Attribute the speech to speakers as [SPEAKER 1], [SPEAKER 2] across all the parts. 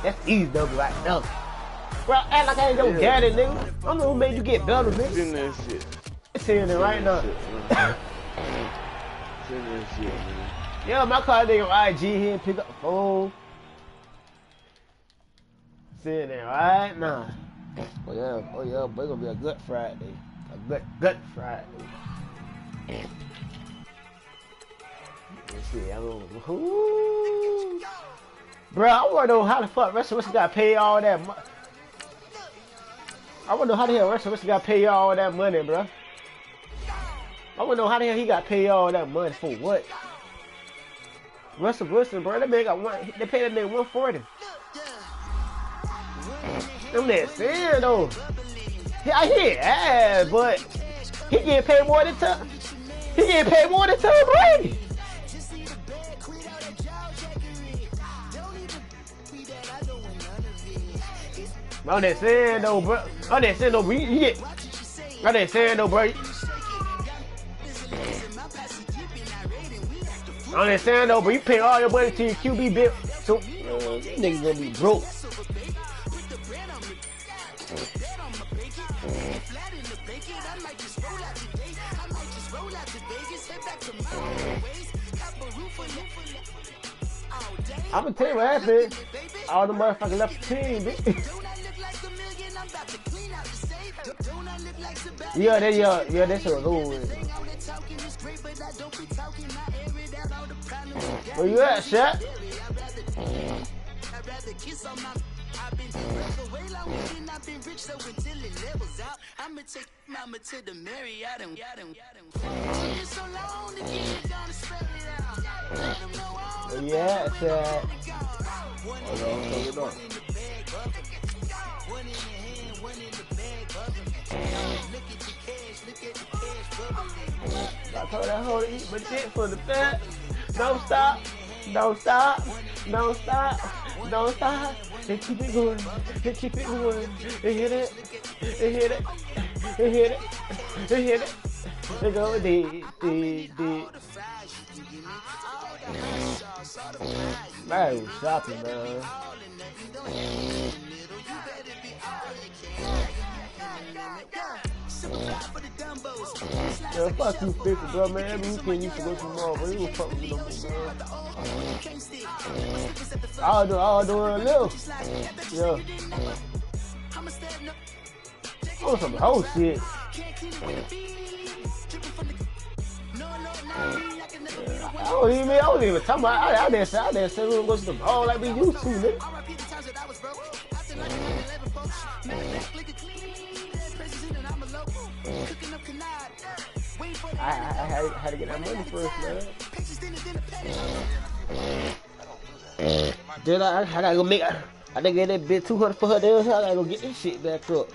[SPEAKER 1] That's easy double right now. Bro, act like I ain't no got it, nigga. I don't know who made you get better, nigga.
[SPEAKER 2] Send that shit.
[SPEAKER 1] It's in there right now.
[SPEAKER 2] Send that shit, man.
[SPEAKER 1] Yeah, my car nigga IG here and pick up the phone. Sitting there right now. Oh yeah, but it's gonna be a good Friday. A good Friday. Let's see, ooh. Bro, I wanna know how the fuck Russell Wilson got paid all that money. I wanna know how the hell Russell Wilson got paid all that money, bro. I wanna know how the hell he got paid all that money for what? Russell Wilson, bro, that man got they paid that nigga 140. Them that saying though. I hear ass, but he getting paid more than Tom. He getting paid more than Tom Brady. I'm that saying though, bro. I'm that saying though, bro. I'm that saying though, bro. I'm that saying though, bro. You pay all your money to your QB bill, so niggas gonna be broke. I'm gonna tell you what happened. All the motherfuckers left the team, bitch. Yeah, that's what go with. Where you at, Shaq? Yeah, Shaq. I told that hoe to eat my dick for the fat. Don't stop, don't stop, don't stop, don't stop. They keep it going, they keep it going. They hit it, they hit it, they hit it, they hit it. They go, they. Man, was shopping, man. Yeah, fuck you, 50, bro, man. Every weekend used to go to the mall, but you was fucking with them, man. I'll do it a little. Yeah. Oh, some whole shit. I wasn't even talking about. I didn't say we were going to the mall like we used to, nigga. I had to get that money first, man. Then I gotta go make. I think get that bit 200 for her. Then I gotta go get this shit back up.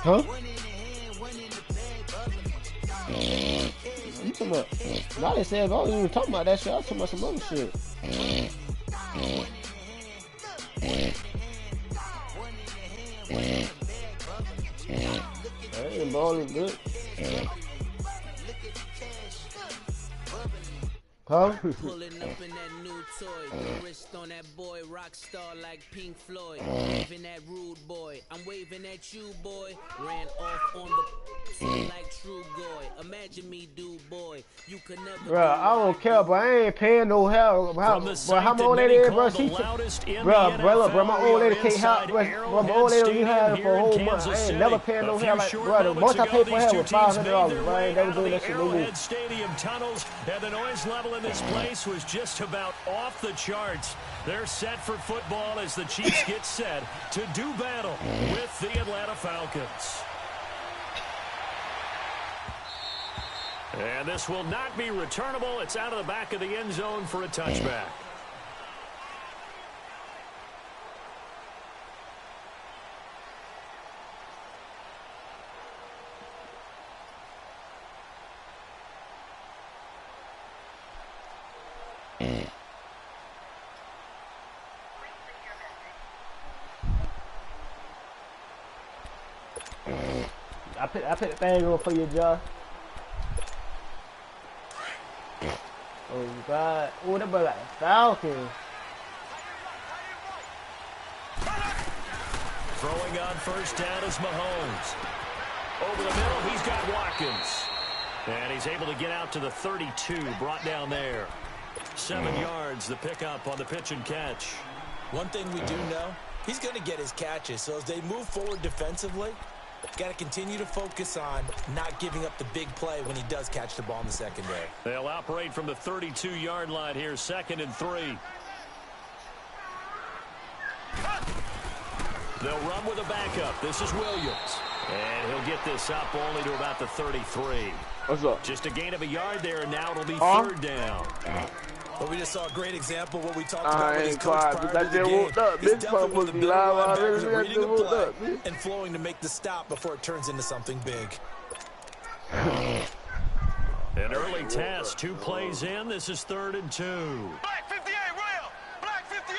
[SPEAKER 1] Huh? You talking about? I didn't say I wasn't even talking about that shit. I was talking about some other shit. I ain't balling good. Huh?
[SPEAKER 3] Pulling up in that new toy, the wrist on that boy, rock star like Pink Floyd. Waving that rude boy, I'm waving at you, boy. Ran off on the like true boy. Imagine me, do boy. You could never.
[SPEAKER 1] Bro, I don't care, but I ain't paying no hell. How my old lady is, bro? Bro, my old lady can't help. Bro, my old lady only had her for a whole month. I ain't never paying no hell like, bro. The most I paid for her was $500, bro. I ain't never doing that shit no more.
[SPEAKER 4] Stadium tunnels, and the noise level in this place was just about off the charts. They're set for football as the Chiefs get set to do battle with the Atlanta Falcons. And this will not be returnable. It's out of the back of the end zone for a touchback.
[SPEAKER 1] I put the thing on for you, Josh. Oh, God. Oh, that boy got a Falcon.
[SPEAKER 4] Throwing on first down is Mahomes. Over the middle, he's got Watkins. And he's able to get out to the 32, brought down there. 7 yards, the pickup on the pitch and catch.
[SPEAKER 2] One thing we do know, he's going to get his catches. So as they move forward defensively, got to continue to focus on not giving up the big play when he does catch the ball in the secondary.
[SPEAKER 4] They'll operate from the 32-yard line here, 2nd and 3. They'll run with a backup. This is Williams. And he'll get this up only to about the 33.
[SPEAKER 5] What's up?
[SPEAKER 4] Just a gain of a yard there, and now it'll be 3rd down.
[SPEAKER 2] Well, we just saw a great example of what we talked about with his coach
[SPEAKER 5] quiet,
[SPEAKER 2] prior
[SPEAKER 5] I
[SPEAKER 2] to the
[SPEAKER 5] just
[SPEAKER 2] game.
[SPEAKER 5] woke up.
[SPEAKER 2] He's
[SPEAKER 5] Bitch,
[SPEAKER 2] definitely one of the better
[SPEAKER 5] live
[SPEAKER 2] linebackers
[SPEAKER 5] already.
[SPEAKER 2] at reading
[SPEAKER 5] I
[SPEAKER 2] a
[SPEAKER 5] just woke
[SPEAKER 2] play
[SPEAKER 5] up, bitch.
[SPEAKER 2] and flowing to make the stop before it turns into something big.
[SPEAKER 4] An early test, 2 plays in. This is 3rd and 2.
[SPEAKER 6] Black 58 rail! Black 58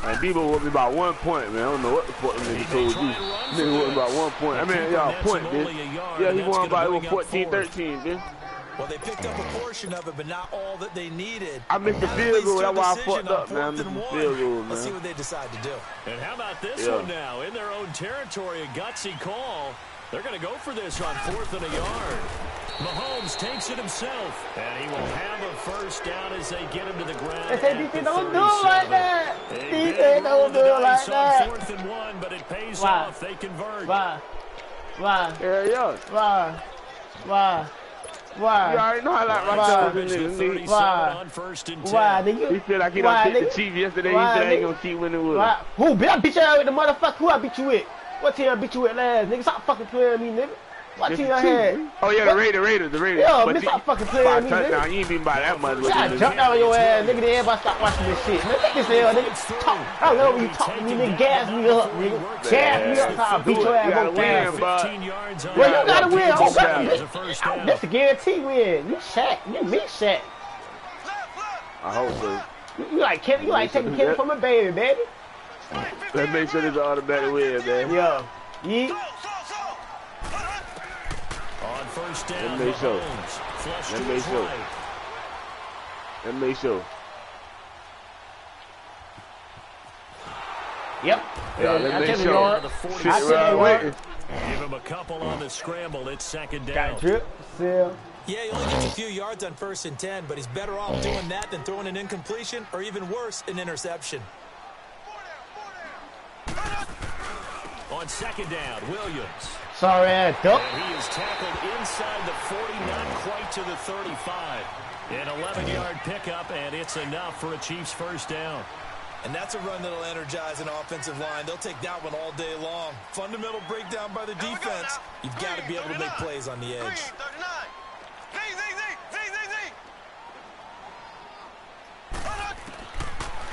[SPEAKER 6] rail!
[SPEAKER 5] And Debo want me about 1 point, man. I don't know what the fuck them niggas told you. Nigga want me about 1 point. I mean, y'all point, bitch. Yeah, he won by 14-13, bitch.
[SPEAKER 2] Well, they picked up a portion of it, but not all that they needed.
[SPEAKER 5] I missed the
[SPEAKER 2] Now
[SPEAKER 5] field
[SPEAKER 2] leads
[SPEAKER 5] goal.
[SPEAKER 2] to a
[SPEAKER 5] That's why I
[SPEAKER 2] decision
[SPEAKER 5] fucked
[SPEAKER 2] on
[SPEAKER 5] up, man. I
[SPEAKER 2] 4th
[SPEAKER 5] missed
[SPEAKER 2] and
[SPEAKER 5] the
[SPEAKER 2] 1.
[SPEAKER 5] field goal,
[SPEAKER 2] Let's see
[SPEAKER 5] man.
[SPEAKER 2] what they decide to do.
[SPEAKER 4] And how about this
[SPEAKER 5] Yeah.
[SPEAKER 4] one now? In their own territory, a gutsy call. They're going to go for this on 4th and a yard. Mahomes takes it himself, and he will have a first down as they get him to the ground.
[SPEAKER 1] They say
[SPEAKER 4] at
[SPEAKER 1] DT
[SPEAKER 4] the
[SPEAKER 1] don't do it like
[SPEAKER 4] 37.
[SPEAKER 1] that.
[SPEAKER 4] A
[SPEAKER 1] DT
[SPEAKER 4] big
[SPEAKER 1] don't
[SPEAKER 4] roll of
[SPEAKER 1] do
[SPEAKER 4] the
[SPEAKER 1] it like
[SPEAKER 4] dice on
[SPEAKER 1] that.
[SPEAKER 4] 4th and 1, but it pays
[SPEAKER 1] Why?
[SPEAKER 4] off. They convert.
[SPEAKER 1] Why? Why?
[SPEAKER 5] Yeah, yeah.
[SPEAKER 1] Why? Why? Why?
[SPEAKER 5] You already know I like
[SPEAKER 1] Why?
[SPEAKER 5] my job,
[SPEAKER 4] Scrimmage to
[SPEAKER 5] nigga.
[SPEAKER 4] 37
[SPEAKER 1] Why?
[SPEAKER 4] on 1st and 10.
[SPEAKER 1] Why, nigga?
[SPEAKER 5] He feel like he
[SPEAKER 1] Why,
[SPEAKER 5] done beat the
[SPEAKER 1] nigga?
[SPEAKER 5] Chiefs yesterday. He
[SPEAKER 1] Why,
[SPEAKER 5] said I ain't
[SPEAKER 1] nigga?
[SPEAKER 5] gonna keep winning with him.
[SPEAKER 1] Why? Who, bitch? I beat you out with the motherfucker. Who I beat you with? What team I beat you with last? Nigga, stop fucking playing me, nigga. What
[SPEAKER 5] Just
[SPEAKER 1] team
[SPEAKER 5] the
[SPEAKER 1] I
[SPEAKER 5] Chiefs,
[SPEAKER 1] had?
[SPEAKER 5] man. Oh, yeah, the Raiders.
[SPEAKER 1] Yo,
[SPEAKER 5] But
[SPEAKER 1] bitch, stop fucking
[SPEAKER 5] by
[SPEAKER 1] playing me,
[SPEAKER 5] touchdown,
[SPEAKER 1] nigga.
[SPEAKER 5] you ain't been by that much. with
[SPEAKER 1] I
[SPEAKER 5] him,
[SPEAKER 1] jumped
[SPEAKER 5] nigga.
[SPEAKER 1] out on your ass, nigga. Then everybody stop watching this shit. Man, take this hell, nigga. Talk. I don't know when you talk to me, nigga. Gas me up, nigga. Gas me up, so I'll beat your ass.
[SPEAKER 5] You gotta
[SPEAKER 1] Go
[SPEAKER 5] win,
[SPEAKER 1] down.
[SPEAKER 5] bud.
[SPEAKER 4] 15 yards on
[SPEAKER 1] Well, you gotta win. Oh,
[SPEAKER 5] Kansas
[SPEAKER 1] God,
[SPEAKER 5] City.
[SPEAKER 4] a first down.
[SPEAKER 1] that's a guarantee win. You Shaq. You me Shaq.
[SPEAKER 5] I hope so.
[SPEAKER 1] You like Kenny. You like taking Kenny from a baby, baby.
[SPEAKER 5] Let's make sure this is an automatic win, man.
[SPEAKER 1] Yo. Yeet.
[SPEAKER 4] On first down,
[SPEAKER 5] Let me show.
[SPEAKER 4] Mahomes flushed
[SPEAKER 5] Let
[SPEAKER 4] to
[SPEAKER 5] me
[SPEAKER 4] his
[SPEAKER 5] show.
[SPEAKER 4] right.
[SPEAKER 5] And make sure.
[SPEAKER 1] Yep.
[SPEAKER 5] Yeah,
[SPEAKER 1] I
[SPEAKER 5] let me
[SPEAKER 1] take the
[SPEAKER 5] show.
[SPEAKER 1] yard.
[SPEAKER 4] The 40
[SPEAKER 5] Shit,
[SPEAKER 1] I take
[SPEAKER 5] right,
[SPEAKER 1] the
[SPEAKER 5] waiting.
[SPEAKER 1] yard.
[SPEAKER 4] Give him a couple on the scramble. It's 2nd down.
[SPEAKER 1] Got drip. Seal.
[SPEAKER 2] Yeah, he only gets a few yards on 1st and 10, but he's better off doing that than throwing an incompletion or even worse, an interception.
[SPEAKER 4] On 2nd down, Williams.
[SPEAKER 1] Sorry, ass duck.
[SPEAKER 4] And he is tackled inside the 40, not quite to the 35. An 11-yard pickup, and it's enough for a Chiefs first down.
[SPEAKER 2] And that's a run that'll energize an offensive line. They'll take that one all day long. Fundamental breakdown by the defense. You've got to be able to make plays on the edge.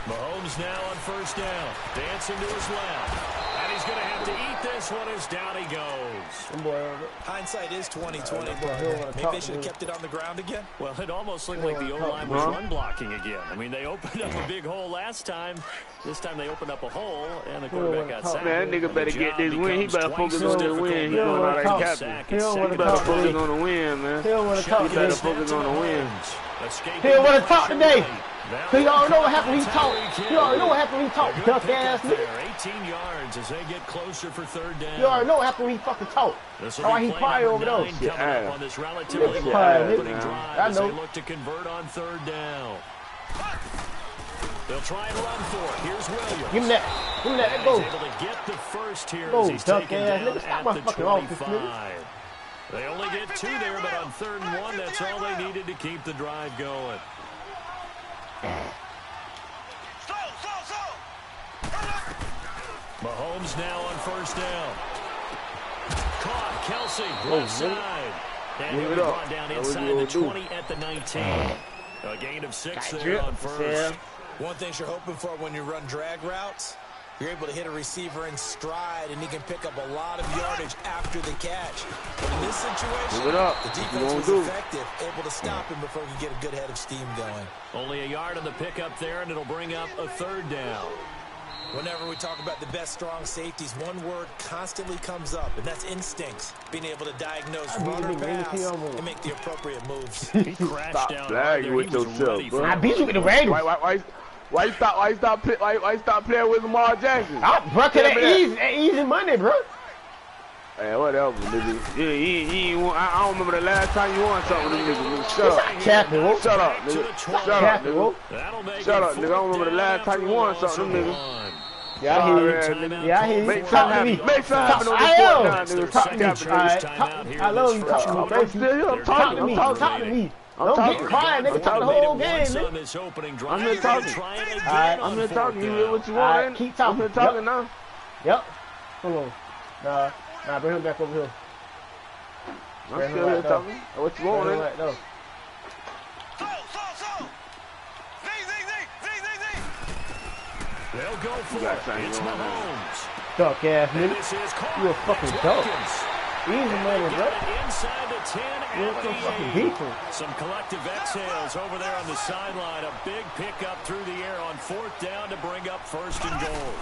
[SPEAKER 4] Mahomes now on first down. Dancing to his left. And he's going to have to eat this one as down he goes.
[SPEAKER 2] Hindsight is 20/20.
[SPEAKER 1] wanna
[SPEAKER 2] Maybe
[SPEAKER 1] talk
[SPEAKER 2] they
[SPEAKER 1] to
[SPEAKER 2] should have
[SPEAKER 1] me.
[SPEAKER 2] kept it on the ground again.
[SPEAKER 4] Well, it almost looked like the O-line was run blocking again. I mean, they opened up a big hole last time. This time they opened up a hole, and the quarterback got sacked.
[SPEAKER 5] Man, that nigga better get this win. He better focus on the win. He
[SPEAKER 1] don't
[SPEAKER 5] doing all
[SPEAKER 1] wanna
[SPEAKER 5] that
[SPEAKER 1] talk.
[SPEAKER 5] captain.
[SPEAKER 1] He don't wanna
[SPEAKER 5] He better
[SPEAKER 1] talk
[SPEAKER 5] focus
[SPEAKER 1] today.
[SPEAKER 5] on the win, man.
[SPEAKER 1] He don't want to talk
[SPEAKER 5] He better
[SPEAKER 1] today.
[SPEAKER 5] focus on the win.
[SPEAKER 1] He don't want to talk today. He already know what happened when he talk. He already know what happened when he talk, duck ass nigga.
[SPEAKER 4] 18 yards as they get closer for 3rd down.
[SPEAKER 1] You already know what happened when he fucking talk.
[SPEAKER 4] This
[SPEAKER 1] That's why he quiet over those.
[SPEAKER 4] Coming
[SPEAKER 5] Yeah.
[SPEAKER 4] up on this relatively
[SPEAKER 1] Yeah,
[SPEAKER 4] long
[SPEAKER 1] nigga.
[SPEAKER 4] opening drive
[SPEAKER 1] I
[SPEAKER 4] as they
[SPEAKER 1] know.
[SPEAKER 4] look to convert on 3rd down. They'll try and run for it. Here's Williams.
[SPEAKER 1] Give him that. Give him that.
[SPEAKER 4] And
[SPEAKER 1] Go.
[SPEAKER 4] he's able to get the first here
[SPEAKER 1] Go,
[SPEAKER 4] as he's
[SPEAKER 1] duck
[SPEAKER 4] taken
[SPEAKER 1] ass
[SPEAKER 4] down
[SPEAKER 1] nigga. Stop
[SPEAKER 4] at
[SPEAKER 1] my
[SPEAKER 4] the
[SPEAKER 1] fucking office,
[SPEAKER 4] 25. They only get 2 there, but on 3rd and 1, that's all they needed to keep the drive going. Mahomes now on first down. Caught, Kelsey, left side. And
[SPEAKER 5] Move
[SPEAKER 4] he'll
[SPEAKER 5] it
[SPEAKER 4] be
[SPEAKER 5] up.
[SPEAKER 4] brought down
[SPEAKER 5] That's what
[SPEAKER 4] inside
[SPEAKER 5] you
[SPEAKER 4] the
[SPEAKER 5] gonna do.
[SPEAKER 4] 20 at the 19. A gain of 6 there
[SPEAKER 1] drip,
[SPEAKER 4] on first.
[SPEAKER 1] Sam.
[SPEAKER 2] One thing you're hoping for when you run drag routes, you're able to hit a receiver in stride, and he can pick up a lot of yardage after the catch. But in this situation,
[SPEAKER 5] Move it up.
[SPEAKER 2] the
[SPEAKER 5] What you
[SPEAKER 2] defense
[SPEAKER 5] gonna
[SPEAKER 2] was
[SPEAKER 5] do?
[SPEAKER 2] effective, able to stop him before he could get a good head of steam going.
[SPEAKER 4] Only a yard on the pickup there, and it'll bring up a 3rd down.
[SPEAKER 2] Whenever we talk about the best strong safeties, one word constantly comes up, and that's instincts. Being able to diagnose, run or pass, and make the appropriate moves.
[SPEAKER 4] He crashed
[SPEAKER 5] Stop
[SPEAKER 4] down
[SPEAKER 5] blagging with yourself, bro.
[SPEAKER 1] I beat you with the Raiders.
[SPEAKER 5] Why you stop playing with Lamar Jackson?
[SPEAKER 1] Bro, cause that easy money, bro.
[SPEAKER 5] Hey, whatever, nigga. You ain't won. I don't remember the last time you won something with them niggas. Shut up.
[SPEAKER 1] Capping,
[SPEAKER 5] Shut up, nigga. Shut up, nigga. Shut up, nigga. I don't remember the last time you won something, nigga.
[SPEAKER 1] Yeah, I hear you. Yeah, I hear you.
[SPEAKER 5] Make something happen. Make something happen on this court now, nigga.
[SPEAKER 1] Talk to me. I love you. Talk to me.
[SPEAKER 5] I'm still here. I'm talking. I'm talking.
[SPEAKER 1] Talk to me. Don't get quiet, nigga. Talk the whole game, nigga.
[SPEAKER 5] I'm here talking. I'm here talking. You hear what you want?
[SPEAKER 1] Keep talking.
[SPEAKER 5] I'm here talking now.
[SPEAKER 1] Yep. Hold on. Nah, bring him back over here.
[SPEAKER 5] I'm still here talking. What you want, nigga?
[SPEAKER 6] So.
[SPEAKER 4] They'll go for it. It's Mahomes.
[SPEAKER 1] Duck ass nigga. You a fucking duck. Easy money, bro.
[SPEAKER 4] Inside the 10
[SPEAKER 1] You
[SPEAKER 4] and
[SPEAKER 1] some
[SPEAKER 4] the
[SPEAKER 1] fucking
[SPEAKER 4] 8.
[SPEAKER 1] defense.
[SPEAKER 4] Some collective exhales over there on the sideline. A big pickup through the air on 4th down to bring up 1st and goal.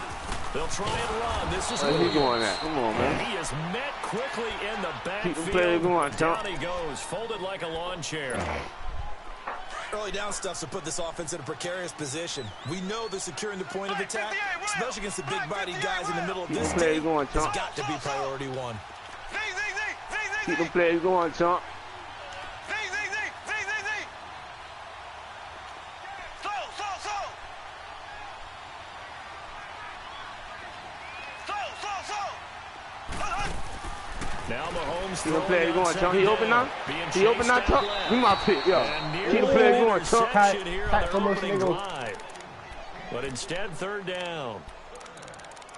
[SPEAKER 4] They'll try and run. This is
[SPEAKER 5] Where he going at? Come on, man.
[SPEAKER 4] And he is met quickly in the
[SPEAKER 5] Keep the play
[SPEAKER 4] backfield.
[SPEAKER 5] going,
[SPEAKER 4] Down he goes, folded like a lawn chair.
[SPEAKER 2] Early down stuffs will put this offense in a precarious position. We know they're securing the point of attack, especially against the big-bodied guys in the middle of this game. It's got to be priority one.
[SPEAKER 5] Keep the plays going, chump.
[SPEAKER 4] Now Mahomes
[SPEAKER 5] Keep the plays going, chump. He open now? He open now, chump? He my pick, yo. Keep the plays going, chump.
[SPEAKER 4] But instead, 3rd down.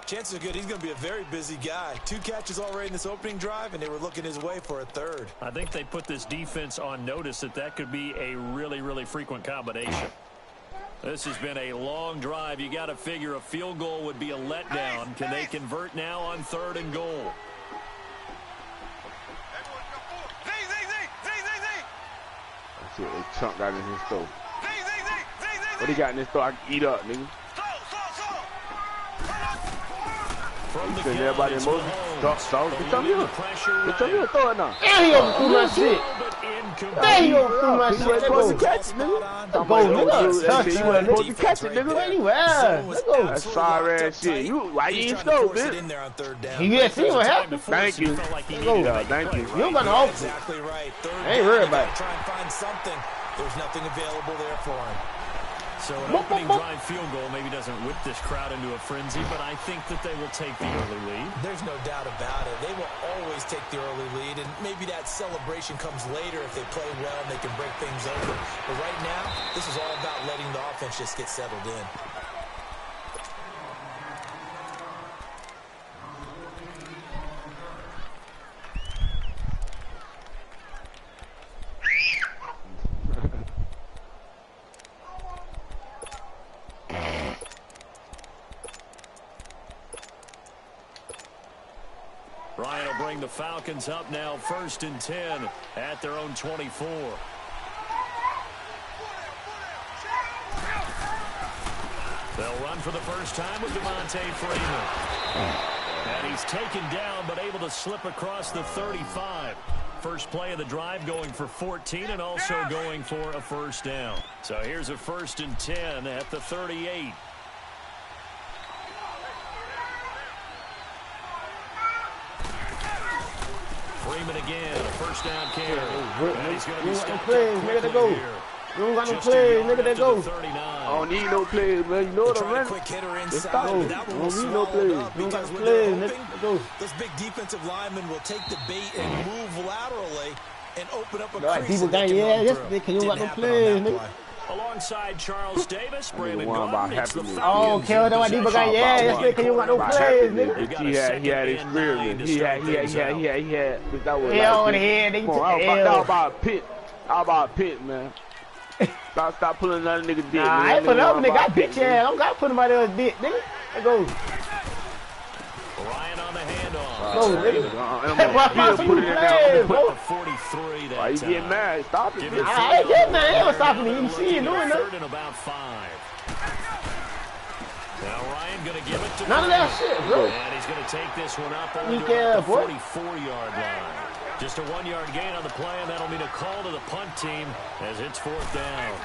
[SPEAKER 2] Chances are good he's going to be a very busy guy. 2 catches already in this opening drive, and they were looking his way for a 3rd.
[SPEAKER 4] I think they put this defense on notice that could be a really, really frequent combination. This has been a long drive. You got to figure a field goal would be a letdown. Can they convert now on 3rd and goal?
[SPEAKER 5] That's what Chump got in his store. What he got in his store? I can eat up, nigga.
[SPEAKER 4] From the
[SPEAKER 5] everybody in motion. Stop. Get on here. Throw it now.
[SPEAKER 1] And he overthrew my shit. There he overthrew my shit.
[SPEAKER 5] You ain't supposed to catch it, nigga.
[SPEAKER 1] Go, nigga.
[SPEAKER 5] You ain't supposed to catch it, nigga.
[SPEAKER 1] Anywhere. Let's go.
[SPEAKER 5] That's sorry ass shit. Why you ain't so, bitch?
[SPEAKER 1] You ain't seen what happened.
[SPEAKER 5] Thank you.
[SPEAKER 1] Let's go.
[SPEAKER 5] Thank you.
[SPEAKER 1] You don't got no offense.
[SPEAKER 2] Exactly right. 3rd
[SPEAKER 1] I ain't worried about it.
[SPEAKER 2] Try and find something. There's nothing available there for him.
[SPEAKER 4] So an opening drive field goal maybe doesn't whip this crowd into a frenzy, but I think that they will take the early lead.
[SPEAKER 2] There's no doubt about it. They will always take the early lead, and maybe that celebration comes later if they play well and they can break things over. But right now, this is all about letting the offense just get settled in.
[SPEAKER 4] Ryan will bring the Falcons up now 1st and 10 at their own 24. They'll run for the first time with Devontae Freeman. And he's taken down but able to slip across the 35. First play of the drive going for 14 and also going for a 1st down. So here's a 1st and 10 at the 38. Freeman again, a 1st down carry. He's going to be stopped
[SPEAKER 1] Nigga, go. You don't got no plays, nigga, they go.
[SPEAKER 5] I don't need no plays, man. You know what I'm running.
[SPEAKER 2] Quick hitter inside.
[SPEAKER 5] I don't need no plays.
[SPEAKER 1] You don't got no plays, nigga, go.
[SPEAKER 2] Those big defensive linemen will take the bait and move laterally and open up a
[SPEAKER 1] Like
[SPEAKER 2] crease.
[SPEAKER 1] people got because you don't got no plays, nigga.
[SPEAKER 4] Alongside Charles Davis, Brandon
[SPEAKER 5] Gordon.
[SPEAKER 1] Oh, Kel, that's why Debo got because you don't got no plays, nigga.
[SPEAKER 5] He had experience. He had. That was
[SPEAKER 1] Hell on the head, nigga.
[SPEAKER 5] That was about a pit, man. Stop pulling another nigga dick.
[SPEAKER 1] Nah, I ain't putting up, nigga. I bitch ass. I don't got to put somebody else's dick, nigga. Let's go.
[SPEAKER 4] Ryan on the handoff.
[SPEAKER 1] Go, nigga.
[SPEAKER 5] That's why I put it in there.
[SPEAKER 4] Put the 43 that
[SPEAKER 5] Why you getting mad? Stop it,
[SPEAKER 1] I ain't getting mad. Ain't stopping me. You see you doing that.
[SPEAKER 4] 3rd and about 5. Now Ryan going to give it to
[SPEAKER 1] None of that shit, bro.
[SPEAKER 4] And he's going to take this one up over
[SPEAKER 1] Weak
[SPEAKER 4] to
[SPEAKER 1] ass,
[SPEAKER 4] the
[SPEAKER 1] boy.
[SPEAKER 4] 44-yard line. Just a 1-yard gain on the play, and that'll mean a call to the punt team as it's 4th down.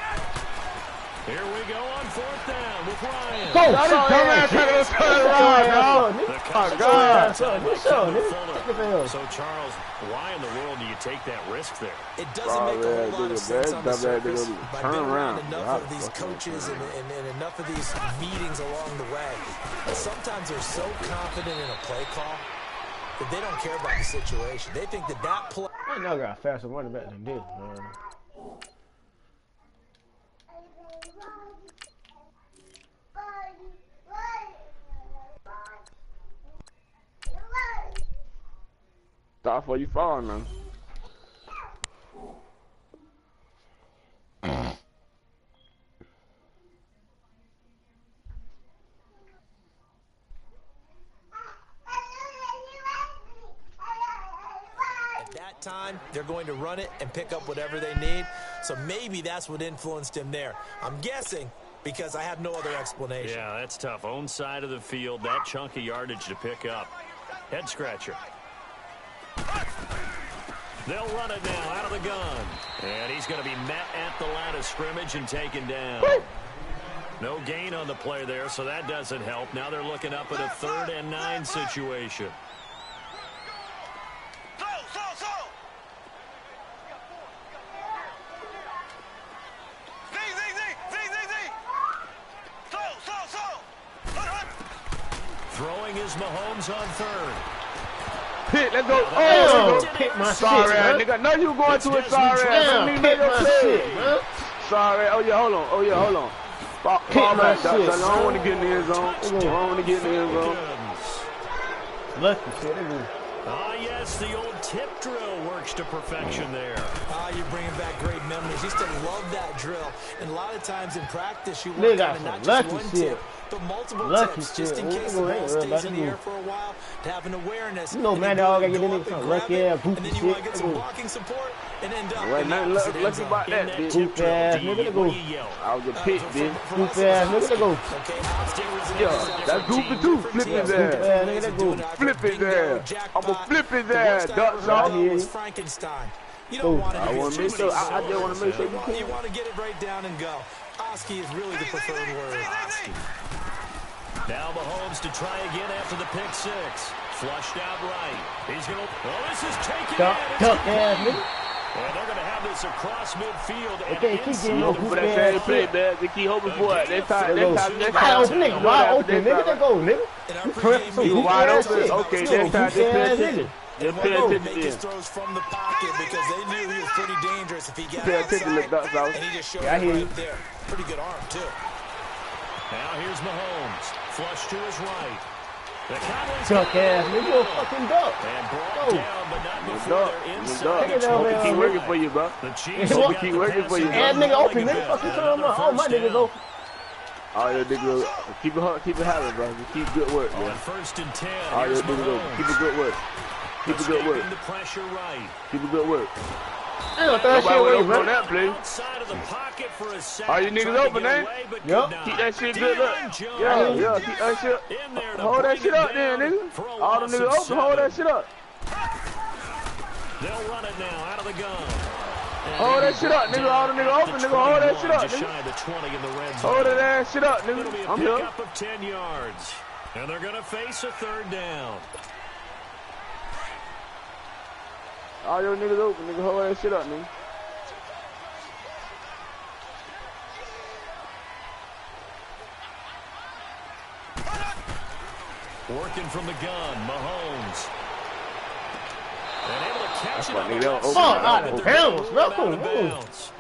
[SPEAKER 4] Here we go on 4th down with Ryan.
[SPEAKER 1] Go,
[SPEAKER 5] dumbass trying to turn around, dog.
[SPEAKER 1] Oh, God.
[SPEAKER 4] So, Charles, why in the world do you take that risk there?
[SPEAKER 2] It doesn't make a whole lot of sense on the surface, but I've been around
[SPEAKER 5] around.
[SPEAKER 2] enough of these coaches and enough of these meetings along the way. Sometimes they're so confident in a play call that they don't care about the situation. They think that play...
[SPEAKER 1] I know I got faster running back than this, man.
[SPEAKER 5] Stop before you fall now.
[SPEAKER 2] At that time, they're going to run it and pick up whatever they need. So maybe that's what influenced him there. I'm guessing because I have no other explanation.
[SPEAKER 4] Yeah, that's tough. Own side of the field, that chunk of yardage to pick up. Head scratcher. They'll run it now out of the gun. And he's going to be met at the line of scrimmage and taken down. No gain on the play there, so that doesn't help. Now they're looking up at a 3rd and 9 situation. Throwing is Mahomes on 3rd.
[SPEAKER 5] Pitt, let's go.
[SPEAKER 1] Oh, pick my
[SPEAKER 5] sorry,
[SPEAKER 1] shit,
[SPEAKER 5] nigga. No, you going to it, sorry.
[SPEAKER 1] Damn, pick my shit, man.
[SPEAKER 5] Sorry. Oh, yeah, hold on. Oh, yeah, hold on. Fall back, Doc. I don't want to get in the end zone. I don't want to get in the end zone.
[SPEAKER 1] Lucky shit,
[SPEAKER 4] Ah, yes, the old tip drill works to perfection there.
[SPEAKER 2] Ah, you're bringing back great memories. Used to love that drill. And a lot of times in practice, you want kind of not just one tip, but multiple tips, just in case the ball stays in the air for a while, to have an awareness.
[SPEAKER 1] You know, man, dog, I get in there lucky ass,
[SPEAKER 2] and
[SPEAKER 1] goofy
[SPEAKER 2] then you want to get some blocking support and end up
[SPEAKER 5] Right,
[SPEAKER 2] in the
[SPEAKER 5] nothing
[SPEAKER 2] opposite end
[SPEAKER 5] lucky
[SPEAKER 2] zone.
[SPEAKER 5] about that, bitch.
[SPEAKER 1] Goofy ass nigga, go.
[SPEAKER 5] I was a pit, bitch.
[SPEAKER 1] Goofy ass nigga, go.
[SPEAKER 5] Yeah, that's goofy too. Flip his ass.
[SPEAKER 1] Nigga, go.
[SPEAKER 5] Flip his ass. I'm going to flip his ass, Doc.
[SPEAKER 2] Frankenstein. You don't want to
[SPEAKER 5] I want to make sure. I just want to make sure you
[SPEAKER 2] You want to get it right down and go. Oski is really the preferred word. Oski.
[SPEAKER 4] Now Mahomes to try again after the pick 6. Flushed out right. He's going to... Oh, this is taken
[SPEAKER 1] Duck ass nigga.
[SPEAKER 4] And they're going to have this across midfield.
[SPEAKER 1] Okay, keep getting no
[SPEAKER 5] hoping for
[SPEAKER 1] goofy
[SPEAKER 5] that same
[SPEAKER 1] ass
[SPEAKER 5] play,
[SPEAKER 1] shit.
[SPEAKER 5] man. They keep hoping for it. Next time.
[SPEAKER 1] Wide open, nigga. Wide open, nigga. Let go, nigga. You prep some
[SPEAKER 5] You
[SPEAKER 1] goofy
[SPEAKER 5] wide
[SPEAKER 1] ass
[SPEAKER 5] open?
[SPEAKER 1] shit.
[SPEAKER 5] Okay,
[SPEAKER 1] You
[SPEAKER 5] next time,
[SPEAKER 1] goofy
[SPEAKER 5] just pay
[SPEAKER 1] ass
[SPEAKER 5] attention.
[SPEAKER 1] nigga.
[SPEAKER 5] Just pay
[SPEAKER 2] Make
[SPEAKER 5] attention
[SPEAKER 2] his
[SPEAKER 5] then.
[SPEAKER 2] throws from the pocket because they knew he was pretty dangerous if he got
[SPEAKER 5] Pay attention,
[SPEAKER 2] outside.
[SPEAKER 5] look, Doc.
[SPEAKER 2] And he just showed
[SPEAKER 1] Yeah, I
[SPEAKER 2] it
[SPEAKER 1] hear you.
[SPEAKER 2] right there. Pretty good arm, too.
[SPEAKER 4] Now here's Mahomes. Flush to his right. The Cowboys
[SPEAKER 1] Duck ass nigga. You a fucking duck.
[SPEAKER 4] and brought
[SPEAKER 1] Go.
[SPEAKER 4] down, but not before
[SPEAKER 5] Duck.
[SPEAKER 4] they're
[SPEAKER 5] Duck.
[SPEAKER 4] inside.
[SPEAKER 1] Take it down
[SPEAKER 5] Hope
[SPEAKER 1] there,
[SPEAKER 5] he keep
[SPEAKER 1] man.
[SPEAKER 5] working for you, bro.
[SPEAKER 4] The Chiefs
[SPEAKER 1] Hope
[SPEAKER 4] have
[SPEAKER 1] he
[SPEAKER 4] got
[SPEAKER 5] keep
[SPEAKER 4] the
[SPEAKER 5] working for you.
[SPEAKER 4] passing
[SPEAKER 1] Ass
[SPEAKER 4] game
[SPEAKER 1] nigga
[SPEAKER 4] rolling
[SPEAKER 1] open,
[SPEAKER 4] a
[SPEAKER 1] nigga.
[SPEAKER 4] bit.
[SPEAKER 1] Fucking
[SPEAKER 4] And
[SPEAKER 1] turn him
[SPEAKER 4] another
[SPEAKER 1] on. Oh, my
[SPEAKER 4] first
[SPEAKER 1] nigga
[SPEAKER 4] down.
[SPEAKER 1] go.
[SPEAKER 5] All your niggas, keep it having, bro. Just keep good work,
[SPEAKER 4] On
[SPEAKER 5] man.
[SPEAKER 4] 1st and 10,
[SPEAKER 5] All your
[SPEAKER 4] here's
[SPEAKER 5] niggas, keep it
[SPEAKER 4] Mahomes.
[SPEAKER 5] good work. Keep it good work.
[SPEAKER 4] Escaping the pressure right.
[SPEAKER 5] Keep it good work.
[SPEAKER 1] I ain't gonna throw that shit
[SPEAKER 5] Nobody
[SPEAKER 1] away,
[SPEAKER 5] went open on
[SPEAKER 1] bro.
[SPEAKER 5] that play.
[SPEAKER 4] Outside of the pocket for a sack.
[SPEAKER 5] All you niggas
[SPEAKER 4] Tried to
[SPEAKER 5] open,
[SPEAKER 4] get
[SPEAKER 5] eh?
[SPEAKER 4] away, but
[SPEAKER 1] Yup.
[SPEAKER 4] could not.
[SPEAKER 5] Keep that shit good up.
[SPEAKER 4] Deion Jones
[SPEAKER 5] Yeah, keep that shit.
[SPEAKER 4] in there to
[SPEAKER 5] Hold that
[SPEAKER 4] bring
[SPEAKER 5] shit
[SPEAKER 4] him
[SPEAKER 5] up there,
[SPEAKER 4] down
[SPEAKER 5] nigga.
[SPEAKER 4] for a
[SPEAKER 5] All them
[SPEAKER 4] loss
[SPEAKER 5] niggas
[SPEAKER 4] of
[SPEAKER 5] open, hold
[SPEAKER 4] 7.
[SPEAKER 5] that shit up.
[SPEAKER 4] They'll run it now out of the gun. And
[SPEAKER 5] Hold that
[SPEAKER 4] he
[SPEAKER 5] shit up, nigga. All them niggas open, nigga. Hold that shit up,
[SPEAKER 4] just
[SPEAKER 5] nigga.
[SPEAKER 4] shy of the 20 in the red zone.
[SPEAKER 5] Hold that ass shit up,
[SPEAKER 4] It'll be
[SPEAKER 5] nigga.
[SPEAKER 4] a
[SPEAKER 5] I'm here.
[SPEAKER 4] pickup of 10 yards. And they're going to face a 3rd down.
[SPEAKER 5] All your niggas open, nigga. Hold that shit up, nigga.
[SPEAKER 4] Working from the gun, Mahomes. And able to catch it
[SPEAKER 5] why
[SPEAKER 4] on
[SPEAKER 5] nigga,
[SPEAKER 4] the
[SPEAKER 5] they
[SPEAKER 4] left
[SPEAKER 5] don't
[SPEAKER 4] side,
[SPEAKER 5] open
[SPEAKER 1] out
[SPEAKER 4] but
[SPEAKER 1] of
[SPEAKER 4] they're
[SPEAKER 1] bounds,
[SPEAKER 4] gonna
[SPEAKER 1] bro.
[SPEAKER 4] run out of
[SPEAKER 1] Come on.
[SPEAKER 4] bounds.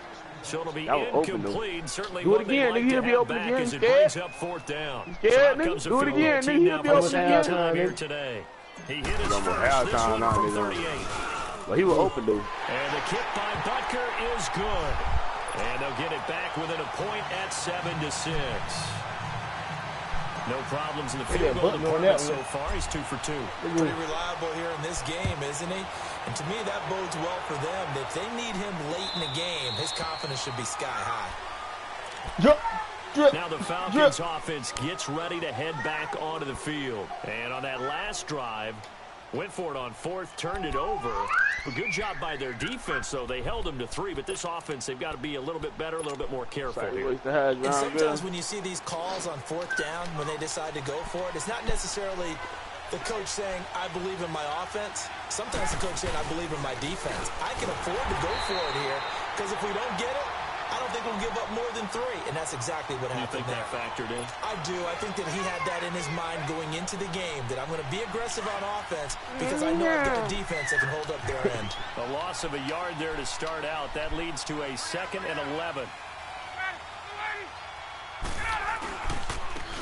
[SPEAKER 4] So it'll be
[SPEAKER 5] That was open, though.
[SPEAKER 4] incomplete. Certainly
[SPEAKER 5] Do it
[SPEAKER 4] one they'd
[SPEAKER 5] again,
[SPEAKER 4] like
[SPEAKER 5] nigga.
[SPEAKER 4] to
[SPEAKER 5] He'll be
[SPEAKER 4] have
[SPEAKER 5] open
[SPEAKER 4] back
[SPEAKER 5] again.
[SPEAKER 4] as it
[SPEAKER 5] Scared?
[SPEAKER 4] brings up 4th down.
[SPEAKER 5] Scared,
[SPEAKER 4] So out
[SPEAKER 5] nigga?
[SPEAKER 4] comes the
[SPEAKER 5] Do it
[SPEAKER 4] field
[SPEAKER 5] again,
[SPEAKER 4] goal
[SPEAKER 5] nigga.
[SPEAKER 4] team
[SPEAKER 5] He'll
[SPEAKER 4] now
[SPEAKER 5] be
[SPEAKER 4] for
[SPEAKER 5] open
[SPEAKER 4] the
[SPEAKER 1] again.
[SPEAKER 4] second time here
[SPEAKER 1] Nigga.
[SPEAKER 4] today. He hit his
[SPEAKER 5] Almost
[SPEAKER 4] first, this
[SPEAKER 5] halftime
[SPEAKER 4] one
[SPEAKER 5] now,
[SPEAKER 4] from
[SPEAKER 5] nigga.
[SPEAKER 4] 38.
[SPEAKER 5] But he was open, though.
[SPEAKER 4] And the kick by Butker is good. And they'll get it back within a point at 7-6. No problems in the field goal
[SPEAKER 1] Butker on
[SPEAKER 4] department
[SPEAKER 1] that
[SPEAKER 4] so
[SPEAKER 1] one.
[SPEAKER 4] far. He's 2 for 2.
[SPEAKER 2] Pretty reliable here in this game, isn't he? And to me, that bodes well for them. If they need him late in the game, his confidence should be sky high.
[SPEAKER 1] Jump.
[SPEAKER 4] Now the Falcons offense gets ready to head back onto the field. And on that last drive, went for it on fourth, turned it over. A good job by their defense, though. They held them to 3, but this offense, they've got to be a little bit better, a little bit more careful here.
[SPEAKER 2] And sometimes when you see these calls on fourth down, when they decide to go for it, it's not necessarily the coach saying, I believe in my offense. Sometimes the coach saying, I believe in my defense. I can afford to go for it here, because if we don't get it, I don't think we'll give up more than 3, and that's exactly what happened there.
[SPEAKER 4] You think that factored in?
[SPEAKER 2] I do. I think that he had that in his mind going into the game, that I'm going to be aggressive on offense because I know I've got a defense that can hold up their end.
[SPEAKER 4] A loss of a yard there to start out. That leads to a 2nd and 11.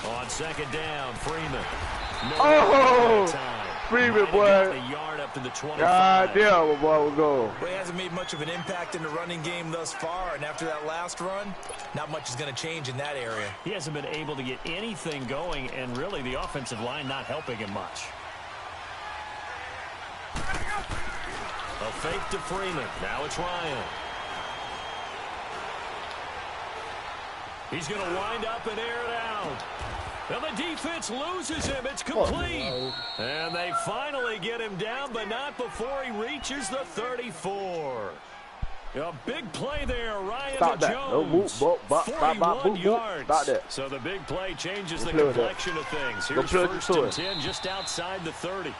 [SPEAKER 4] On 2nd down, Freeman.
[SPEAKER 5] No Freeman, boy.
[SPEAKER 4] A yard up to the 25.
[SPEAKER 5] God damn, my boy will go.
[SPEAKER 2] Well, he hasn't made much of an impact in the running game thus far, and after that last run, not much is going to change in that area.
[SPEAKER 4] He hasn't been able to get anything going, and really the offensive line not helping him much. A fake to Freeman. Now it's Ryan. He's going to wind up and air it out. And the defense loses him. It's complete. And they finally get him down, but not before he reaches the 34. A big play there, Ryan Jones. 41 yards. So the big play changes the complexion of things. Here's 1st and 10 just outside the 30.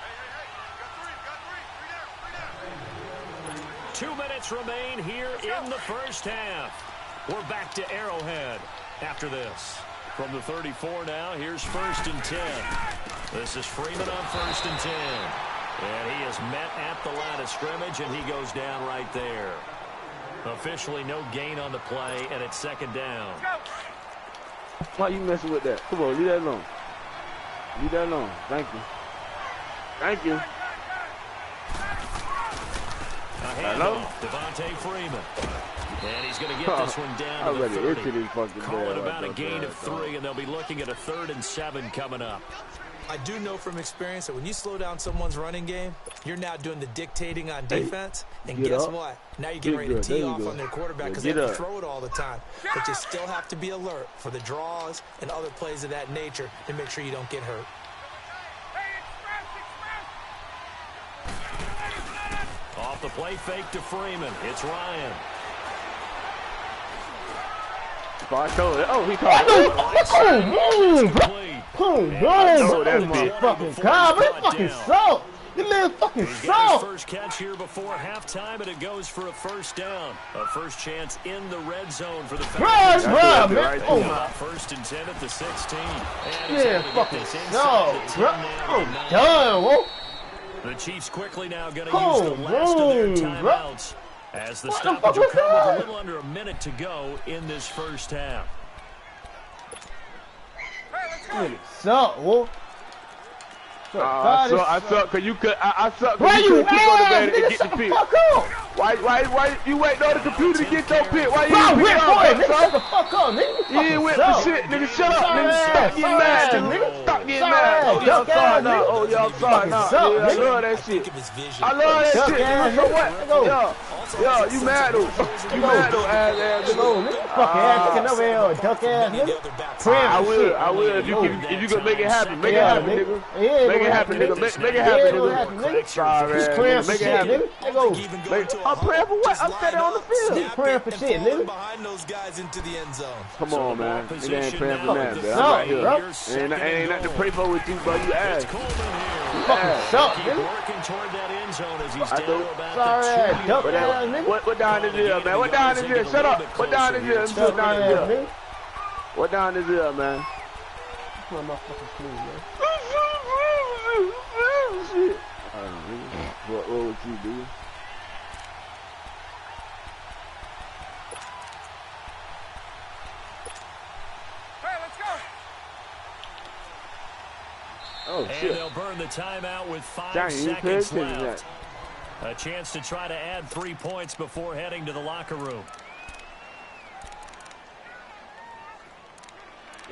[SPEAKER 4] 2 minutes remain here in the first half. We're back to Arrowhead after this. From the 34 now, here's 1st and 10. This is Freeman on 1st and 10. And he is met at the line of scrimmage, and he goes down right there. Officially no gain on the play, and it's 2nd down.
[SPEAKER 5] Why you messing with that? Come on, leave that alone. Leave that alone. Thank you. Thank you.
[SPEAKER 4] Hello? Devontae Freeman. And he's going to get this one down to the 30. Call it about a gain of 3, and they'll be looking at a 3rd and 7 coming up.
[SPEAKER 2] I do know from experience that when you slow down someone's running game, you're now doing the dictating on defense. And guess what? Now you're getting ready to tee off on their quarterback because they have to throw it all the time. But you still have to be alert for the draws and other plays of that nature to make sure you don't get hurt.
[SPEAKER 4] Off the play fake to Freeman. It's Ryan.
[SPEAKER 5] Oh, he caught it.
[SPEAKER 1] Fucking cow, man, fucking salt. This man fucking salt.
[SPEAKER 4] First catch here before halftime, and it goes for a 1st down. A first chance in the red zone for the Falcons.
[SPEAKER 1] Man. Oh my.
[SPEAKER 4] 1st and 10 at the 16.
[SPEAKER 1] Yeah, fucking salt, bro. I'm done, whoa.
[SPEAKER 4] The Chiefs quickly now going to use the last of their timeouts. As the stoppage will come with a little under a minute to go in this first half.
[SPEAKER 1] Suck, whoa.
[SPEAKER 5] I suck because you could. I suck because you couldn't keep on the man and get the pick. Why you waiting on the computer to get your pick? Why you ain't wait for it, nigga?
[SPEAKER 1] Shut the fuck up, nigga.
[SPEAKER 5] You ain't wait for shit, nigga. Shut up, nigga. Stop getting mad, nigga. Stop getting mad. Oh, y'all sorry now. Oh, y'all sorry now. Yeah, I love that shit. I love that shit. So what? Yo, you mad though? You mad though, ass nigga?
[SPEAKER 1] Fucking ass nigga over here, duck ass nigga.
[SPEAKER 5] I will. If you can make it happen, make it happen, nigga. Make it happen, nigga. Make it happen, nigga. Sorry, nigga. Make it happen, nigga. I'm praying for what? I'm standing on the field.
[SPEAKER 1] You praying for shit, nigga.
[SPEAKER 2] Behind those guys into the end zone.
[SPEAKER 5] Come on, man. Nigga ain't praying for that, man. I'm right here. Ain't nothing to pray for with you, bro. You ass.
[SPEAKER 1] Fucking suck, nigga.
[SPEAKER 4] Working toward that end zone as he's down about
[SPEAKER 1] sorry, duck ass nigga.
[SPEAKER 5] What down is here, man? What down is here? Shut up. What down is here? What down is here? What down is here, man?
[SPEAKER 1] Put my fucking clue, man.
[SPEAKER 5] What would you do?
[SPEAKER 6] Hey, let's go.
[SPEAKER 5] Oh, shit.
[SPEAKER 4] And they'll burn the timeout with 5 seconds left. A chance to try to add 3 points before heading to the locker room.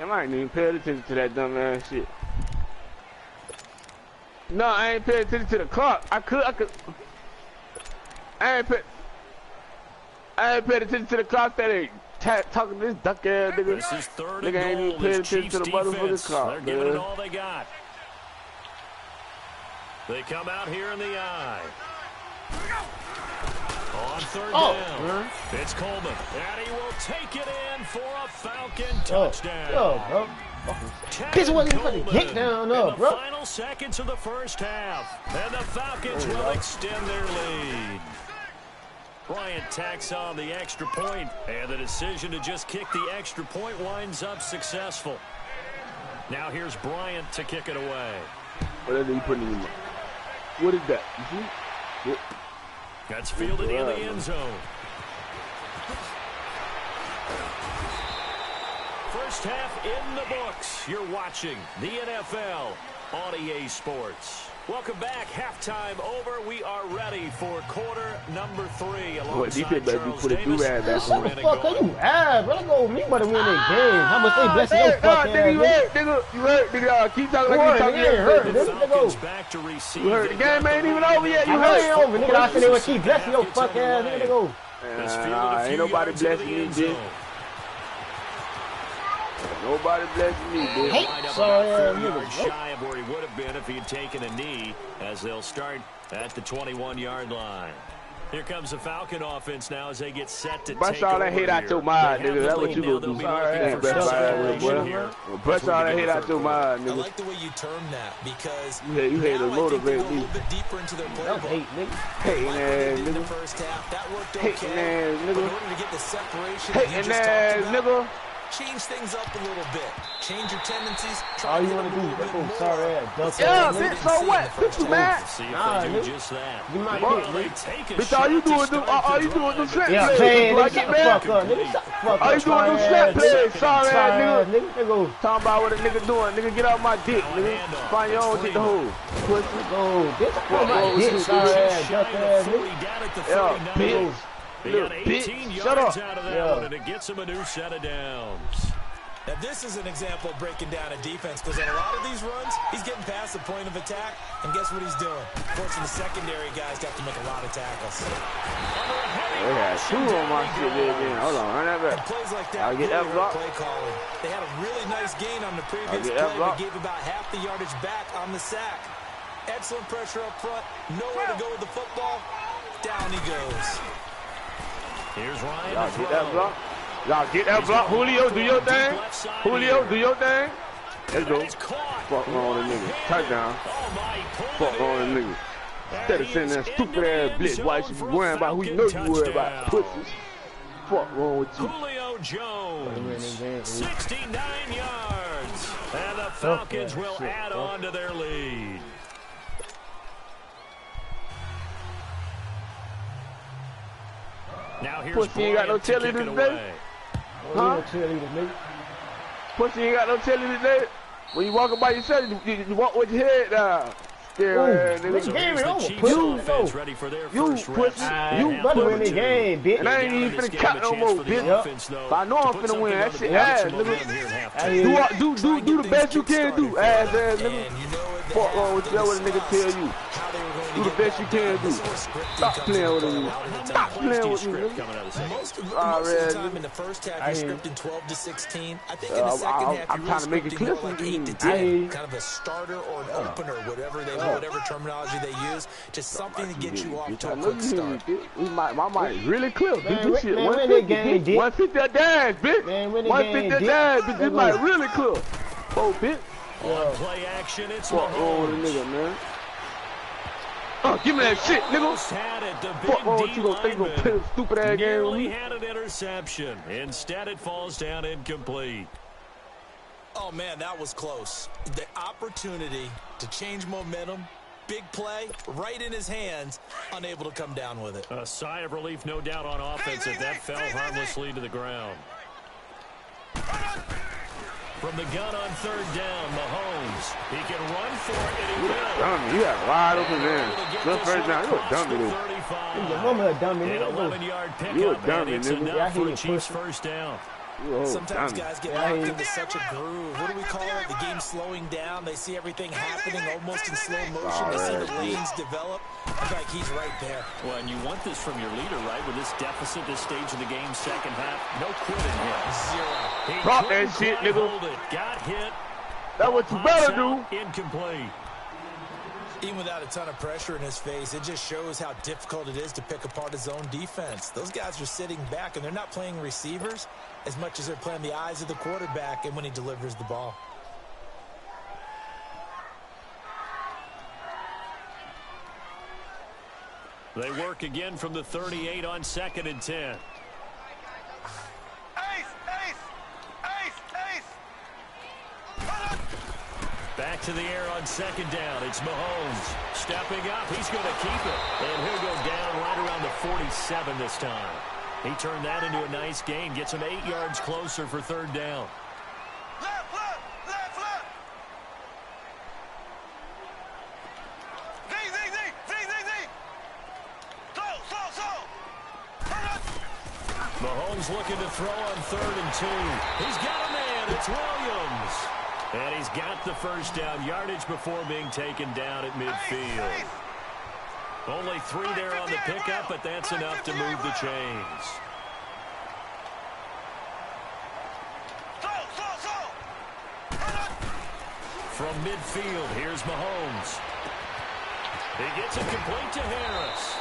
[SPEAKER 5] I might even pay attention to that dumb ass shit. No, I ain't paying attention to the clock. I could. I ain't paying attention to the clock that ain't talking to this duck ass nigga.
[SPEAKER 4] This is third
[SPEAKER 5] Nigga
[SPEAKER 4] and
[SPEAKER 5] ain't even
[SPEAKER 4] goal.
[SPEAKER 5] paying
[SPEAKER 4] This
[SPEAKER 5] attention
[SPEAKER 4] Chiefs
[SPEAKER 5] to the motherfucking
[SPEAKER 4] defense,
[SPEAKER 5] clock,
[SPEAKER 4] they're giving it
[SPEAKER 5] man.
[SPEAKER 4] all they got. They come out here in the eye. On third down, it's Coleman, and he will take it in for a Falcon touchdown.
[SPEAKER 1] This wasn't even get down up, bro.
[SPEAKER 4] Final seconds of the first half, and the Falcons will extend their lead. Bryant tacks on the extra point, and the decision to just kick the extra point winds up successful. Now here's Bryant to kick it away.
[SPEAKER 5] What are they putting in? What is that? You see? What?
[SPEAKER 4] That's fielded in the end zone. First half in the books. You're watching the NFL on EA Sports. Welcome back. Halftime over. We are ready for quarter number 3. Alongside Charles Davis.
[SPEAKER 1] What the fuck are you at, bro? Let's go. Me better win that game. How much they blessing your fuck ass,
[SPEAKER 5] nigga? You hurt, nigga. Keep talking like you talking.
[SPEAKER 1] You hurt,
[SPEAKER 4] Falcons back to receive.
[SPEAKER 5] You hurt. The game ain't even over yet. You
[SPEAKER 1] I
[SPEAKER 5] hurt.
[SPEAKER 1] ain't over, nigga. I said they would keep blessing your fuck ass, nigga. Go.
[SPEAKER 5] Ain't nobody blessing me, bitch. Nobody blessing me, bitch.
[SPEAKER 1] Sorry,
[SPEAKER 4] yards shy of where he would have been if he had taken a knee, as they'll start at the 21-yard line. Here comes the Falcon offense now as they get set to
[SPEAKER 5] brush all that hate out your mind, nigga. That's what you gonna do. Brush all that hate out your mind, nigga.
[SPEAKER 2] I like the way you term that because
[SPEAKER 5] you hate to motivate me.
[SPEAKER 2] A little bit deeper into their playbook.
[SPEAKER 5] Hating ass,
[SPEAKER 2] In the
[SPEAKER 5] nigga.
[SPEAKER 2] first half, that worked
[SPEAKER 5] Hating
[SPEAKER 2] okay.
[SPEAKER 5] ass,
[SPEAKER 2] But in
[SPEAKER 5] nigga.
[SPEAKER 2] order to get the separation that you
[SPEAKER 5] Hating
[SPEAKER 2] just talked
[SPEAKER 5] ass,
[SPEAKER 2] about,
[SPEAKER 5] nigga.
[SPEAKER 2] change things up a little bit. Change your tendencies.
[SPEAKER 1] All
[SPEAKER 2] Try
[SPEAKER 1] you
[SPEAKER 2] to
[SPEAKER 1] want to do
[SPEAKER 2] hit
[SPEAKER 1] is
[SPEAKER 2] a
[SPEAKER 1] go
[SPEAKER 2] little bit
[SPEAKER 1] sorry
[SPEAKER 2] more.
[SPEAKER 1] ass.
[SPEAKER 5] Yeah, bitch, so what? Bitch, you mad?
[SPEAKER 4] See if
[SPEAKER 1] Nah,
[SPEAKER 4] they do
[SPEAKER 1] nigga.
[SPEAKER 4] just that.
[SPEAKER 1] You might
[SPEAKER 4] Well,
[SPEAKER 1] get,
[SPEAKER 4] they
[SPEAKER 1] nigga.
[SPEAKER 4] take a
[SPEAKER 5] Bitch, all you
[SPEAKER 4] shot
[SPEAKER 5] do
[SPEAKER 4] to
[SPEAKER 5] is do,
[SPEAKER 4] start
[SPEAKER 5] all
[SPEAKER 4] the
[SPEAKER 5] you do is do
[SPEAKER 4] drive.
[SPEAKER 5] snap
[SPEAKER 1] Yeah,
[SPEAKER 5] plays.
[SPEAKER 1] man,
[SPEAKER 5] Do I
[SPEAKER 1] nigga,
[SPEAKER 5] get
[SPEAKER 1] shut the
[SPEAKER 5] mad?
[SPEAKER 1] fuck up, nigga. Shut the fuck up.
[SPEAKER 5] All you do is do snap plays. Sorry ass, nigga.
[SPEAKER 1] Nigga, go.
[SPEAKER 5] Talking about what a nigga doing. Nigga, get off my dick, nigga. Find your own dick to hold. Pussy.
[SPEAKER 1] Go. Bitch, fuck my
[SPEAKER 5] Whoa,
[SPEAKER 1] dick,
[SPEAKER 5] whoa,
[SPEAKER 1] sorry
[SPEAKER 5] whoa,
[SPEAKER 1] ass, duck ass, nigga.
[SPEAKER 4] Down at the
[SPEAKER 5] Yeah,
[SPEAKER 4] 39.
[SPEAKER 5] bitch.
[SPEAKER 4] They
[SPEAKER 5] Little
[SPEAKER 4] got
[SPEAKER 5] bitch.
[SPEAKER 4] 18
[SPEAKER 5] Shut
[SPEAKER 4] yards
[SPEAKER 5] up.
[SPEAKER 4] out of that
[SPEAKER 1] Yeah.
[SPEAKER 4] one, and it gets them a new set of downs.
[SPEAKER 2] Now, this is an example of breaking down a defense because on a lot of these runs, he's getting past the point of attack, and guess what he's doing? Forcing the secondary guys to have to make a lot of tackles.
[SPEAKER 5] They had 2 on my shit there again. Hold on, run that
[SPEAKER 2] And
[SPEAKER 5] back.
[SPEAKER 2] plays like that
[SPEAKER 5] I'll get
[SPEAKER 2] really
[SPEAKER 5] that
[SPEAKER 2] hurt
[SPEAKER 5] block.
[SPEAKER 2] play calling. They had a really nice gain on the previous
[SPEAKER 5] get that
[SPEAKER 2] play,
[SPEAKER 5] block.
[SPEAKER 2] but gave about half the yardage back on the sack. Excellent pressure up front. Nowhere to go with the football. Down he goes.
[SPEAKER 4] Here's Ryan.
[SPEAKER 5] Y'all
[SPEAKER 4] to
[SPEAKER 5] get
[SPEAKER 4] throw.
[SPEAKER 5] that block. Y'all get that block. Julio, do your thing. Julio, do your thing. Let's go.
[SPEAKER 4] It's caught.
[SPEAKER 5] Fuck wrong with the nigga. Touchdown.
[SPEAKER 4] Oh, my.
[SPEAKER 5] Fuck wrong with the nigga. Instead of sending that stupid ass blitz, why you should be worrying about who you know you worry about? Pussies. Fuck wrong with you.
[SPEAKER 4] Julio Jones, 69 yards. And the Falcons will add on to their lead. Now here's
[SPEAKER 5] Pussy ain't got no
[SPEAKER 4] Bryant to
[SPEAKER 5] telly
[SPEAKER 4] kick it
[SPEAKER 5] today.
[SPEAKER 4] away.
[SPEAKER 5] Huh? Pussy ain't got no telly today. When you walking by yourself, you walk with your head down. Scary ass
[SPEAKER 1] Ooh,
[SPEAKER 5] nigga.
[SPEAKER 4] So
[SPEAKER 1] Game
[SPEAKER 4] here's
[SPEAKER 1] it
[SPEAKER 4] the
[SPEAKER 1] over.
[SPEAKER 4] Chiefs
[SPEAKER 1] Put it
[SPEAKER 4] offense
[SPEAKER 1] over.
[SPEAKER 4] ready for their
[SPEAKER 5] You
[SPEAKER 4] first
[SPEAKER 5] pussy.
[SPEAKER 4] reps.
[SPEAKER 5] You
[SPEAKER 1] You better win the game, bitch.
[SPEAKER 5] And I ain't even finna count no more, bitch. I know I'm finna win. That shit ass, nigga. Do the best you can do, ass nigga.
[SPEAKER 2] And you know what? They
[SPEAKER 5] Fuck
[SPEAKER 2] had
[SPEAKER 5] wrong with
[SPEAKER 2] to
[SPEAKER 5] you. That's what a nigga
[SPEAKER 2] discuss
[SPEAKER 5] tell you.
[SPEAKER 2] how they were going to
[SPEAKER 5] Do the
[SPEAKER 2] get
[SPEAKER 5] best you can do.
[SPEAKER 2] This is where scripting
[SPEAKER 5] Stop
[SPEAKER 2] comes
[SPEAKER 5] playing
[SPEAKER 2] into
[SPEAKER 5] with
[SPEAKER 2] play
[SPEAKER 5] me.
[SPEAKER 2] a lot of the
[SPEAKER 5] Stop
[SPEAKER 2] time.
[SPEAKER 5] playing with
[SPEAKER 4] Script
[SPEAKER 5] me.
[SPEAKER 4] coming out of the second.
[SPEAKER 2] Most of the
[SPEAKER 5] Alright,
[SPEAKER 2] time
[SPEAKER 5] nigga.
[SPEAKER 2] in the first half,
[SPEAKER 1] I
[SPEAKER 2] you're
[SPEAKER 1] hear you.
[SPEAKER 2] scripting 12 to 16. I think in the second half,
[SPEAKER 5] I'm
[SPEAKER 2] you're
[SPEAKER 5] trying to make it
[SPEAKER 2] really
[SPEAKER 5] clear
[SPEAKER 2] scripting more
[SPEAKER 5] for
[SPEAKER 2] like
[SPEAKER 5] you.
[SPEAKER 2] 8 to
[SPEAKER 1] I hear
[SPEAKER 2] 10.
[SPEAKER 1] you.
[SPEAKER 2] Kind of a starter or an opener, whatever terminology they use. Just something to get you off to a quick start.
[SPEAKER 5] My mic is really clear. Bitch,
[SPEAKER 1] Man,
[SPEAKER 5] this shit
[SPEAKER 1] man, win that
[SPEAKER 5] 150,
[SPEAKER 1] game,
[SPEAKER 5] bitch.
[SPEAKER 1] dick.
[SPEAKER 5] 150 a dash, bitch.
[SPEAKER 1] Man, win the
[SPEAKER 5] 150 a
[SPEAKER 1] game,
[SPEAKER 5] dash,
[SPEAKER 1] dick.
[SPEAKER 5] bitch. This mic really clear. Oh, bitch.
[SPEAKER 4] On play action, it's
[SPEAKER 5] Fuck wrong with a
[SPEAKER 4] Mahomes.
[SPEAKER 5] nigga, man. Give me that shit, nigga.
[SPEAKER 4] Almost had it. The
[SPEAKER 5] Fuck wrong
[SPEAKER 4] big
[SPEAKER 5] with
[SPEAKER 4] D
[SPEAKER 5] you gonna think you gonna play
[SPEAKER 4] lineman
[SPEAKER 5] a stupid ass game with
[SPEAKER 4] nearly
[SPEAKER 5] me?
[SPEAKER 4] had an interception. Instead, it falls down incomplete.
[SPEAKER 2] Oh, man, that was close. The opportunity to change momentum, big play, right in his hands, unable to come down with it.
[SPEAKER 4] A sigh of relief, no doubt, on offense if that fell harmlessly to the ground. From the gun on third down, Mahomes. He can run for it, and he will.
[SPEAKER 5] Dummy, you got wide open man. Good first down. You a dummy, dude.
[SPEAKER 1] Your mama a dummy,
[SPEAKER 4] An
[SPEAKER 1] nigga.
[SPEAKER 4] 11-yard pickup,
[SPEAKER 5] You a
[SPEAKER 4] and
[SPEAKER 5] dummy,
[SPEAKER 4] it's
[SPEAKER 5] nigga.
[SPEAKER 1] Yeah, I
[SPEAKER 4] enough
[SPEAKER 1] hear
[SPEAKER 4] for a
[SPEAKER 1] you,
[SPEAKER 4] Chiefs
[SPEAKER 1] pussy.
[SPEAKER 4] first down.
[SPEAKER 5] You a
[SPEAKER 2] Sometimes
[SPEAKER 5] dummy.
[SPEAKER 2] guys get
[SPEAKER 1] Yeah,
[SPEAKER 2] locked
[SPEAKER 1] I-
[SPEAKER 2] into such a groove. What do we call it? The game slowing down. They see everything happening almost in slow motion. They see the lanes develop. I feel like he's right there.
[SPEAKER 4] Well, and you want this from your leader, right? With this deficit, this stage of the game, second half, no quitting here.
[SPEAKER 5] 0. Drop that shit, nigga.
[SPEAKER 4] Got hit.
[SPEAKER 5] That's what you better do.
[SPEAKER 4] Incomplete.
[SPEAKER 2] Even without a ton of pressure in his face, it just shows how difficult it is to pick apart his own defense. Those guys are sitting back, and they're not playing receivers as much as they're playing the eyes of the quarterback and when he delivers the ball.
[SPEAKER 4] They work again from the 38 on 2nd and 10. Back to the air on 2nd down. It's Mahomes stepping up. He's going to keep it. And he'll go down right around the 47 this time. He turned that into a nice gain. Gets him 8 yards closer for 3rd down. Mahomes looking to throw on 3rd and 2. He's got a man. It's Williams. And he's got the first down yardage before being taken down at midfield. Only 3 there on the pickup, but that's enough to move the chains. From midfield, here's Mahomes. He gets it complete to Harris.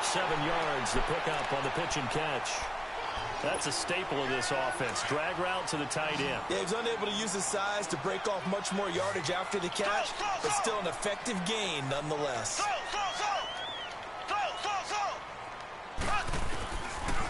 [SPEAKER 4] 7 yards, the pickup on the pitch and catch. That's a staple of this offense. Drag route to the tight end.
[SPEAKER 2] Yeah, he's unable to use his size to break off much more yardage after the catch, but still an effective gain nonetheless.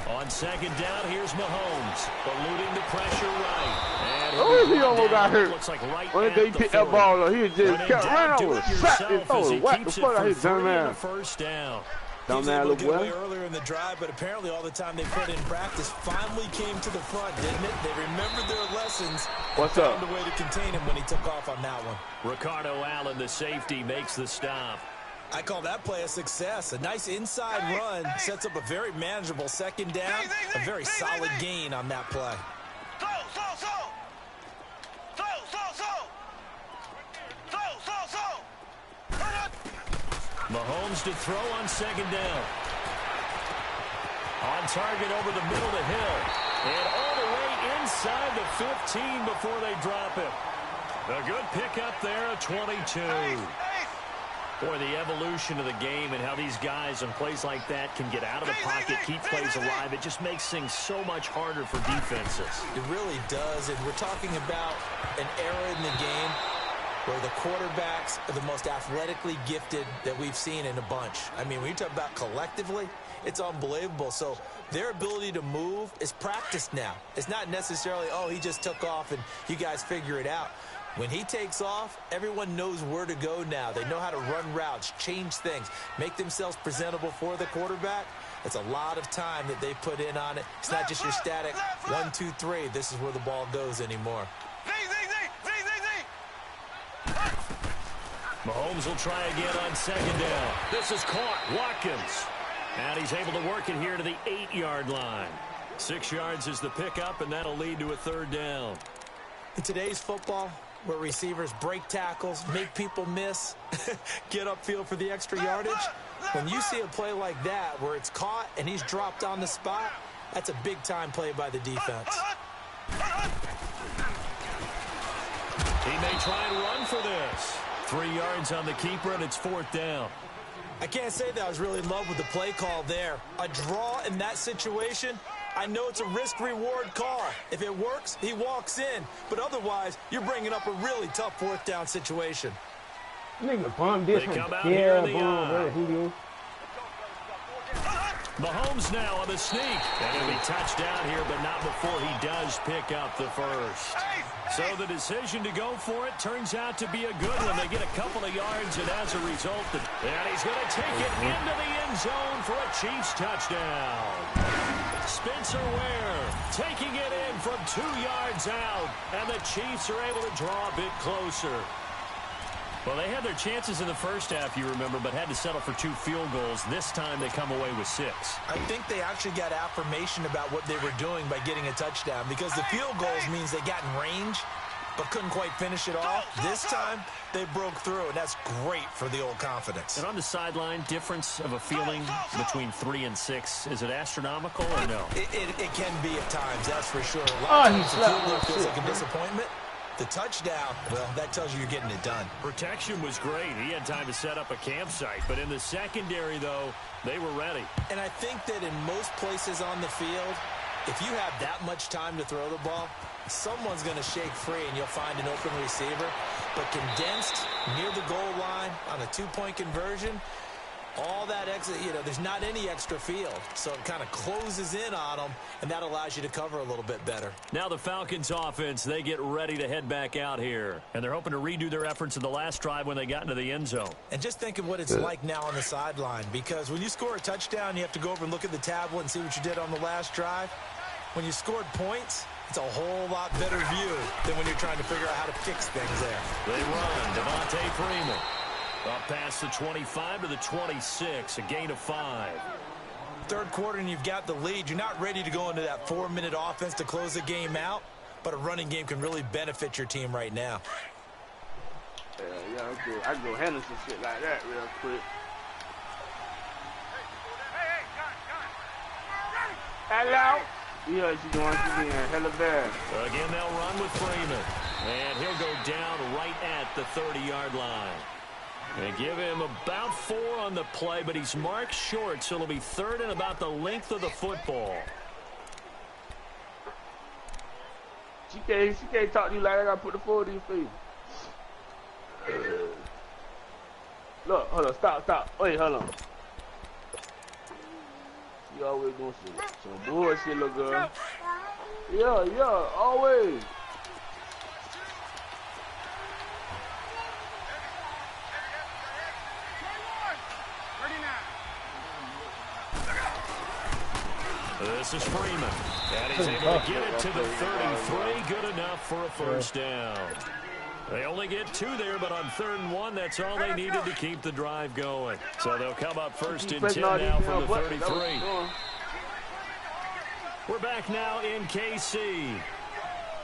[SPEAKER 4] On 2nd down, here's Mahomes. Eluding the pressure right.
[SPEAKER 5] Oh, he almost got hurt.
[SPEAKER 4] Looks like right
[SPEAKER 5] when they picked that ball up, he just kept running over. Sacked his toe. What the fuck? I hit dumb man.
[SPEAKER 4] First down.
[SPEAKER 5] Dumb man look well.
[SPEAKER 2] Earlier in the drive, but apparently all the time they put in practice finally came to the front, didn't it? They remembered their lessons.
[SPEAKER 5] What's up?
[SPEAKER 2] Found a way to contain him when he took off on that one.
[SPEAKER 4] Ricardo Allen, the safety, makes the stop.
[SPEAKER 2] I call that play a success. A nice inside run sets up a very manageable 2nd down. A very solid gain on that play.
[SPEAKER 4] Mahomes to throw on 2nd down. On target over the middle to Hill. And all the way inside the 15 before they drop him. A good pickup there at 22. Boy, the evolution of the game and how these guys on plays like that can get out of the pocket, keep plays alive, it just makes things so much harder for defenses.
[SPEAKER 2] It really does, and we're talking about an era in the game where the quarterbacks are the most athletically gifted that we've seen in a bunch. I mean, when you talk about collectively, it's unbelievable. So their ability to move is practiced now. It's not necessarily, oh, he just took off and you guys figure it out. When he takes off, everyone knows where to go now. They know how to run routes, change things, make themselves presentable for the quarterback. It's a lot of time that they put in on it. It's not just your static 1, 2, 3. This is where the ball goes anymore.
[SPEAKER 4] Mahomes will try again on 2nd down. This is caught. Watkins. And he's able to work it here to the 8-yard line. 6 yards is the pickup, and that'll lead to a 3rd down.
[SPEAKER 2] In today's football, where receivers break tackles, make people miss, get upfield for the extra yardage, when you see a play like that where it's caught and he's dropped on the spot, that's a big-time play by the defense.
[SPEAKER 4] He may try and run for this. 3 yards on the keeper, and it's 4th down.
[SPEAKER 2] I can't say that I was really in love with the play call there. A draw in that situation, I know it's a risk-reward call. If it works, he walks in. But otherwise, you're bringing up a really tough 4th down situation.
[SPEAKER 1] Nigga bomb this
[SPEAKER 4] one.
[SPEAKER 1] Yeah, bomb.
[SPEAKER 4] Mahomes now on the sneak. And he'll be touchdown here, but not before he does pick up the first. So the decision to go for it turns out to be a good one. They get a couple of yards, and as a result, and he's going to take it into the end zone for a Chiefs touchdown. Spencer Ware taking it in from 2 yards out, and the Chiefs are able to draw a bit closer. Well, they had their chances in the first half, you remember, but had to settle for 2 field goals. This time they come away with 6.
[SPEAKER 2] I think they actually got affirmation about what they were doing by getting a touchdown, because the field goals means they got in range. but couldn't quite finish it off. This time, they broke through, and that's great for the old confidence.
[SPEAKER 4] And on the sideline, difference of a feeling between 3 and 6, is it astronomical or no?
[SPEAKER 2] It can be at times, that's for sure.
[SPEAKER 1] Oh, he slapped
[SPEAKER 2] it feels like a disappointment. The touchdown, well, that tells you you're getting it done.
[SPEAKER 4] Protection was great. He had time to set up a campsite. But in the secondary, though, they were ready.
[SPEAKER 2] And I think that in most places on the field, if you have that much time to throw the ball, someone's going to shake free and you'll find an open receiver. But condensed near the goal line on a 2-point conversion, all that extra, there's not any extra field. So it kind of closes in on them, and that allows you to cover a little bit better.
[SPEAKER 4] Now the Falcons offense, they get ready to head back out here. And they're hoping to redo their efforts in the last drive when they got into the end zone.
[SPEAKER 2] And just think of what it's like now on the sideline, because when you score a touchdown, you have to go over and look at the tablet and see what you did on the last drive. When you scored points, it's a whole lot better view than when you're trying to figure out how to fix things there.
[SPEAKER 4] They run. Devontae Freeman. Up past the 25 to the 26, a gain of 5.
[SPEAKER 2] Third quarter and you've got the lead. You're not ready to go into that 4-minute offense to close the game out, but a running game can really benefit your team right now.
[SPEAKER 5] Yeah, I can go handle some shit like that real quick. Hello. Yeah, she's being hella bad.
[SPEAKER 4] Again, they'll run with Freeman. And he'll go down right at the 30-yard line. They give him about 4 on the play, but he's marked short, so it'll be third and about the length of the football.
[SPEAKER 5] She can't talk to you like I gotta put the 4 in your face. Look, hold on, stop. Wait, hold on. You always doing some bullshit, little girl. Yeah, always.
[SPEAKER 4] This is Freeman. And he's able to get it to the 33. Good enough for a first down. They only get 2 there, but on 3rd and 1, that's all they needed to keep the drive going. So they'll come up first and 10 now from the 33. We're back now in KC.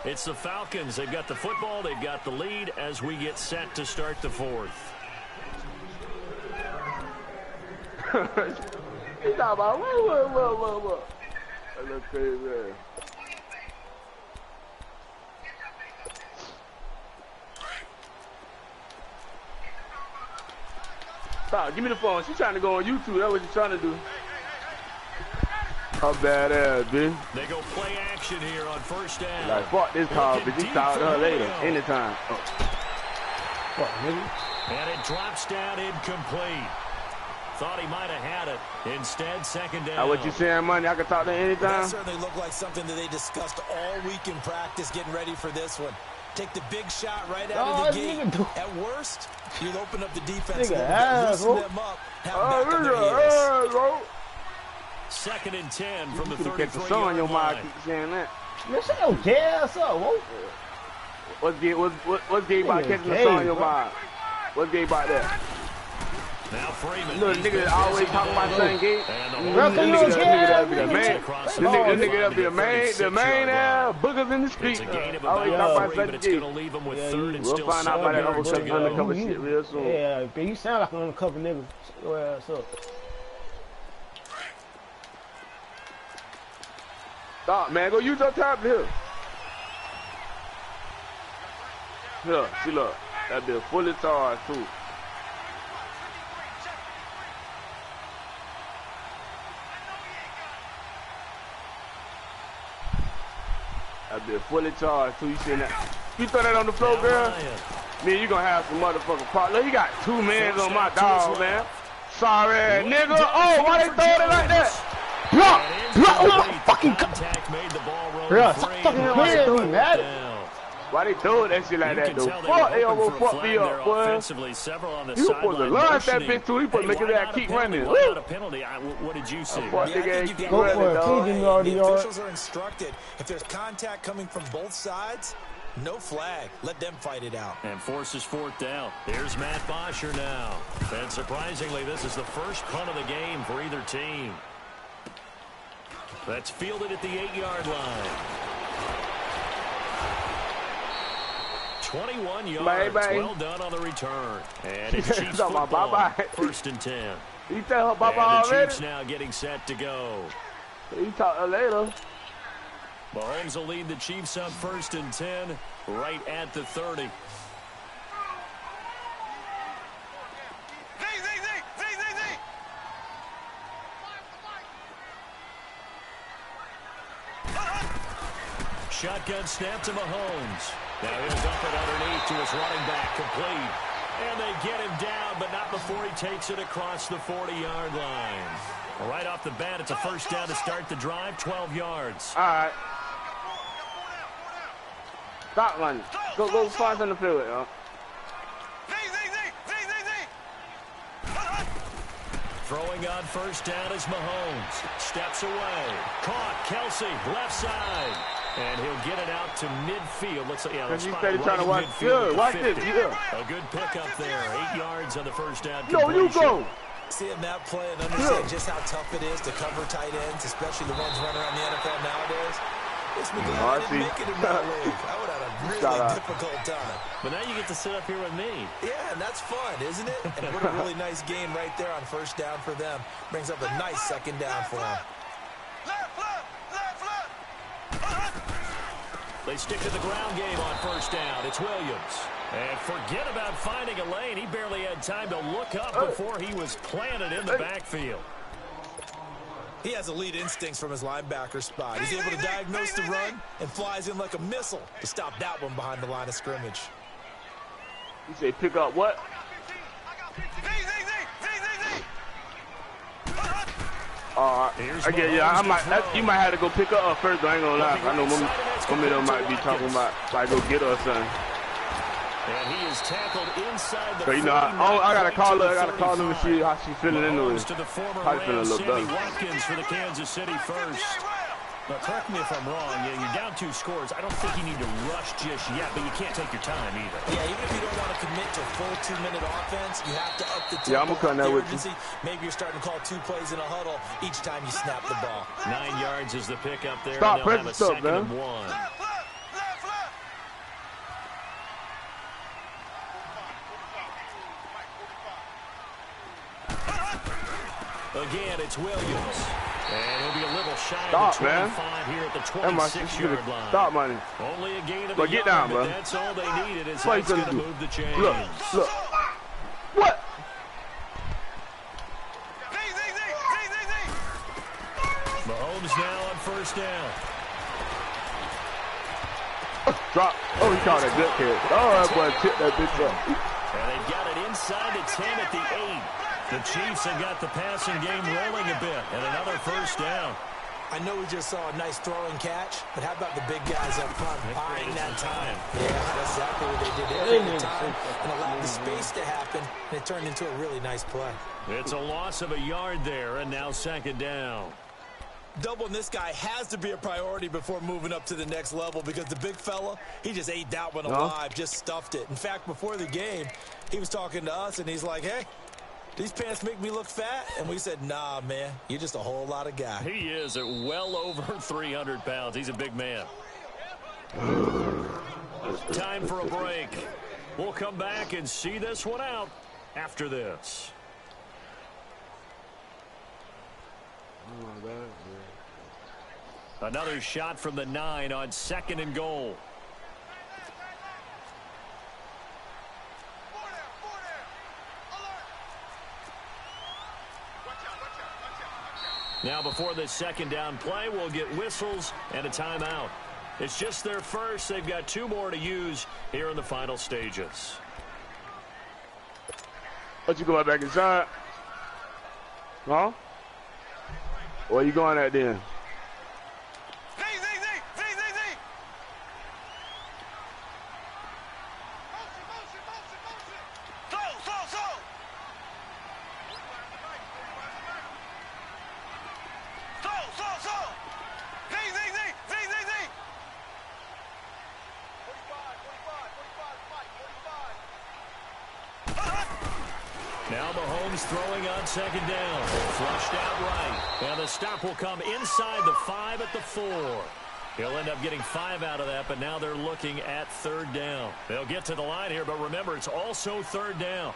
[SPEAKER 4] It's the Falcons. They've got the football. They've got the lead as we get set to start the 4th.
[SPEAKER 5] He's talking about, what? That looks crazy, man. Stop, give me the phone. She's trying to go on YouTube. That's what she's trying to do. How badass, bitch.
[SPEAKER 4] They go play action here on first down.
[SPEAKER 5] Like, fuck this call, bitch. He called her later. Anytime. Oh. Fuck, nigga.
[SPEAKER 4] And it drops down incomplete. Thought he might have had it. Instead, second down.
[SPEAKER 5] What you saying, money? I can talk to anytime?
[SPEAKER 2] That certainly looked like something that they discussed all week in practice, getting ready for this one. Take the big shot right out of the gate. At worst, you'll open up the defense a little bit, loosen them up, have back on their heels.
[SPEAKER 4] 2nd and 10 from the 33-yard line.
[SPEAKER 5] Get the sun on your mind, keep saying that.
[SPEAKER 1] Man, shut your gay ass up, whoa.
[SPEAKER 5] What's gay about catching the sun on your mind? What's gay about that?
[SPEAKER 4] Now Freeman.
[SPEAKER 5] You know the nigga that always talking about saying gay?
[SPEAKER 1] Bro, can you
[SPEAKER 5] that be the man. The nigga that be the main boogers in the street. Always talk about saying gay. We'll find out about that undercover shit real soon.
[SPEAKER 1] Yeah, but you sound like an undercover nigga. Shut your ass up.
[SPEAKER 5] Stop, man. Go use your tablet here. Here, see, look. That be fully charged, too. That be fully charged, too. You see that? You throw that on the floor, girl? Man, you gonna have some motherfucking part. Look, you got 2 men on my dog, man. Sorry, nigga. Oh, why they throwing it like that?
[SPEAKER 1] Fucking contact made the ball roll. Bro, stop fucking playing me, man.
[SPEAKER 5] Why they doing that shit like that, though? Fuck, they almost fucked me up, boy. You supposed to launch that bitch, too. He supposed to make his ass keep running.
[SPEAKER 4] What did you see?
[SPEAKER 1] Go for it. The
[SPEAKER 2] officials are instructed, if there's contact coming from both sides, no flag. Let them fight it out.
[SPEAKER 4] And forces 4th down. Here's Matt Bosher now. And surprisingly, this is the first punt of the game for either team. That's fielded at the 8-yard line. 21 yards. Well done on the return. And it's Chiefs football.
[SPEAKER 5] Bye-bye.
[SPEAKER 4] 1st and 10.
[SPEAKER 5] You tell her bye-bye
[SPEAKER 4] already?
[SPEAKER 5] The
[SPEAKER 4] Chiefs now getting set to go.
[SPEAKER 5] You talk to her later.
[SPEAKER 4] Mahomes will lead the Chiefs on 1st and 10, right at the 30. Shotgun snap to Mahomes. Now he'll dump it underneath to his running back, complete. And they get him down, but not before he takes it across the 40-yard line. Right off the bat, it's a 1st down to start the drive, 12 yards.
[SPEAKER 5] All right. Stop running. Go find something to play with, yo.
[SPEAKER 4] Throwing on 1st down is Mahomes. Steps away. Caught. Kelsey, left side. And he'll get it out to midfield. Looks like,
[SPEAKER 5] you said he's trying to watch. Good. Watch this. Yeah.
[SPEAKER 4] A good pickup there. 8 yards on the 1st down.
[SPEAKER 5] No, you go.
[SPEAKER 2] Seeing that play and understand just how tough it is to cover tight ends, especially the ones running around the NFL nowadays. It's me glad I didn't make it in my league. I would have a really difficult time.
[SPEAKER 4] But now you get to sit up here with me.
[SPEAKER 2] Yeah, and that's fun, isn't it? And what a really nice game right there on 1st down for them. Brings up a nice 2nd down for them.
[SPEAKER 4] They stick to the ground game on 1st down. It's Williams. And forget about finding a lane. He barely had time to look up before he was planted in the backfield.
[SPEAKER 2] He has elite instincts from his linebacker spot. He's able to diagnose the run and flies in like a missile to stop that one behind the line of scrimmage.
[SPEAKER 5] You say pick up what? I get you. You might have to go pick her up first, but I ain't gonna lie. I know one of them might be talking about like go get her or something.
[SPEAKER 4] And he is tackled inside the.
[SPEAKER 5] So you know, I gotta call her. I gotta call her and see how she's feeling into it. How she's feeling a little better.
[SPEAKER 4] Watkins for the Kansas City first. But correct me if I'm wrong. Yeah, you're down 2 scores. I don't think you need to rush just yet, but you can't take your time either.
[SPEAKER 2] Yeah, even if you don't want to commit to a full 2-minute offense, you have to up the tempo.
[SPEAKER 5] Yeah, I'm gonna cut that with you.
[SPEAKER 2] Maybe you're starting to call 2 plays in a huddle each time you snap the ball.
[SPEAKER 4] 9 yards is the pickup there.
[SPEAKER 5] Stop
[SPEAKER 4] pressing
[SPEAKER 5] stuff, man.
[SPEAKER 4] 2nd and 1. Again, it's Williams. And he'll be a little shy of the 25 here at the 26-yard line.
[SPEAKER 5] Stop, money.
[SPEAKER 4] Only a gain of
[SPEAKER 5] a
[SPEAKER 4] yard,
[SPEAKER 5] down,
[SPEAKER 4] but
[SPEAKER 5] bro.
[SPEAKER 4] that's all they needed. Is that's going to move the chains.
[SPEAKER 5] Look. What?
[SPEAKER 4] Mahomes now on 1st down.
[SPEAKER 5] Drop. Oh, he caught a good kick. Oh, that boy tipped that bitch up.
[SPEAKER 4] And they got it inside the 10 at the 8. The Chiefs have got the passing game rolling a bit, and another 1st down.
[SPEAKER 2] I know we just saw a nice throwing catch, but how about the big guys up front buying that time? Yeah, that's exactly what they did. They created time and allowed the space to happen, and it turned into a really nice play.
[SPEAKER 4] It's a loss of a yard there, and now 2nd down.
[SPEAKER 2] Doubling this guy has to be a priority before moving up to the next level because the big fella, he just ate that one alive, just stuffed it. In fact, before the game, he was talking to us, and he's like, hey, these pants make me look fat? And we said, nah, man, you're just a whole lot of guy.
[SPEAKER 4] He is at well over 300 pounds. He's a big man. Time for a break. We'll come back and see this one out after this. Another shot from the 9 on 2nd and goal. Now before the 2nd down play, we'll get whistles and a timeout. It's just their first. They've got 2 more to use here in the final stages.
[SPEAKER 5] What, you going back inside? Huh? Where you going at then?
[SPEAKER 4] Now Mahomes throwing on 2nd down. Flushed out right. And the stop will come inside the 5 at the 4. He'll end up getting 5 out of that, but now they're looking at 3rd down. They'll get to the line here, but remember, it's also 3rd down.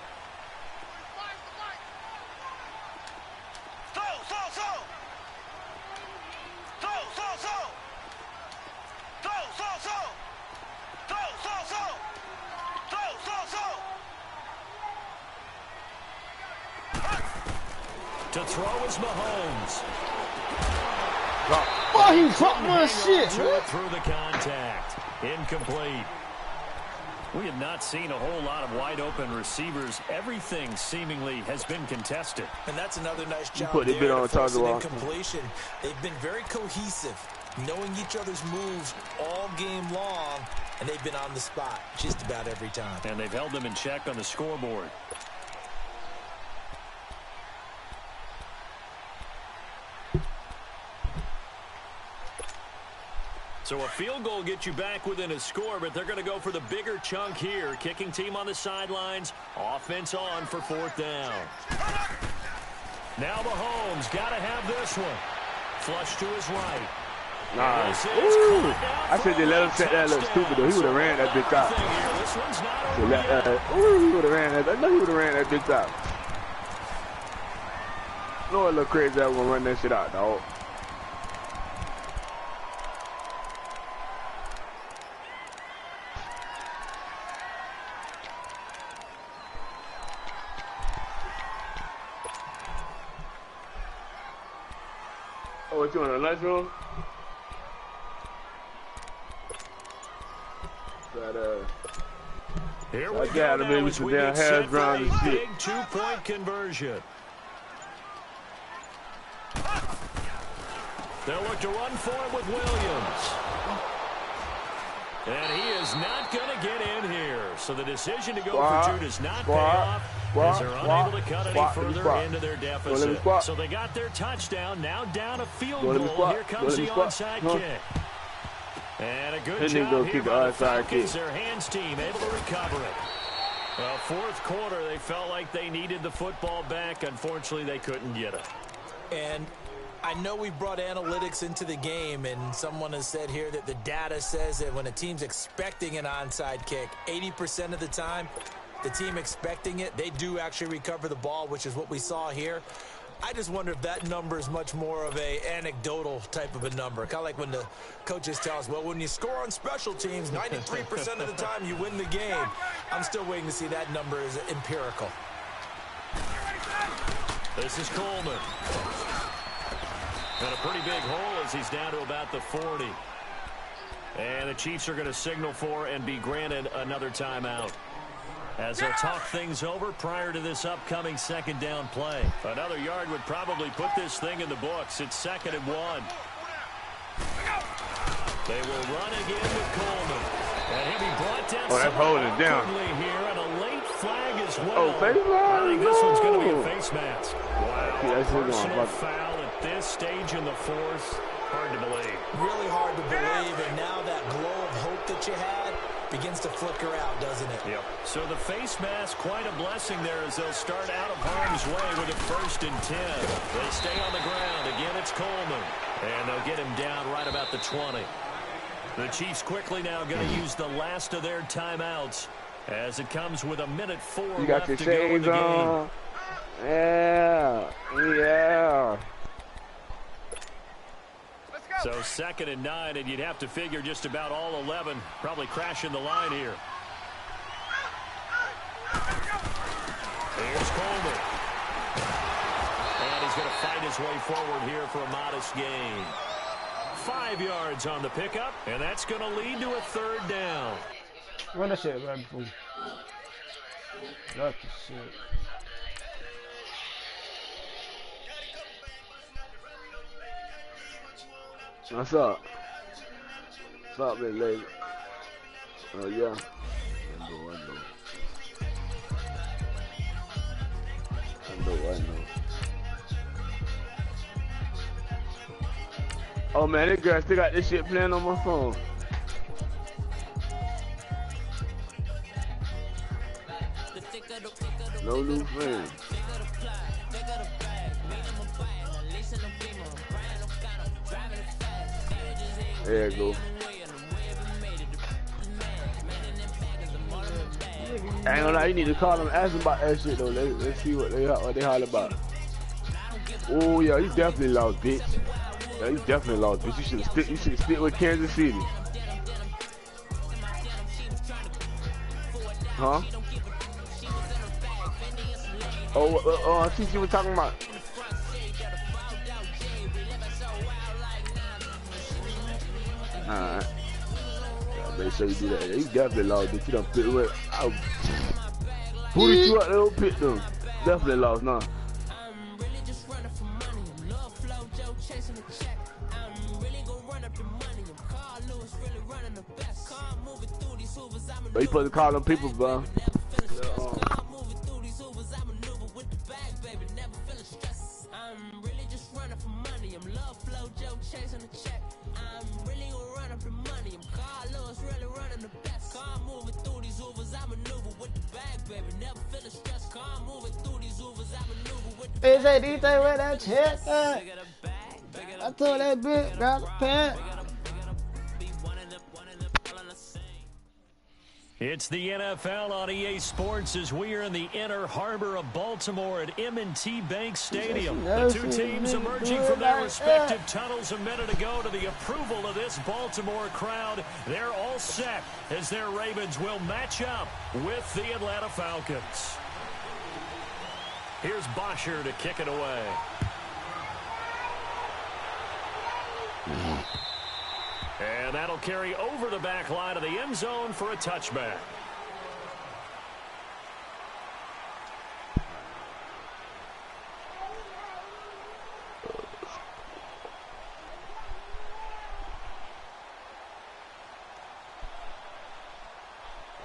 [SPEAKER 4] To throw is Mahomes.
[SPEAKER 1] Oh, he dropped my shit, man.
[SPEAKER 4] Through the contact. Incomplete. We have not seen a whole lot of wide open receivers. Everything seemingly has been contested.
[SPEAKER 2] And that's another nice job.
[SPEAKER 5] Put it on target.
[SPEAKER 2] Incompletion. They've been very cohesive, knowing each other's moves all game long, and they've been on the spot just about every time.
[SPEAKER 4] And they've held them in check on the scoreboard. So a field goal gets you back within a score, but they're going to go for the bigger chunk here. Kicking team on the sidelines. Offense on for 4th down. Now Mahomes got to have this one. Flush to his right.
[SPEAKER 5] Nah. Ooh. I said they let him set that look stupid, though. He would have ran that bitch out. Ooh, he would have ran that. I know he would have ran that bitch out. No, it look crazy that one run that shit out, dog. Oh, what you want, a lunchroom?
[SPEAKER 4] Here we go now as we get set for a big 2-point conversion. They'll look to run for it with Williams. And he is not going to get in here. So the decision to go for 2 does not pay off as they're unable to cut any further into their deficit. So they got their touchdown, now down a field goal. Here comes the onside kick. And a good job here by the Falcons, their hands team, able to recover it. Well, 4th quarter, they felt like they needed the football back. Unfortunately, they couldn't get it.
[SPEAKER 2] And I know we brought analytics into the game, and someone has said here that the data says that when a team's expecting an onside kick, 80% of the time, the team expecting it, they do actually recover the ball, which is what we saw here. I just wonder if that number is much more of a anecdotal type of a number. Kind of like when the coaches tell us, well, when you score on special teams, 93% of the time you win the game. I'm still waiting to see that number is empirical.
[SPEAKER 4] This is Coleman. And a pretty big hole as he's down to about the 40. And the Chiefs are going to signal for and be granted another timeout, as they'll talk things over prior to this upcoming 2nd down play. Another yard would probably put this thing in the books. It's 2nd and 1. They will run again with Coleman. And he'll be brought down.
[SPEAKER 5] Oh, that's holding it down.
[SPEAKER 4] Here, and a late flag as well.
[SPEAKER 5] Oh, face mask?
[SPEAKER 4] I think this one's going to be a face mask. Wow,
[SPEAKER 5] personal
[SPEAKER 4] foul at this stage in the 4th. Hard to believe.
[SPEAKER 2] Really hard to believe, and now that glow of hope that you had begins to flicker out, doesn't it?
[SPEAKER 4] Yep. So the face mask, quite a blessing there as they'll start out of harm's way with a 1st and 10. They stay on the ground. Again, it's Coleman. And they'll get him down right about the 20. The Chiefs quickly now going to use the last of their timeouts as it comes with 1:04 left to go in the game.
[SPEAKER 5] Yeah.
[SPEAKER 4] So 2nd and 9, and you'd have to figure just about all 11 probably crashing the line here. Here's Coleman. And he's going to fight his way forward here for a modest gain. 5 yards on the pickup, and that's going to lead to a 3rd down.
[SPEAKER 1] Run that shit, man. Lucky shit.
[SPEAKER 5] What's up? What's up, big lady? Oh, yeah. I know. Oh, man, this girl still got this shit playing on my phone. No new friends. There you go. I ain't gonna lie, you need to call them and ask them about that shit though. Let's see what they holler about. Oh yeah, you definitely lost, bitch. Yeah, you definitely lost, bitch. You should stick with Kansas City. Huh? Oh, I see what you were talking about. Alright. Yeah, make sure you do that. Yeah, you definitely lost, bitch. You done pit with. Who did you out there pit them? Definitely lost, nah. But you supposed to call them people, bro.
[SPEAKER 1] They say DJ where that check at? I told that bitch, grab the pants.
[SPEAKER 4] It's the NFL on EA Sports as we are in the inner harbor of Baltimore at M&T Bank Stadium. The two teams emerging from their respective tunnels a minute ago to the approval of this Baltimore crowd. They're all set as their Ravens will match up with the Atlanta Falcons. Here's Bosher to kick it away. And that'll carry over the back line of the end zone for a touchback.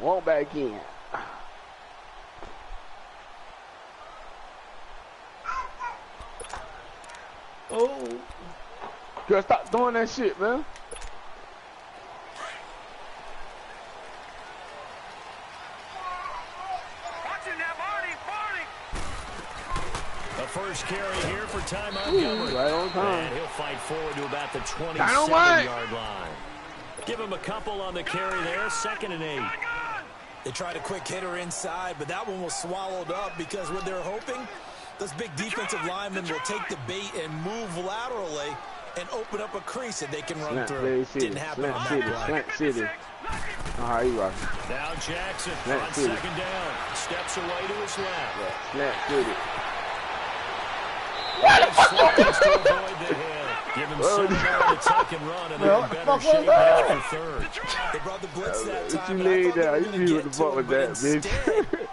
[SPEAKER 5] Walk back in.
[SPEAKER 1] Oh.
[SPEAKER 5] Girl, stop doing that shit, man.
[SPEAKER 4] The first carry here for Ty Montgomery.
[SPEAKER 5] Right on time.
[SPEAKER 4] And he'll fight forward to about the 27-yard line. Give him a couple on the carry there, 2nd and 8.
[SPEAKER 2] They tried a quick hitter inside, but that one was swallowed up because what they're hoping, those big defensive linemen will take the bait and move laterally and open up a crease that they can run through. Didn't happen on that play.
[SPEAKER 5] City. How you rocking?
[SPEAKER 4] Now Jackson on 2nd down. Steps away to his left.
[SPEAKER 5] Snap City.
[SPEAKER 4] What the fuck? To avoid the hit. Give him 7 to take and run, and they're in better shape now for 3rd.
[SPEAKER 2] They brought the blitz that time.
[SPEAKER 5] What you laid down? You knew what the fuck was that, bitch.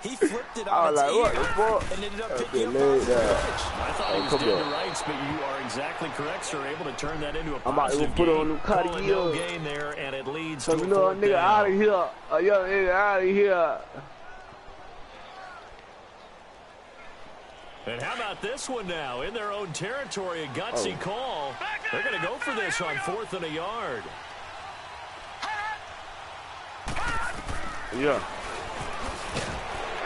[SPEAKER 2] He flipped it
[SPEAKER 5] I was
[SPEAKER 2] on
[SPEAKER 5] like, what the
[SPEAKER 2] its
[SPEAKER 5] fuck?
[SPEAKER 2] ear and ended up picking up on the pitch.
[SPEAKER 4] I thought he was dead to rights, but you are exactly correct, sir. Able to turn that into a positive
[SPEAKER 5] put
[SPEAKER 4] game.
[SPEAKER 5] on them
[SPEAKER 4] Calling no gain there, and it leads to a 4th
[SPEAKER 5] nigga
[SPEAKER 4] down.
[SPEAKER 5] out of here. A young nigga out of here.
[SPEAKER 4] And how about this one now? In their own territory, a gutsy call. They're going to go for this on 4th and a yard.
[SPEAKER 5] Yeah,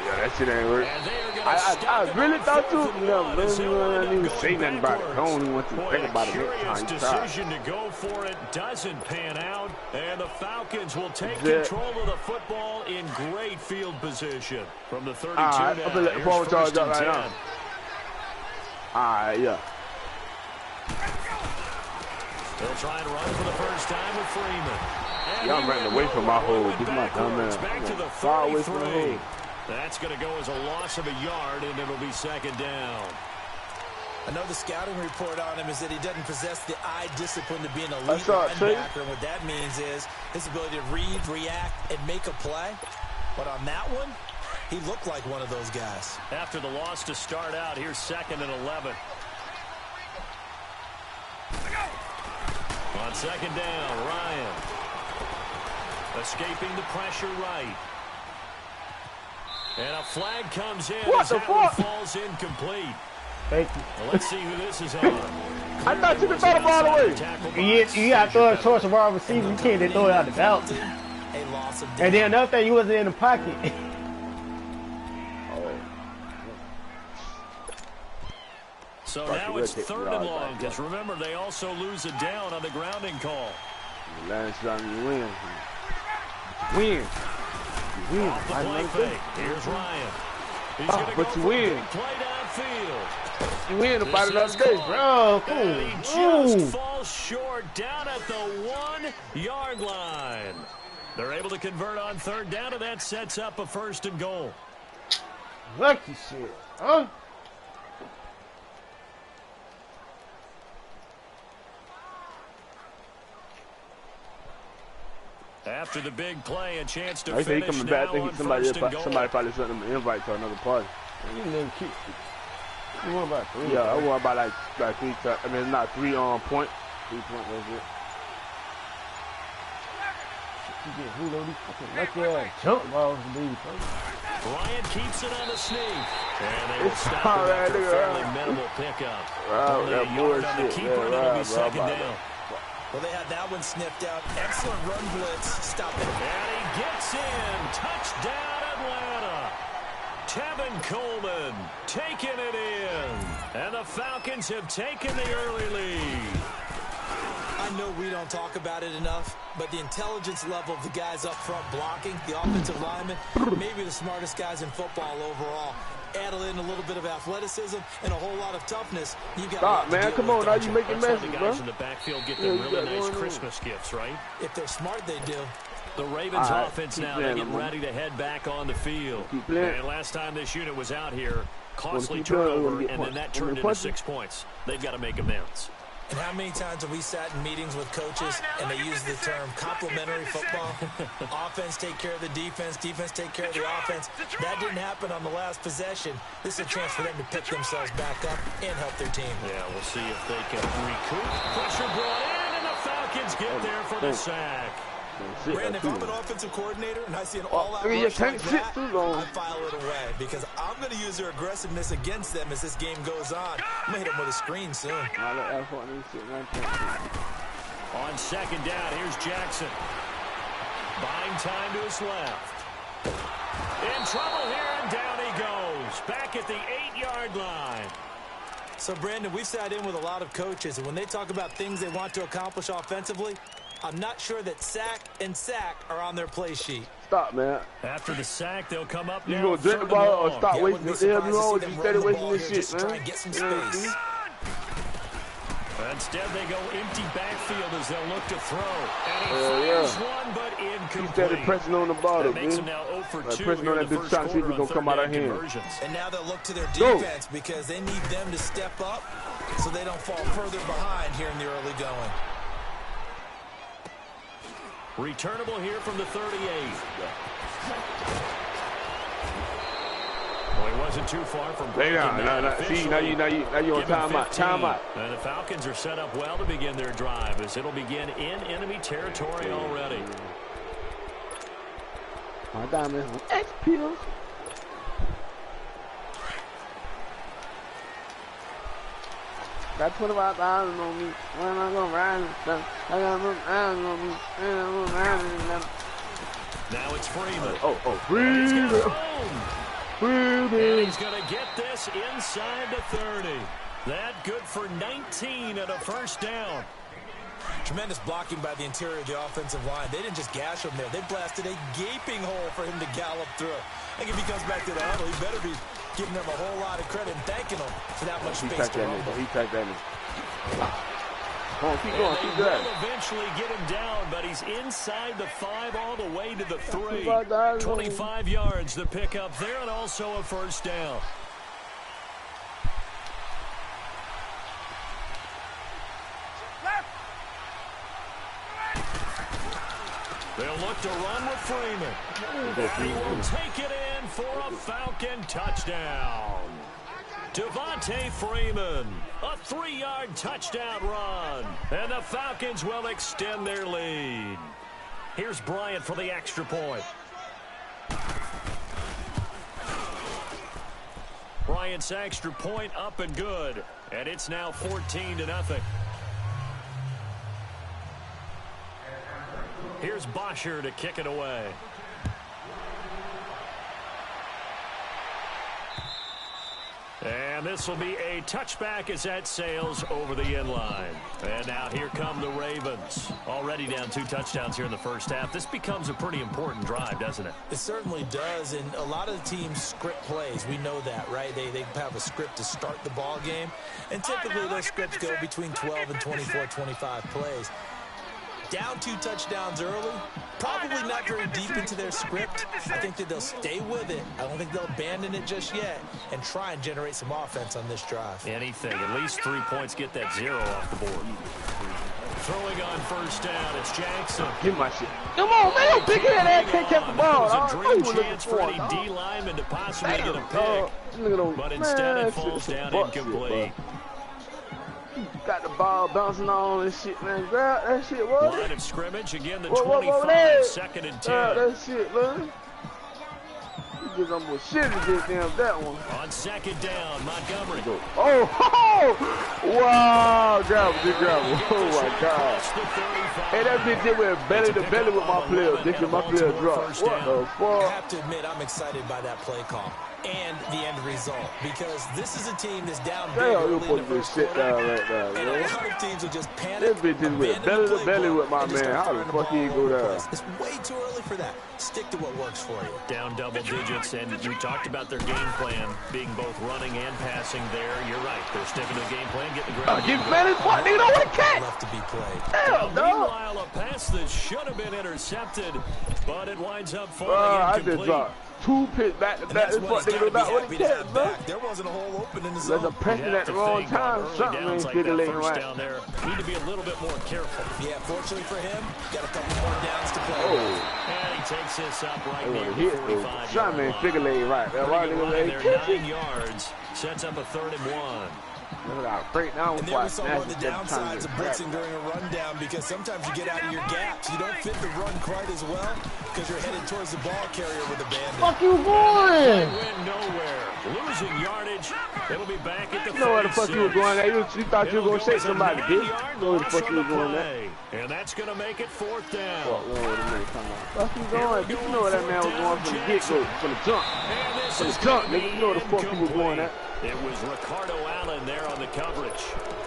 [SPEAKER 5] that shit ain't work. I really thought you I didn't even say nothing about it. I don't even want to think about it next time.
[SPEAKER 4] Decision to go for it doesn't pan out, and the Falcons will take control of the football in great field position from the 32 now.
[SPEAKER 5] I'm gonna let the ball charge up right now. Yeah.
[SPEAKER 4] They'll try and run for the first time with Freeman.
[SPEAKER 5] Y'all running away from my hole. Get my dumb ass.
[SPEAKER 4] Back to the 33. That's going to go as a loss of a yard, and it'll be 2nd down.
[SPEAKER 2] I know the scouting report on him is that he doesn't possess the eye discipline to be an elite linebacker. And what that means is his ability to read, react, and make a play. But on that one, he looked like one of those guys.
[SPEAKER 4] After the loss to start out, here's 2nd and 11. On 2nd down, Ryan. Escaping the pressure right. And a flag comes in as that one falls incomplete.
[SPEAKER 1] Thank you.
[SPEAKER 4] Well, let's see who this is on.
[SPEAKER 5] I thought you could throw the ball away.
[SPEAKER 1] You got to throw it towards the wide receiver. You can't just throw it out the belt. And then another thing, you wasn't in the pocket.
[SPEAKER 4] So now it's 3rd and long, because remember, they also lose a down on the grounding call.
[SPEAKER 5] Last time you win. Win. You win.
[SPEAKER 4] Off the play fake. Here's Ryan. He's gonna
[SPEAKER 5] but
[SPEAKER 4] go
[SPEAKER 5] you
[SPEAKER 4] for a
[SPEAKER 5] win.
[SPEAKER 4] big play downfield.
[SPEAKER 5] You win about another day,
[SPEAKER 1] Bro,
[SPEAKER 4] And he just falls short down at the 1-yard line. They're able to convert on third down, and that sets up a 1st and goal.
[SPEAKER 1] Lucky shit, huh?
[SPEAKER 4] After the big play, a chance to
[SPEAKER 5] I think
[SPEAKER 4] finish
[SPEAKER 5] he coming back. I
[SPEAKER 4] now on
[SPEAKER 5] think somebody
[SPEAKER 4] 1st and goal.
[SPEAKER 5] probably sent him an invite to another party.
[SPEAKER 1] You didn't keep. You want about 3?
[SPEAKER 5] Yeah, I want about like 3. I mean, not 3 on point. 3 point. That's it.
[SPEAKER 1] You get Julio these fucking lucky ass jump balls to be.
[SPEAKER 4] Bryant keeps it on the sneak. And they will
[SPEAKER 5] It's
[SPEAKER 4] stop
[SPEAKER 5] all
[SPEAKER 4] it
[SPEAKER 5] right,
[SPEAKER 4] after a
[SPEAKER 5] nigga.
[SPEAKER 4] fairly minimal pickup.
[SPEAKER 5] Wow,
[SPEAKER 4] Only a
[SPEAKER 5] that
[SPEAKER 4] yard on the
[SPEAKER 5] bullshit.
[SPEAKER 4] keeper, and it'll be 2nd down.
[SPEAKER 2] Well, they had that one sniffed out. Excellent run blitz. Stop it.
[SPEAKER 4] And he gets in. Touchdown, Atlanta. Tevin Coleman taking it in. And the Falcons have taken the early lead.
[SPEAKER 2] I know we don't talk about it enough, but the intelligence level of the guys up front blocking, the offensive linemen, maybe the smartest guys in football overall. Add in a little bit of athleticism and a whole lot of toughness. You got
[SPEAKER 5] Stop, man. Come on, now you making
[SPEAKER 4] That's how
[SPEAKER 5] messes,
[SPEAKER 4] the
[SPEAKER 5] bro.
[SPEAKER 4] guys in the backfield get them really nice Christmas gifts, right?
[SPEAKER 2] If they're smart, they do.
[SPEAKER 4] The Ravens
[SPEAKER 5] All right,
[SPEAKER 4] offense
[SPEAKER 5] keep
[SPEAKER 4] now,
[SPEAKER 5] playing,
[SPEAKER 4] they get
[SPEAKER 5] man.
[SPEAKER 4] ready to head back on the field.
[SPEAKER 5] Keep playing.
[SPEAKER 4] And last time this unit was out here, costly
[SPEAKER 5] keep playing,
[SPEAKER 4] turnover,
[SPEAKER 5] we're gonna get
[SPEAKER 4] and then
[SPEAKER 5] punched.
[SPEAKER 4] that
[SPEAKER 5] We're
[SPEAKER 4] turned
[SPEAKER 5] gonna
[SPEAKER 4] into
[SPEAKER 5] punch
[SPEAKER 4] 6 points. They've got to make amends.
[SPEAKER 2] And how many times have we sat in meetings with coaches and they use the term complementary football? Offense take care of the defense take care of the offense. That didn't happen on the last possession. This is a chance for them to pick themselves back up and help their team.
[SPEAKER 4] Yeah, we'll see if they can recoup. Pressure brought in, and the Falcons get there for the sack.
[SPEAKER 2] Brandon, if I'm an offensive coordinator and I see an all-out
[SPEAKER 5] you
[SPEAKER 2] rush
[SPEAKER 5] can't
[SPEAKER 2] like
[SPEAKER 5] sit
[SPEAKER 2] that,
[SPEAKER 5] too long.
[SPEAKER 2] I file it away because I'm going to use their aggressiveness against them as this game goes on. I'm going to hit them with a screen soon.
[SPEAKER 4] On 2nd down, here's Jackson. Buying time to his left. In trouble here, and down he goes. Back at the 8-yard line.
[SPEAKER 2] So, Brandon, we've sat in with a lot of coaches, and when they talk about things they want to accomplish offensively, I'm not sure that sack and sack are on their play sheet.
[SPEAKER 5] Stop, man.
[SPEAKER 4] After the sack, they'll come up
[SPEAKER 5] You
[SPEAKER 4] now.
[SPEAKER 5] gonna drink the ball or stop wasting
[SPEAKER 2] wouldn't
[SPEAKER 5] the
[SPEAKER 2] be
[SPEAKER 5] hell you
[SPEAKER 2] surprised
[SPEAKER 5] on?
[SPEAKER 2] to see
[SPEAKER 5] You
[SPEAKER 2] them
[SPEAKER 5] steady
[SPEAKER 2] run the
[SPEAKER 5] wasting
[SPEAKER 2] ball
[SPEAKER 5] this
[SPEAKER 2] here
[SPEAKER 5] shit,
[SPEAKER 2] just to
[SPEAKER 5] man.
[SPEAKER 2] try and get some
[SPEAKER 5] Yeah,
[SPEAKER 2] space.
[SPEAKER 5] see?
[SPEAKER 4] Instead, they go empty backfield as they'll look to throw. And he
[SPEAKER 5] Yeah.
[SPEAKER 4] fires one, but
[SPEAKER 5] He
[SPEAKER 4] incomplete.
[SPEAKER 5] started pressing on the ball,
[SPEAKER 4] That makes him
[SPEAKER 5] man.
[SPEAKER 4] now 0 for
[SPEAKER 5] Like
[SPEAKER 4] 2
[SPEAKER 5] pressing
[SPEAKER 4] here
[SPEAKER 5] on
[SPEAKER 4] in
[SPEAKER 5] that
[SPEAKER 4] the
[SPEAKER 5] bitch,
[SPEAKER 4] first
[SPEAKER 5] trying to see if
[SPEAKER 4] quarter
[SPEAKER 5] it's
[SPEAKER 4] on
[SPEAKER 5] gonna come out
[SPEAKER 4] 3rd
[SPEAKER 5] of
[SPEAKER 4] down
[SPEAKER 5] hand.
[SPEAKER 4] conversions.
[SPEAKER 2] And now they'll look to their
[SPEAKER 5] Go.
[SPEAKER 2] defense because they need them to step up so they don't fall further behind here in the early going.
[SPEAKER 4] Returnable here from the 38. Well, he wasn't too far from
[SPEAKER 5] Lay
[SPEAKER 4] breaking
[SPEAKER 5] down.
[SPEAKER 4] that.
[SPEAKER 5] See, now you on
[SPEAKER 4] Give him
[SPEAKER 5] timeout.
[SPEAKER 4] 15.
[SPEAKER 5] Timeout.
[SPEAKER 4] And the Falcons are set up well to begin their drive as it'll begin in enemy territory already.
[SPEAKER 5] My diamond. X pills. Got 25,000 on me. When I'm gonna ride and stuff. I got $1,000 on me. And I'm gonna ride and stuff.
[SPEAKER 4] Now it's Freeman.
[SPEAKER 5] Freeman.
[SPEAKER 4] He's got home. And he's going to get this inside the 30. That good for 19 and a 1st down.
[SPEAKER 2] Tremendous blocking by the interior of the offensive line. They didn't just gash him there. They blasted a gaping hole for him to gallop through. I think if he comes back to the huddle, he better be giving them a whole lot of credit and thanking them for that much space to rumble.
[SPEAKER 5] He tacked that nigga. Come on, keep going, keep
[SPEAKER 4] They
[SPEAKER 5] going.
[SPEAKER 4] will eventually get him down, but he's inside the 5 all the way to the 3. 25 yards to pick up there and also a 1st down. They'll look to run with Freeman. And he will take it in for a Falcon touchdown. Devontae Freeman, a 3-yard touchdown run. And the Falcons will extend their lead. Here's Bryant for the extra point. Bryant's extra point up and good. And it's now 14-0. Here's Bosher to kick it away. And And this will be a touchback as that sails over the end line. And now here come the Ravens. Already down 2 touchdowns here in the first half. This becomes a pretty important drive, doesn't it?
[SPEAKER 2] It certainly does, and a lot of the teams script plays. We know that, right? They have a script to start the ball game, and typically those scripts go between 12 and 24, 25 plays. Down 2 touchdowns early, probably not very deep into their script. I think that they'll stay with it. I don't think they'll abandon it just yet and try and generate some offense on this drive.
[SPEAKER 4] Anything. At least 3 points, get that 0 off the board. Throwing on first down, it's Jackson.
[SPEAKER 5] Give my shit. Come on, man. Big head ass can't catch the ball.
[SPEAKER 4] It was a dream chance for any D lineman to possibly get a pick. But instead it falls down incomplete.
[SPEAKER 5] Got the ball bouncing on and shit, man. Grab that shit, what?
[SPEAKER 4] Line of scrimmage, again the 25, second and 10.
[SPEAKER 5] That shit, man. You get almost shit against them, that one.
[SPEAKER 4] On second down, Montgomery.
[SPEAKER 5] Oh, wow, grab it, oh my God. Hey, that bitch did went belly to belly with my player. This is my player drop. What the fuck?
[SPEAKER 2] I have to admit, I'm excited by that play call and the end result, because this is a team that's down big early in the first quarter, and a lot of teams will just panic.
[SPEAKER 5] This bitch just went belly to belly with my man. How the fuck he go down?
[SPEAKER 2] It's way too early for that. Stick to what works for you.
[SPEAKER 4] Down double digits, and we talked about their game plan being both running and passing there. You're right. They're sticking to the game plan, getting the ground.
[SPEAKER 5] Give man his part, nigga, don't want to catch.
[SPEAKER 2] Left to be played.
[SPEAKER 5] Hell no.
[SPEAKER 4] Meanwhile, a pass that should have been intercepted, but it winds up falling incomplete.
[SPEAKER 5] I just dropped 2 picks back to back. This fuck nigga about what he catch, bro.
[SPEAKER 2] There wasn't a hole open in the
[SPEAKER 5] There's
[SPEAKER 2] zone.
[SPEAKER 5] a pressing at the wrong time. Something ain't fiddling right.
[SPEAKER 4] Down there. Need to be a little bit more careful.
[SPEAKER 2] Yeah, fortunately for him, got a couple more downs to play.
[SPEAKER 4] And he takes this up right near the 45.
[SPEAKER 5] Something ain't fiddling right. That's why nigga ain't
[SPEAKER 4] 9 yards. Sets up a 3rd and 1.
[SPEAKER 5] And there
[SPEAKER 2] we saw one of the downsides of blitzing during a rundown, because sometimes you get out of your gaps. You don't fit the run quite as well because you're headed towards the ball carrier with a bandit.
[SPEAKER 1] Fuck you going?
[SPEAKER 4] Win nowhere. Losing yardage. It'll be back at the 36.
[SPEAKER 5] You know where the fuck you was going at? You thought you were going to shake somebody, bitch. You know where the fuck you was going at?
[SPEAKER 4] And that's going to make it 4th down.
[SPEAKER 5] Fuck you going? You know where that man was going from the get-go, from the jump. From the jump, nigga. You know where the fuck you was going at?
[SPEAKER 4] It was Ricardo Allen there on the coverage.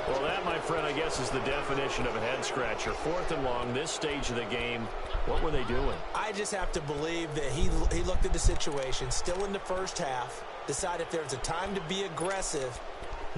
[SPEAKER 4] Well, that, my friend, I guess is the definition of a head-scratcher. 4th and long, this stage of the game. What were they doing?
[SPEAKER 2] I just have to believe that he looked at the situation, still in the first half, decided if there's a time to be aggressive,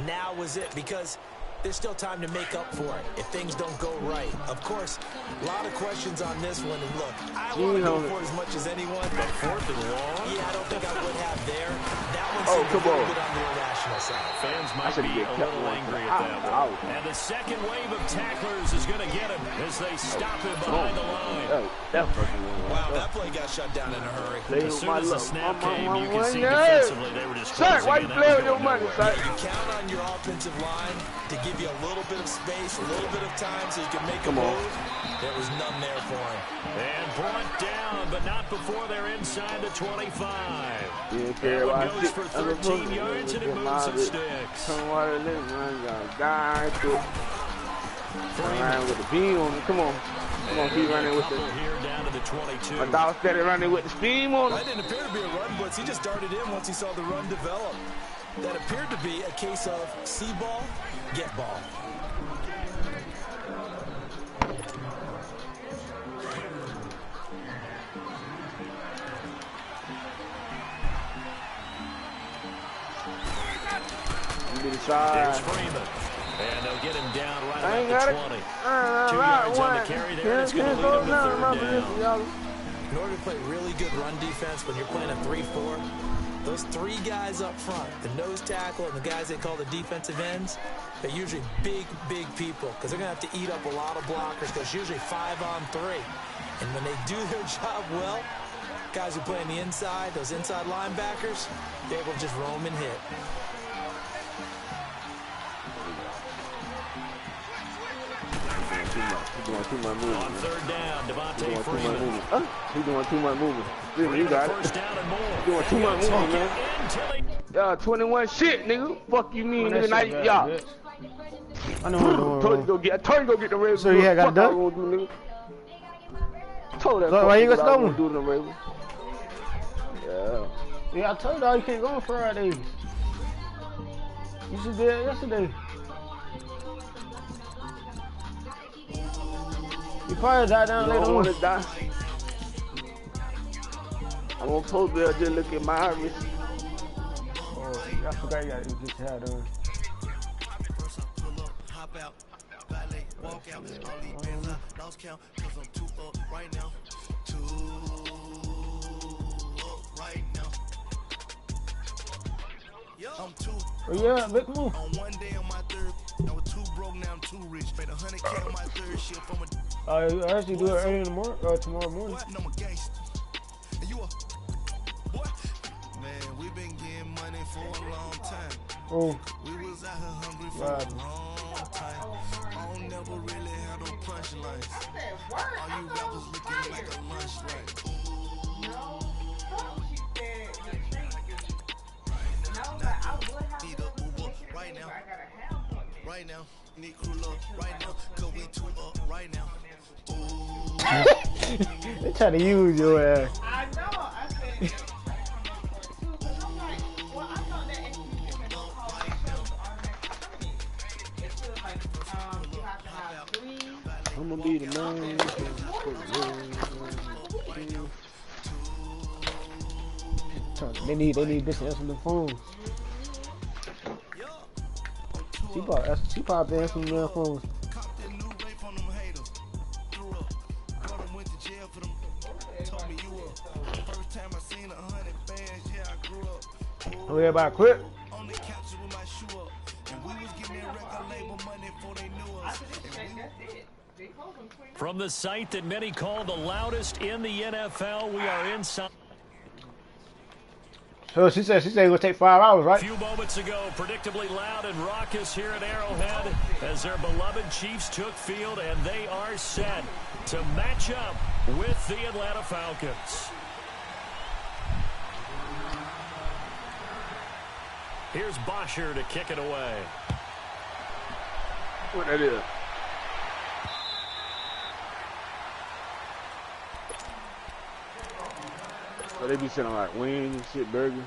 [SPEAKER 2] now was it, because there's still time to make up for it if things don't go right. Of course, a lot of questions on this one, and look, I want to go for it as much as anyone.
[SPEAKER 4] But 4th and long?
[SPEAKER 2] Yeah, I don't think I would have there. That one seemed a little bit on the irrational side.
[SPEAKER 4] Fans might be a little angry at that one. And the second wave of tacklers is going to get him as they stop him behind the line.
[SPEAKER 2] Wow, that play got shut down in a hurry.
[SPEAKER 4] As soon as the snap came, you could see defensively they were just closing in.
[SPEAKER 5] Why you play with your money, son?
[SPEAKER 2] You count on your offensive line to give you a little bit of space, a little bit of time so you can make a move. There was none there for him.
[SPEAKER 4] And brought down, but not before they're inside the 25.
[SPEAKER 5] That
[SPEAKER 4] one goes for 13 yards, and it moves some sticks.
[SPEAKER 5] Freeman with the beam on it. Come on, keep running with the.
[SPEAKER 4] Here down to the 22.
[SPEAKER 5] My dog steady running with the steam on it.
[SPEAKER 2] That didn't appear to be a run blitz. He just darted in once he saw the run develop. That appeared to be a case of see ball, get ball.
[SPEAKER 4] There's Freeman. And they'll get him down right at the 20. 2 yards on the carry there, and it's going to lead him to 3rd down.
[SPEAKER 2] In order to play really good run defense when you're playing a 3-4, those 3 guys up front, the nose tackle and the guys they call the defensive ends, they're usually big people, because they're going to have to eat up a lot of blockers, because it's usually 5-on-3. And when they do their job well, guys who play on the inside, those inside linebackers, they're able to just roam and hit.
[SPEAKER 5] He's doing too much movement.
[SPEAKER 4] On 3rd down, Devontae Freeman.
[SPEAKER 5] He's doing too much movement. You got it.
[SPEAKER 4] First down and more.
[SPEAKER 5] He's doing too much movement, man. Y'all 21 shit, nigga. Fuck you mean, nigga. Now y'all.
[SPEAKER 1] I know what I'm doing.
[SPEAKER 5] Told you go get the Ravens.
[SPEAKER 1] So you had got duck?
[SPEAKER 5] Told that.
[SPEAKER 1] Why you got stolen?
[SPEAKER 5] Do the Ravens. Yeah.
[SPEAKER 1] Yeah, I told y'all you can't go on Fridays. You should did yesterday. You probably died down later on.
[SPEAKER 5] I don't want to die. I'm gonna post there, just look at my iris.
[SPEAKER 1] Oh, I forgot you gotta get your hair done. Oh yeah, big move.
[SPEAKER 6] On one day on my third, I was too broke, now I'm too rich. Made 100K on my third shift from a.
[SPEAKER 1] You actually do it early in the morning or tomorrow morning.
[SPEAKER 6] What? I'm a gangster. And you a what? Man, we been getting money for a long time.
[SPEAKER 1] Oh.
[SPEAKER 6] We was out here hungry for a long time. I don't never really have no punchlines. All you rappers looking like a lunch right. Right now, need crew up right now, cause we two up right now.
[SPEAKER 1] They try to use your ass.
[SPEAKER 7] I know, I said, I'm like, well, I thought that if you can go call it feels like, you have to have 3.
[SPEAKER 1] I'm gonna be the man. They need this answer the phone. She probably been answering their phones. Oh, everybody quit.
[SPEAKER 4] From the site that many call the loudest in the NFL, we are inside.
[SPEAKER 1] So she said it's gonna take 5 hours, right?
[SPEAKER 4] A few moments ago, predictably loud and raucous here at Arrowhead as their beloved Chiefs took field, and they are set to match up with the Atlanta Falcons. Here's Bosher to kick it away.
[SPEAKER 5] What that is? So they be selling like wings and shit, burgers.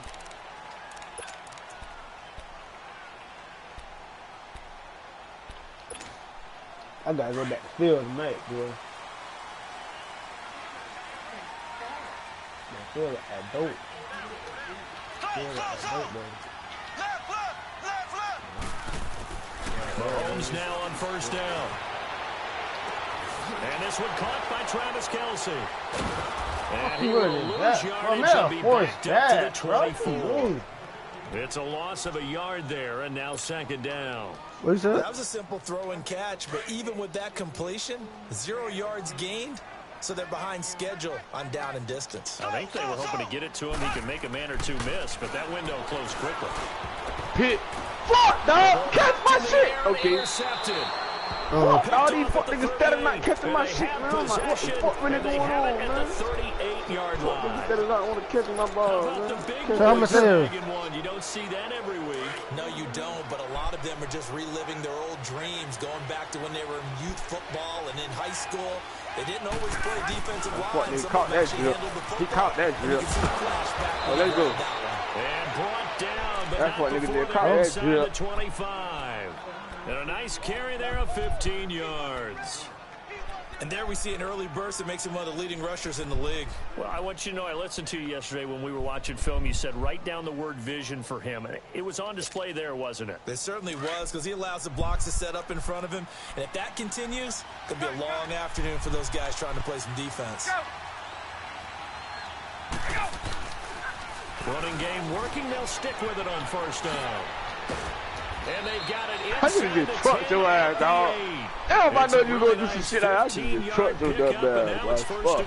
[SPEAKER 1] I gotta go back to field tonight, boy. I feel like that dope. Feel like that dope, baby.
[SPEAKER 4] Mahomes now on first down. And this one caught by Travis Kelce. And he will lose yardage and be backed up to the 24. It's a loss of a yard there, and now second down.
[SPEAKER 1] What is that?
[SPEAKER 2] That was a simple throw and catch, but even with that completion, 0 yards gained, so they're behind schedule on down and distance.
[SPEAKER 4] I think they were hoping to get it to him. He could make a man or two miss, but that window closed quickly.
[SPEAKER 5] Hit. Fuck, dog. Catch my shit. Okay.
[SPEAKER 4] Intercepted.
[SPEAKER 5] All these fuck niggas better not catching my shit, man. I'm like, what the fuck really going on, man?
[SPEAKER 4] At the 38-yard line.
[SPEAKER 5] Niggas better not want to catch my ball, man.
[SPEAKER 1] So how much is
[SPEAKER 4] one? You don't see that every week.
[SPEAKER 2] No, you don't, but a lot of them are just reliving their old dreams, going back to when they were in youth football and in high school. They didn't always play defensive line.
[SPEAKER 5] He caught that drill. He caught that drill. Oh, let's go.
[SPEAKER 4] And brought down, but
[SPEAKER 5] that's what niggas did.
[SPEAKER 4] caught
[SPEAKER 5] that drill.
[SPEAKER 4] 25. And a nice carry there of 15 yards.
[SPEAKER 2] And there we see an early burst that makes him one of the leading rushers in the league.
[SPEAKER 4] Well, I want you to know, I listened to you yesterday when we were watching film. You said write down the word vision for him. It was on display there, wasn't it?
[SPEAKER 2] It certainly was, because he allows the blocks to set up in front of him. And if that continues, it's going to be a long afternoon for those guys trying to play some defense.
[SPEAKER 4] Running game working. They'll stick with it on first down. And they've got it
[SPEAKER 5] I
[SPEAKER 4] inside
[SPEAKER 5] need to get trucked your ass, dog. Damn, I know you gonna do some shit. I need to get trucked your dumb ass, boy. Fuck.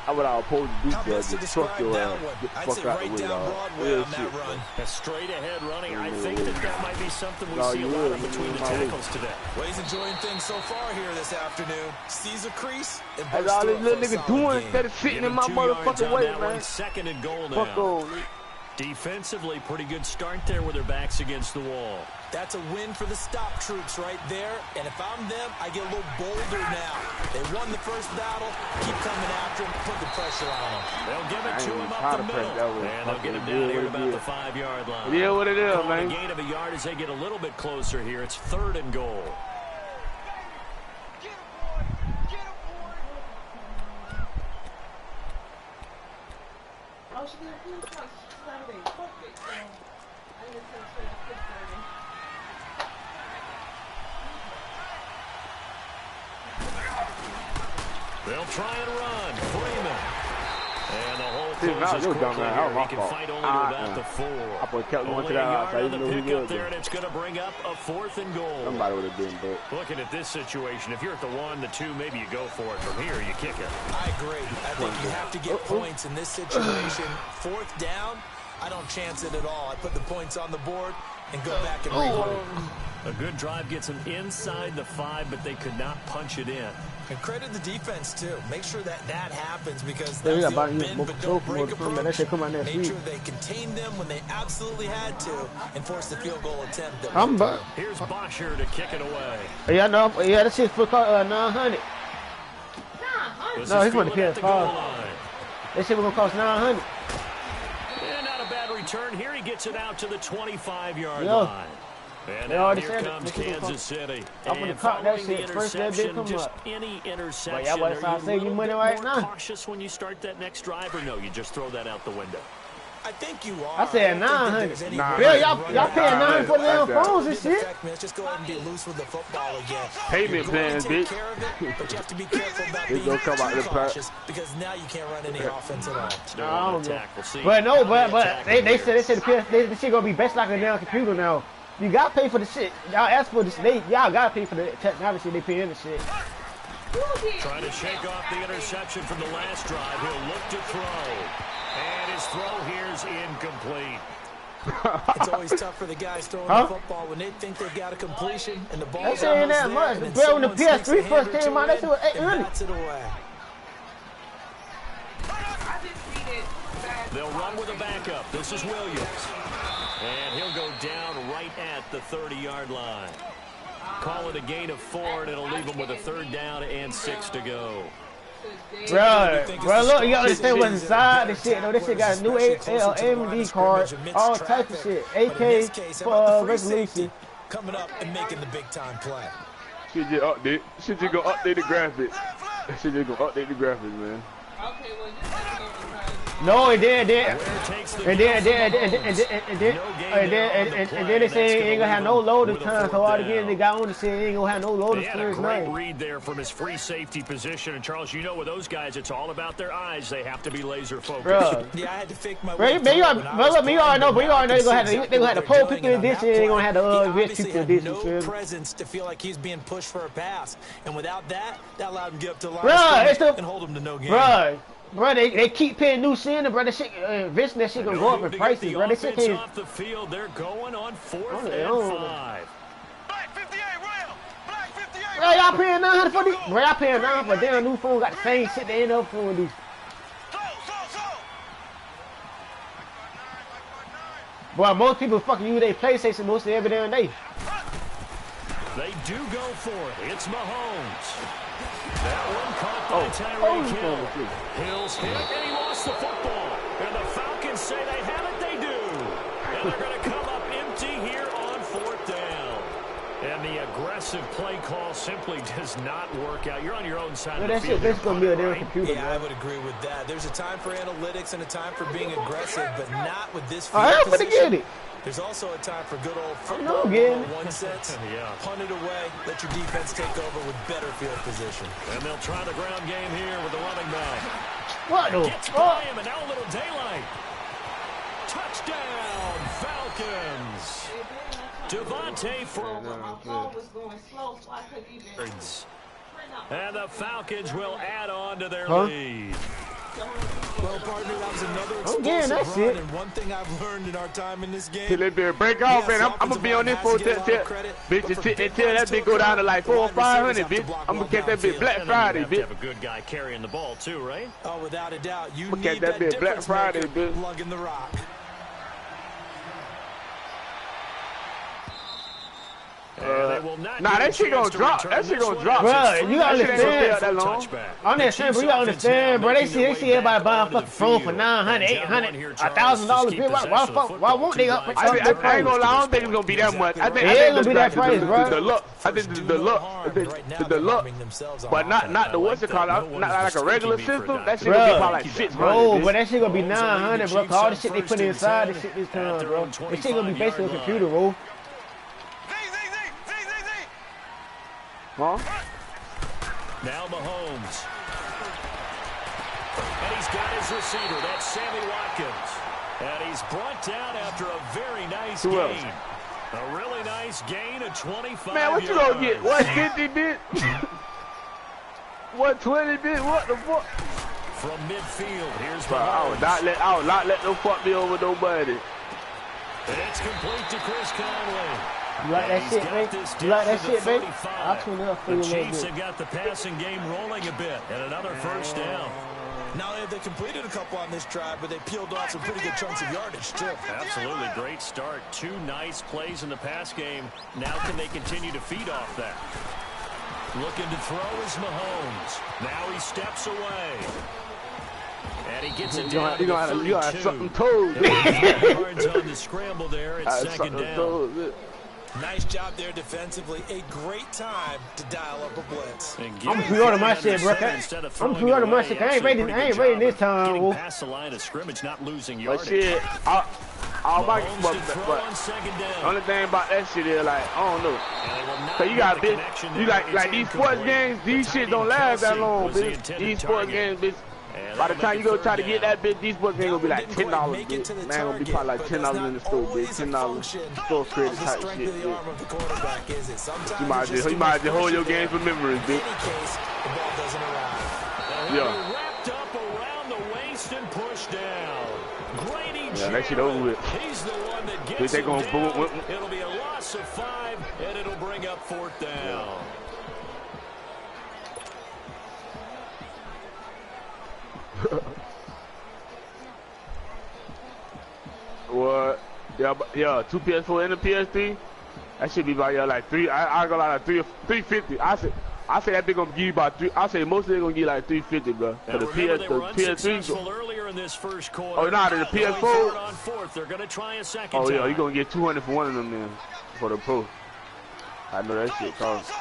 [SPEAKER 5] I would have supposed to do that. Just truck your ass. Get the fuck out the way, dog. Real shit, man.
[SPEAKER 4] A straight ahead running. I think that might be something we see a lot of between the tackles today.
[SPEAKER 2] Well, he's enjoying things so far here this afternoon. Sees a crease and
[SPEAKER 5] that's all this little nigga doing instead of sitting in my motherfucking way, man.
[SPEAKER 4] Second and goal now.
[SPEAKER 5] Fuck on.
[SPEAKER 4] Defensively, pretty good start there with their backs against the wall.
[SPEAKER 2] That's a win for the stop troops right there. And if I'm them, I get a little bolder now. They won the first battle. Keep coming after him. Put the pressure on him.
[SPEAKER 4] They'll give it to him up the middle. And they'll get him down here about the 5-yard line.
[SPEAKER 5] Yeah, what it is, man.
[SPEAKER 4] A gain of a yard as they get a little bit closer here. It's 3rd and goal. They'll try and run. Freeman. And the hole closes quickly here. He can fight only to about the 4. Only a yard on the pickup there, and it's going to bring up a 4th and goal.
[SPEAKER 5] Somebody would have been, but
[SPEAKER 4] looking at this situation, if you're at the 1, the 2, maybe you go for it. From here, you kick it.
[SPEAKER 2] I agree. I think you have to get points in this situation. 4th down, I don't chance it at all. I put the points on the board and go back and regroup.
[SPEAKER 4] A good drive gets them inside the 5, but they could not punch it in.
[SPEAKER 2] And credit the defense, too. Make sure that happens because that's the bend but don't break approach. Make sure they contained them when they absolutely had to and forced the field goal attempt.
[SPEAKER 4] Here's Bosher to kick it away.
[SPEAKER 1] Yeah, no, yeah, that shit's for 900. No, he's going to PS5. That shit was going to cost 900.
[SPEAKER 4] And not a bad return. Here he gets it out to the 25-yard line. And now here comes Kansas City.
[SPEAKER 1] I'm going to cut that shit first that bit come
[SPEAKER 4] just
[SPEAKER 1] up.
[SPEAKER 4] Any interception.
[SPEAKER 1] But y'all better start saving your money right now.
[SPEAKER 4] Cautious when you start that next drive, or no, you just throw that out the window?
[SPEAKER 2] I think you are.
[SPEAKER 1] I said 900. Bill, y'all paying 900 for their phones and shit.
[SPEAKER 2] Let's just go ahead and be loose with the football again.
[SPEAKER 5] Payment plans, bitch.
[SPEAKER 2] But you have to be careful about being too cautious because now you can't run any offense at all.
[SPEAKER 4] No attack. We'll see.
[SPEAKER 1] But no, but they said this shit gonna be best like a damn computer now. You gotta pay for the shit. Y'all ask for this. Y'all gotta pay for the technology. They pay in the shit.
[SPEAKER 4] Trying to shake off the interception from the last drive. He'll look to throw. And his throw here's incomplete.
[SPEAKER 2] It's always tough for the guys throwing the football when they think they've got a completion and the ball's
[SPEAKER 1] almost that much. Bro, when the PS3 first came out, that shit was 800.
[SPEAKER 4] They'll run with a backup. This is Williams. And he'll go down right at the 30-yard line. Call it a gain of 4, and it'll leave him with a 3rd down and 6 to go.
[SPEAKER 1] Bro, look, you gotta understand what's inside this shit, though. This shit got a new AMD card, all types of shit. AK for resolution.
[SPEAKER 2] Coming up and making the big-time play.
[SPEAKER 5] Should just update. Should just go update the graphics. Should just go update the graphics, man.
[SPEAKER 7] Okay, well, you said it over time.
[SPEAKER 1] No, it did. And then they say he ain't gonna have no loading time. So all again, they got on to say he ain't gonna have no loading time.
[SPEAKER 4] He had a great read there from his free safety position. And Charles, you know, with those guys, it's all about their eyes. They have to be laser focused.
[SPEAKER 1] Bro.
[SPEAKER 2] Yeah, I had to fake my.
[SPEAKER 1] You already know they're gonna have to pull people in this, and they're gonna have to rich people in this.
[SPEAKER 2] No presence to feel like he's being pushed for a pass, and without that allowed him to get up to line and hold him to no gain.
[SPEAKER 1] Bro, they keep paying new center, bro. That shit, eventually that shit gonna go up in prices, bro. They shit can't.
[SPEAKER 4] Off the field, they're going on 4th and 5.
[SPEAKER 6] Black 58, Royal. Black 58.
[SPEAKER 1] Bro, y'all paying 900 for these? Bro, y'all paying 900 for damn new phone. Got the same shit they end up for these. Boy, most people fucking use their PlayStation mostly every damn day.
[SPEAKER 4] They do go for it. It's Mahomes. That one caught by Tyreek Hill. Hill's hit, and he lost the football. And the Falcons say they have it, they do. And they're going to come up empty here on 4th down. And the aggressive play call simply does not work out. You're on your own side of the field.
[SPEAKER 1] That's going to be a damn computer.
[SPEAKER 2] Yeah, I would agree with that. There's a time for analytics and a time for being aggressive, but not with this
[SPEAKER 1] field position. I'm going to get it.
[SPEAKER 2] There's also a time for good old football. One sets, punt it away, let your defense take over with better field position.
[SPEAKER 4] And they'll try the ground game here with the running back.
[SPEAKER 1] What the
[SPEAKER 4] Gets by him, and now a little daylight. Touchdown, Falcons. Devontae and the Falcons will add on to their lead.
[SPEAKER 2] Well, partner, that was another explosive run, and one thing I've learned in our time in this game.
[SPEAKER 5] Till it be break off, man. I'm gonna be on this for until that bitch go down to like 400 or 500, bitch. I'm gonna catch that bitch Black Friday, bitch.
[SPEAKER 4] Have a good guy carrying the ball too, right?
[SPEAKER 2] Oh, without a doubt, you
[SPEAKER 5] need that bitch Black Friday, bitch.
[SPEAKER 2] Lugging the rock.
[SPEAKER 5] Nah, that shit gonna drop. That shit gonna drop.
[SPEAKER 1] Bro, you gotta understand.
[SPEAKER 5] I
[SPEAKER 1] understand, bro. You gotta understand, bro. They see everybody buying a fucking phone for $900, $800, $1,000. Why won't they up?
[SPEAKER 5] I ain't gonna lie. I don't think it's gonna be that much. I think
[SPEAKER 1] it ain't gonna be that price, bro.
[SPEAKER 5] The look. I think the look. But not the what's it called? Not like a regular system. That shit gonna be probably like $600.
[SPEAKER 1] Bro, but that shit gonna be $900, bro. Cause all the shit they put inside this shit this time, bro. This shit gonna be basically a computer, bro.
[SPEAKER 5] Huh?
[SPEAKER 4] Now Mahomes. And he's got his receiver. That's Sammy Watkins. And he's brought down after a very nice gain. A really nice gain of 25
[SPEAKER 5] Man, what you gonna get? What, 50 bit? What, 20 bit? What the fuck?
[SPEAKER 4] From midfield, here's
[SPEAKER 5] Mahomes. I would not let them fuck me over nobody.
[SPEAKER 4] And it's complete to Chris Conley.
[SPEAKER 1] You like that shit, baby? You like that shit, baby? I'll tune it up for you a little bit.
[SPEAKER 4] The Chiefs have got the passing game rolling a bit, and another first down.
[SPEAKER 2] Not only have they completed a couple on this drive, but they peeled off some pretty good chunks of yardage, too.
[SPEAKER 4] Absolutely great start. 2 nice plays in the pass game. Now can they continue to feed off that? Looking to throw is Mahomes. Now he steps away. And he gets it down.
[SPEAKER 5] You got something told.
[SPEAKER 4] Yards on the scramble there. It's second down.
[SPEAKER 2] Nice job there defensively. A great time to dial up a blitz.
[SPEAKER 1] I'm pre-ordering my shit, bro. I'm pre-ordering my shit. I ain't ready this time.
[SPEAKER 4] Getting past the line of scrimmage, not losing yardage.
[SPEAKER 5] But shit, but only thing about that shit is like, I don't know. Cause you got bitch, you like these sports games, these shit don't last that long, bitch. These sports games, bitch. By the time you go try to get that bitch, these books ain't gonna be like $10, bitch. Man, gonna be probably like $10 in the store, bitch. $10 store credit type shit, bitch. You might just hold your games for memories, bitch.
[SPEAKER 4] Yeah. Wrapped up around the waist and pushed down.
[SPEAKER 5] Yeah, that shit over with.
[SPEAKER 4] He's the one that gets it down. It'll be a loss of 5, and it'll bring up 4th down.
[SPEAKER 5] What? Yeah, 2 PS4 and a PS3. That should be about like 3. I go like 350. I say that they gonna give you about 3. I say most of them gonna give like 350, bro. For the PS3.
[SPEAKER 4] Earlier in this first quarter.
[SPEAKER 5] Oh, nah, the PS4.
[SPEAKER 4] On 4th, they're gonna try a second.
[SPEAKER 5] Oh yeah, you gonna get 200 for one of them then for the Pro. I know that shit costs.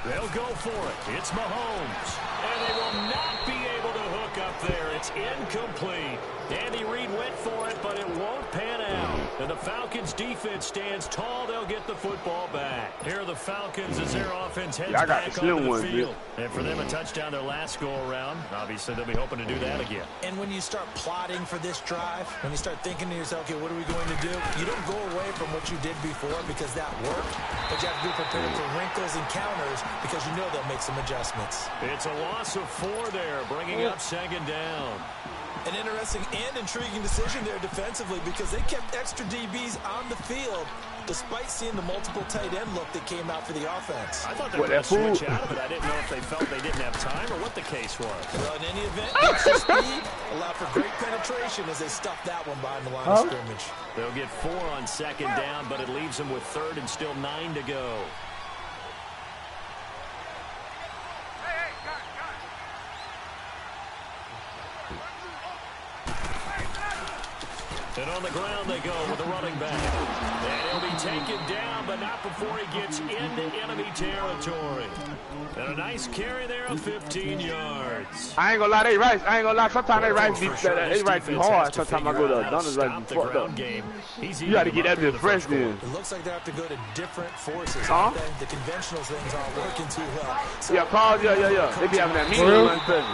[SPEAKER 4] They'll go for it. It's Mahomes. And they will not be able to hook up there. It's incomplete. Andy Reid went for it, but it won't pan out. And the Falcons defense stands tall. They'll get the football back. Here are the Falcons as their offense heads back onto the field. And for them, a touchdown their last go-around. Obviously, they'll be hoping to do that again.
[SPEAKER 2] And when you start plotting for this drive, when you start thinking to yourself, okay, what are we going to do? You don't go away from what you did before because that worked. But you have to be prepared for wrinkles and counters because you know they'll make some adjustments.
[SPEAKER 4] It's a loss of 4 there, bringing up second down.
[SPEAKER 2] An interesting and intriguing decision there defensively because they kept extra DBs on the field despite seeing the multiple tight end look that came out for the offense.
[SPEAKER 4] I thought they were going to switch out of it. I didn't know if they felt they didn't have time or what the case was.
[SPEAKER 2] Well, in any event, extra speed allowed for great penetration as they stuffed that one behind the line of scrimmage.
[SPEAKER 4] They'll get 4 on second down, but it leaves them with 3rd and still 9 to go. And on the ground they go with the running back. And he'll be taken down, but not before he gets into enemy territory. And a nice carry there of 15 yards.
[SPEAKER 5] I ain't gonna lie, they right. I ain't gonna lie, sometimes they right too hard. Sometimes I go to Dundas right be fucked up. You gotta get that bit fresh then.
[SPEAKER 2] It looks like they have to go to different forces. The conventional things aren't working too well. So
[SPEAKER 5] yeah, Paul, yeah. They be having that meeting one thing.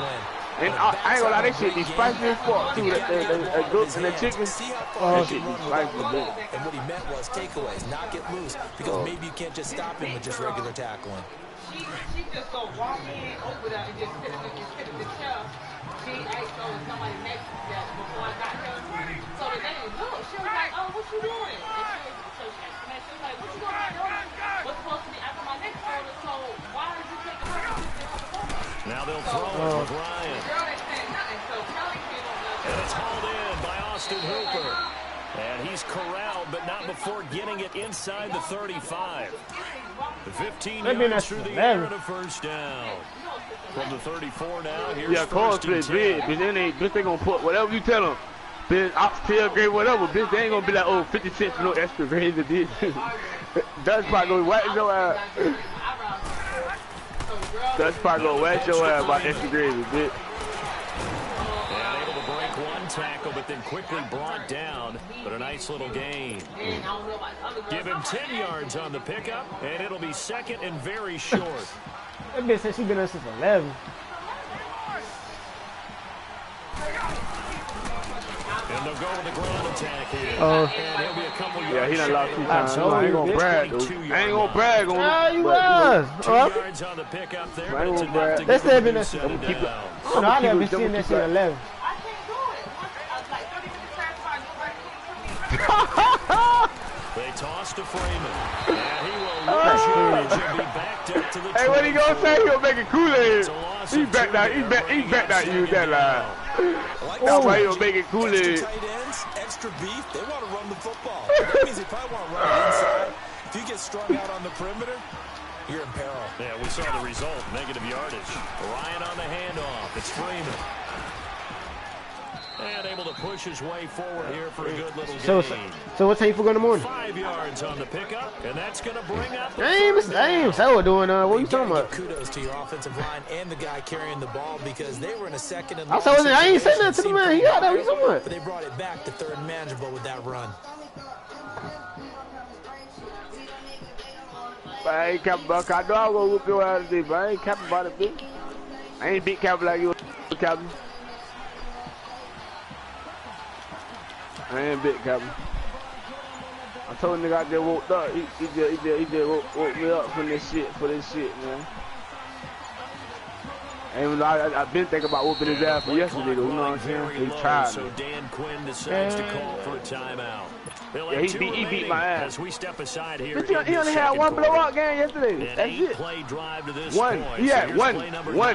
[SPEAKER 5] And I ain't gonna lie, that shit be spicy as fuck too. That goats and the chicken. That shit be spicy as fuck.
[SPEAKER 2] And what he meant was takeaways, not get loose, because maybe you can't just stop him with just regular tackling.
[SPEAKER 7] She just so walk in over there and just sit in the chair. She asked somebody next to that before I got her. So the lady looked, she was like, oh, what you doing? So she asked me, she was like, what you doing? What's supposed to be after my next order, so why did you take her?
[SPEAKER 4] Now they'll throw it with Ryan. And it's hauled in by Austin Hooper. And he's corralled, but not before getting it inside the 35. The 15 yards through the air and a first down. From the 34 now, here's first and 10.
[SPEAKER 5] Bitch, they gonna put whatever you tell them. Bitch, oxtail grade, whatever. Bitch, they ain't gonna be like, oh, 50 cents for no extra grade to this. That's probably gonna wax your ass. That's probably gonna wax your ass about extra grade, bitch.
[SPEAKER 4] And able to break one tackle, but then quickly brought down. But a nice little gain. Give him 10 yards on the pickup, and it'll be second and very short.
[SPEAKER 1] That bitch said she been there since 11.
[SPEAKER 4] And they'll go with the ground attack here. And he'll be a couple yards.
[SPEAKER 5] Yeah, he done lost 2 times. I ain't gonna brag, though. I ain't gonna brag on him.
[SPEAKER 1] Yeah, you was.
[SPEAKER 4] 2 yards on the pickup there, but it's enough to
[SPEAKER 1] That's
[SPEAKER 4] get
[SPEAKER 1] been
[SPEAKER 4] the
[SPEAKER 1] a
[SPEAKER 4] set it down.
[SPEAKER 1] I never been seeing that shit 11.
[SPEAKER 4] They toss to Freeman. And he will lose yardage and be backed up to the 20.
[SPEAKER 5] Hey, what he gonna say? He'll make it Kool-Aid. He bet not use that line. That's why he'll make it Kool-Aid.
[SPEAKER 2] Tight ends, extra beef, they want to run the football. That means they probably want to run it inside. If you get strung out on the perimeter, you're in peril.
[SPEAKER 4] Yeah, we saw the result. Negative yardage. Ryan on the handoff. It's Freeman. And able to push his way forward here for a good little gain.
[SPEAKER 1] So what's Hateful in the morning?
[SPEAKER 4] 5 yards on the pickup, and that's going to bring up.
[SPEAKER 1] Damn, so doing. What are you talking about?
[SPEAKER 2] Kudos to your offensive line and the guy carrying the ball because they were in a second and
[SPEAKER 1] I ain't saying that to the man. He got that. What you talking about?
[SPEAKER 2] But they brought it back to third and manageable with that run.
[SPEAKER 5] But I ain't capping about it. I know I'm gonna whoop your ass today, but I ain't capping about it, bitch. I ain't big capping like you, Captain. I ain't big capping. I told nigga I just woke up. He just woke me up for this shit, man. And I've been thinking about whooping his ass for yesterday, though. You know what I'm saying? He tried.
[SPEAKER 4] So Dan Quinn decides to call for a timeout.
[SPEAKER 5] Yeah, he beat my ass.
[SPEAKER 4] As we step aside here,
[SPEAKER 5] he only had one blowout game yesterday. That's it.
[SPEAKER 4] Play drive to this
[SPEAKER 5] one.
[SPEAKER 4] Point.
[SPEAKER 5] He had one.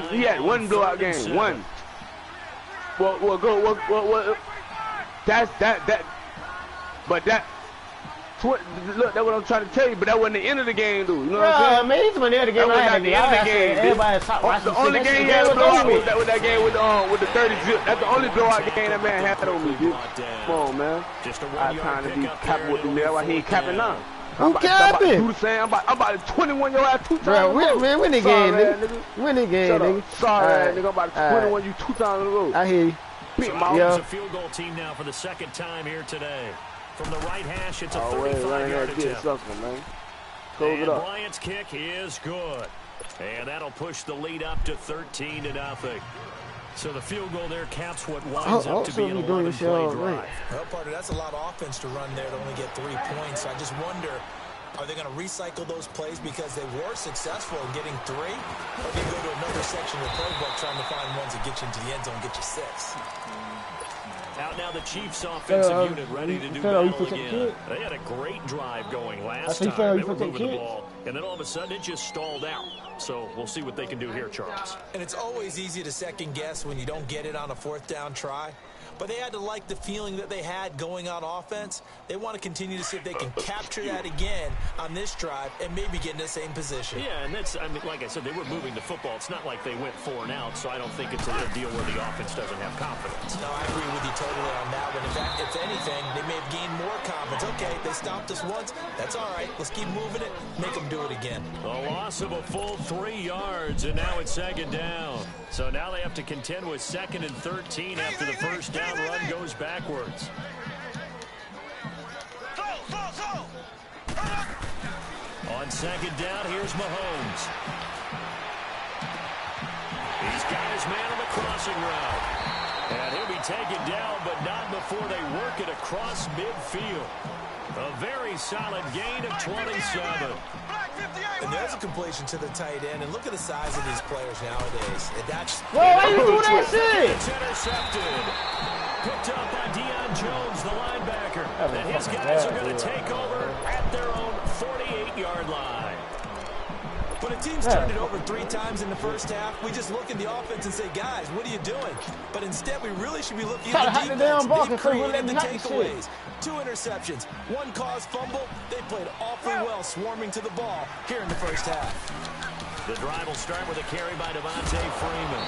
[SPEAKER 5] He had one blowout game. One. Well, go. That's that. But that. Look, that's what I'm trying to tell you. But that wasn't the end of the game, dude. You know what I'm saying?
[SPEAKER 1] Man, he's the end of the game.
[SPEAKER 5] That wasn't the end of the game. The only game he had a blowout was that game with the 30 zip. That's the only blowout game that man had on me, dude. Come on, man. I'm trying to be capping with him. That's why he ain't capping now.
[SPEAKER 1] Who capping?
[SPEAKER 5] Do the same. I'm about to 21 your ass 2 times.
[SPEAKER 1] Bro, win the game, nigga. Win the game, nigga.
[SPEAKER 5] Sorry, nigga. I'm about to 21 you 2 times in a row.
[SPEAKER 1] I hear you.
[SPEAKER 4] It's a field goal team now for the second time here today. From the right hash, it's a 35-yard attempt.
[SPEAKER 5] Close it up.
[SPEAKER 4] Bryant's kick is good. And that'll push the lead up to 13-0. So the field goal there caps what winds up to be an 11-play drive.
[SPEAKER 2] Well, partner, that's a lot of offense to run there to only get 3 points. I just wonder, are they going to recycle those plays because they were successful in getting 3? Or do you go to another section of the playbook trying to find ones that get you into the end zone and get you 6?
[SPEAKER 4] Out now the Chiefs offensive unit ready to do battle again. They had a great drive going last time. They were moving the ball. And then all of a sudden it just stalled out. So we'll see what they can do here, Charles.
[SPEAKER 2] And it's always easy to second guess when you don't get it on a 4th down try. But they had to like the feeling that they had going on offense. They want to continue to see if they can capture that again on this drive and maybe get in the same position.
[SPEAKER 4] Yeah, and that's, I mean, like I said, they were moving the football. It's not like they went 4 and out, so I don't think it's a deal where the offense doesn't have confidence.
[SPEAKER 2] No, I agree with you totally on that one. In fact, if anything, they may have gained more confidence. Okay, they stopped us once. That's all right. Let's keep moving it. Make them do it again.
[SPEAKER 4] A loss of a full 3 yards, and now it's 2nd down. So now they have to contend with 2nd and 13 after the first down run goes backwards. On 2nd down, here's Mahomes. He's got his man on the crossing route. And he'll be taken down, but not before they work it across midfield. A very solid gain of 27.
[SPEAKER 2] And there's a completion to the tight end. And look at the size of these players nowadays. And that's
[SPEAKER 1] why you do that shit?
[SPEAKER 4] It's intercepted. Picked up by Deion Jones, the linebacker. And his guys are going to take over at their own 48-yard line.
[SPEAKER 2] When a team's turned it over 3 times in the first half, we just look at the offense and say, guys, what are you doing? But instead, we really should be looking at the defense. They've created the takeaways. 2 interceptions, 1 caused fumble. They played awfully well swarming to the ball here in the first half.
[SPEAKER 4] The drive will start with a carry by Devontae Freeman.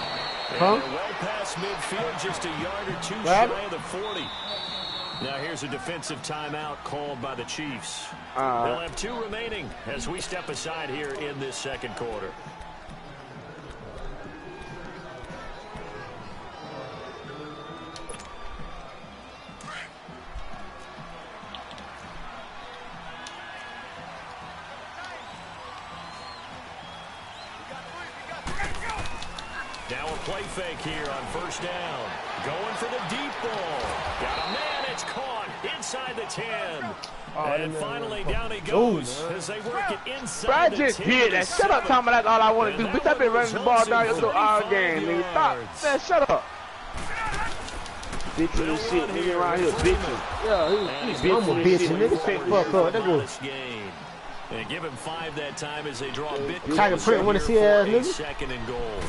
[SPEAKER 4] And they're well past midfield, just a yard or 2 shy of the 40. Now here's a defensive timeout called by the Chiefs. They'll have 2 remaining as we step aside here in this second quarter. Now a play fake here on first down. Going for the deep ball. Got a man, it's caught inside the 10. And finally down he goes as they work it inside
[SPEAKER 5] I
[SPEAKER 4] the
[SPEAKER 5] just
[SPEAKER 4] 10.
[SPEAKER 5] did that. Shut up, Tom. That's all I want to do. Bitch, I've been running the ball down your all game, nigga. Stop. Man, shut up. Bitching and shit, nigga, around here bitching. Yeah, he's bitching, nigga. Fuck up. That goes.
[SPEAKER 4] And give him 5 that time as they draw a bit
[SPEAKER 1] Tiger Print want to see ass, nigga.
[SPEAKER 4] Second and goal.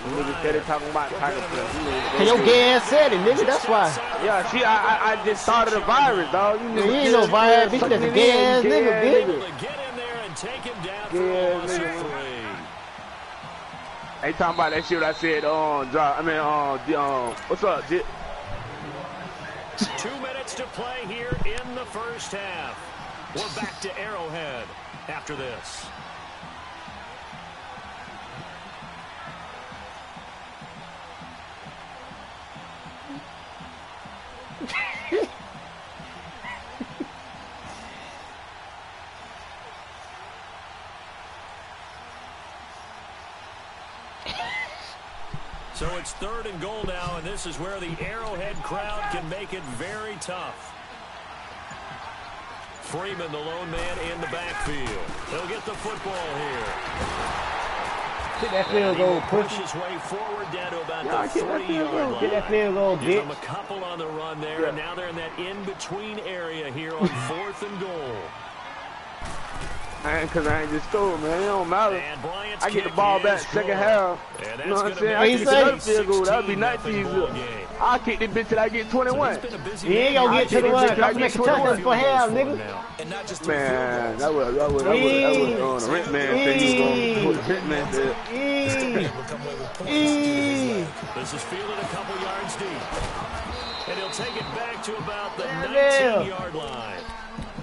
[SPEAKER 5] Nigga said talking about Tiger Print.
[SPEAKER 1] Hey, your gay ass said it, nigga. That's why.
[SPEAKER 5] Yeah, see, I just started a virus, dog. You
[SPEAKER 1] ain't no virus, bitch. That's a gay ass nigga, bitch.
[SPEAKER 4] Get in there and take him down for a loss of 3.
[SPEAKER 5] They talking about that shit I said what's up, Jit?
[SPEAKER 4] 2 minutes to play here in the first half. We're back to Arrowhead after this. So it's 3rd and goal now, and this is where the Arrowhead crowd can make it very tough. Freeman, the lone man in the backfield. He'll get the football here.
[SPEAKER 1] Get that field goal,
[SPEAKER 4] push his way forward down to about the 30-yard line.
[SPEAKER 1] Get that field goal, bitch.
[SPEAKER 4] Give them a couple on the run there, and now they're in that in-between area here on 4th and goal.
[SPEAKER 5] Man, because I ain't just scored, man. It don't matter. I get the ball back second half. You know what I'm saying? I get another field goal. That would be nice to you. I'll kick this bitch till I get 21.
[SPEAKER 1] You ain't gonna get 21. I'm making touchdowns for half, nigga.
[SPEAKER 5] Man, that was on the rent man thing. Rent man said.
[SPEAKER 4] This is fielded a couple yards deep. And he'll take it back to about the 19-yard line.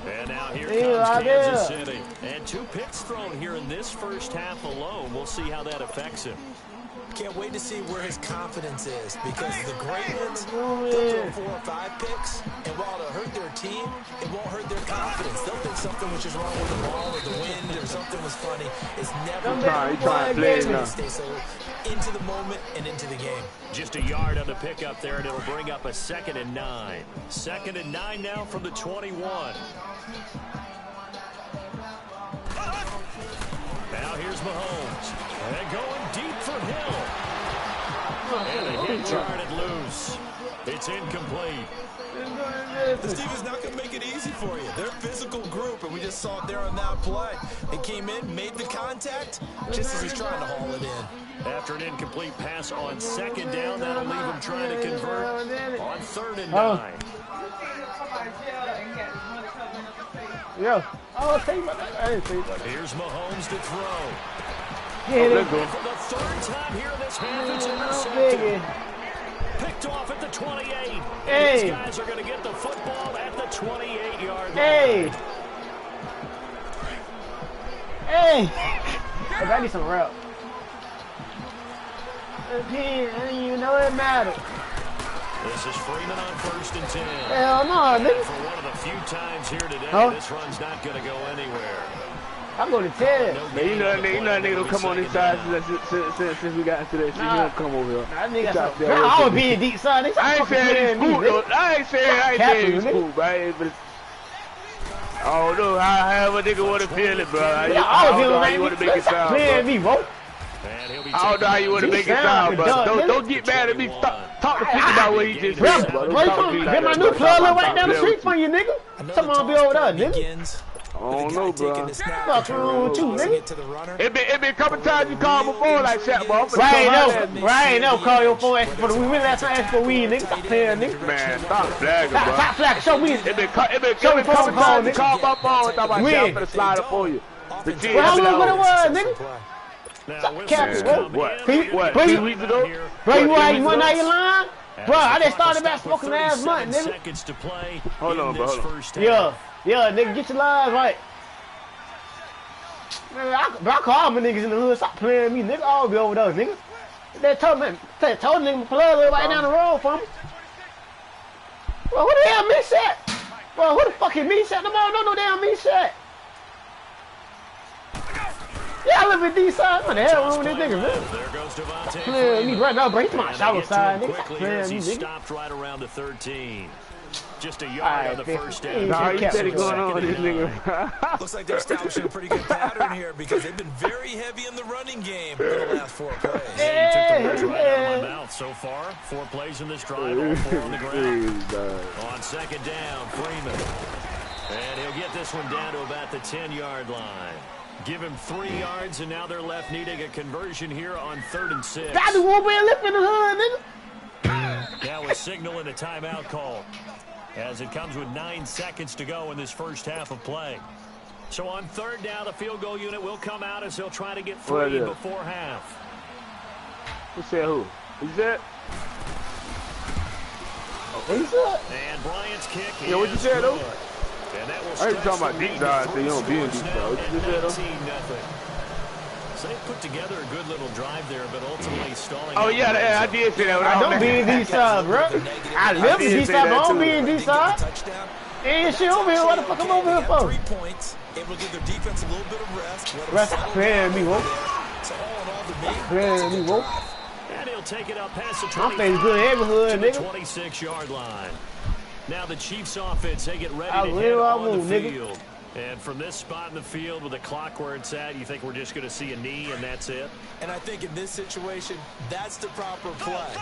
[SPEAKER 4] And now here comes Kansas City. And 2 picks thrown here in this first half alone. We'll see how that affects him.
[SPEAKER 2] Can't wait to see where his confidence is, because the great ones, they'll throw 4 or 5 picks, and while it'll hurt their team, it won't hurt their confidence. They'll think something was just wrong with the ball or the wind or something was funny. It's never
[SPEAKER 5] trying to play it now.
[SPEAKER 2] Stay so into the moment and into the game.
[SPEAKER 4] Just a yard on the pickup there, and it'll bring up a 2nd and 9. 2nd and 9 now from the 21. Now here's Mahomes. And going deep for Hill. And a hit charted loose. It's incomplete.
[SPEAKER 2] The Steelers not going to make it easy for you. They're a physical group, and we just saw it there on that play. They came in, made the contact, just as he's trying to haul it in.
[SPEAKER 4] After an incomplete pass on 2nd down, that'll leave him trying to convert on 3rd and 9.
[SPEAKER 1] Yeah. Oh, tell you about that. I didn't tell you about that.
[SPEAKER 4] Here's Mahomes to throw.
[SPEAKER 1] Yeah,
[SPEAKER 4] for the 3rd time here this half, it's intercepted. Picked off at the 28.
[SPEAKER 1] Hey.
[SPEAKER 4] These guys are going to get the football at the 28-yard line.
[SPEAKER 1] Hey. Hey. I need some rep. You know it matters.
[SPEAKER 4] This is Freeman on 1st and 10.
[SPEAKER 1] Hell no, nigga.
[SPEAKER 4] For one of the few times here today, this run's not going to go anywhere.
[SPEAKER 1] I'm going to 10.
[SPEAKER 5] Man, you know that nigga don't come on this side since we got into that shit. He don't come over here.
[SPEAKER 1] That nigga I always be a deep side.
[SPEAKER 5] I ain't saying he's cool, though. I ain't saying he's cool, bro. I don't know however nigga want to feel it, bro. I don't know how you want to make it sound,
[SPEAKER 1] bro. Me, bro.
[SPEAKER 5] I don't know how you want to make it sound, bro. Don't get mad at me. Talk to people about what he just said, bro.
[SPEAKER 1] Get my new plug right down the street from you, nigga. Come on, be over there, nigga.
[SPEAKER 5] don't know, bro.
[SPEAKER 1] Fuck wrong with you, nigga?
[SPEAKER 5] It been a couple times you called before like that, bro.
[SPEAKER 1] Right, no, call your phone asking for the weed. When last time asking for weed, nigga? Stop playing, nigga.
[SPEAKER 5] Man, stop flagging, bro.
[SPEAKER 1] Stop flagging. Show me.
[SPEAKER 5] It been a couple times you called my phone and thought about I'm gonna slide up for you.
[SPEAKER 1] Well, how long it was, nigga? Stop capping, bro.
[SPEAKER 5] What? 3 weeks ago?
[SPEAKER 1] Bro, you went out your line? Bro, I just started back smoking last month, nigga.
[SPEAKER 5] Hold on, bro.
[SPEAKER 1] Yeah, nigga, get your lines right. Man, I call my niggas in the hood, stop playing me, nigga. I'll be over those, nigga. They told nigga plug live right down the road from me. Bro, who the hell me set? Bro, who the fuck is me set? No damn me set. Yeah, I live in D-side. What the hell wrong with this nigga, man? Stop playing me right now, bro. He's to my shower side, nigga. Stop playing me, nigga.
[SPEAKER 4] Stopped right around the 13. Just a yard on the first down.
[SPEAKER 5] Nah, you said it going on with this nigga.
[SPEAKER 2] Looks like they're establishing a pretty good pattern here because they've been very heavy in the running game for the last 4 plays.
[SPEAKER 1] Yeah.
[SPEAKER 4] So far, 4 plays in this drive, all 4 on the ground. On second down, Freeman. And he'll get this one down to about the 10-yard line. Give him 3 yards, and now they're left needing a conversion here on 3rd and 6.
[SPEAKER 1] Got the one way left in the hood, nigga.
[SPEAKER 4] Now a signal and a timeout call, as it comes with 9 seconds to go in this first half of play. So on 3rd down, the field goal unit will come out as they'll try to get 3 before half.
[SPEAKER 5] Who said who? Who said?
[SPEAKER 1] He said?
[SPEAKER 4] And Bryant's kick
[SPEAKER 5] Yeah, what you said, though?
[SPEAKER 4] And that will
[SPEAKER 5] I ain't talking about deep dive, so you don't be in deep dive. What you said, though?
[SPEAKER 4] So they put together a good little drive there, but ultimately stalling.
[SPEAKER 5] Oh, yeah, I did say that.
[SPEAKER 1] I don't be in D-side, bro. I live in D-side, but I don't be in D-side. Ain't shit over here. What the fuck I'm over here for?
[SPEAKER 2] 3 points. Able to give their defense a little bit of rest.
[SPEAKER 1] Rest playing me, whoa. Playing me, whoa.
[SPEAKER 4] And he'll take it up past the 20.
[SPEAKER 1] My face good every hood, nigga.
[SPEAKER 4] 26-yard line. Now the Chiefs offense, they get ready
[SPEAKER 1] I
[SPEAKER 4] to
[SPEAKER 1] will,
[SPEAKER 4] head
[SPEAKER 1] I
[SPEAKER 4] on
[SPEAKER 1] will,
[SPEAKER 4] the
[SPEAKER 1] nigga.
[SPEAKER 4] field. And from this spot in the field with the clock where it's at, you think we're just going to see a knee and that's it?
[SPEAKER 2] And I think in this situation, that's the proper play.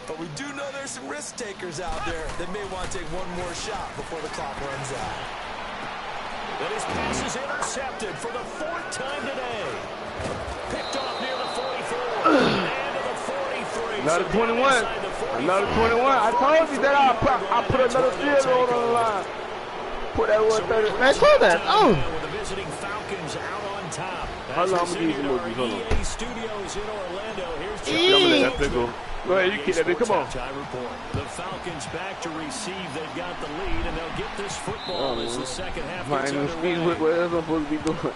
[SPEAKER 2] But we do know there's some risk takers out there that may want to take one more shot before the clock runs out.
[SPEAKER 4] And his pass is intercepted for the 4th time today. Picked off near the 44. And to the 43.
[SPEAKER 5] Another 21. Another 21. I told you that I put another field goal on the line. Put that 130.
[SPEAKER 1] Man, call that. Oh.
[SPEAKER 4] With the visiting Falcons out on top.
[SPEAKER 5] How long I'm these emojis? Hold on.
[SPEAKER 4] EA Studios in Orlando. Here's
[SPEAKER 5] Go ahead, you keep that big. Come on.
[SPEAKER 4] The Falcons back to receive. They've got the lead, and they'll get this football as the second half gets underway.
[SPEAKER 5] What else I'm supposed to be doing?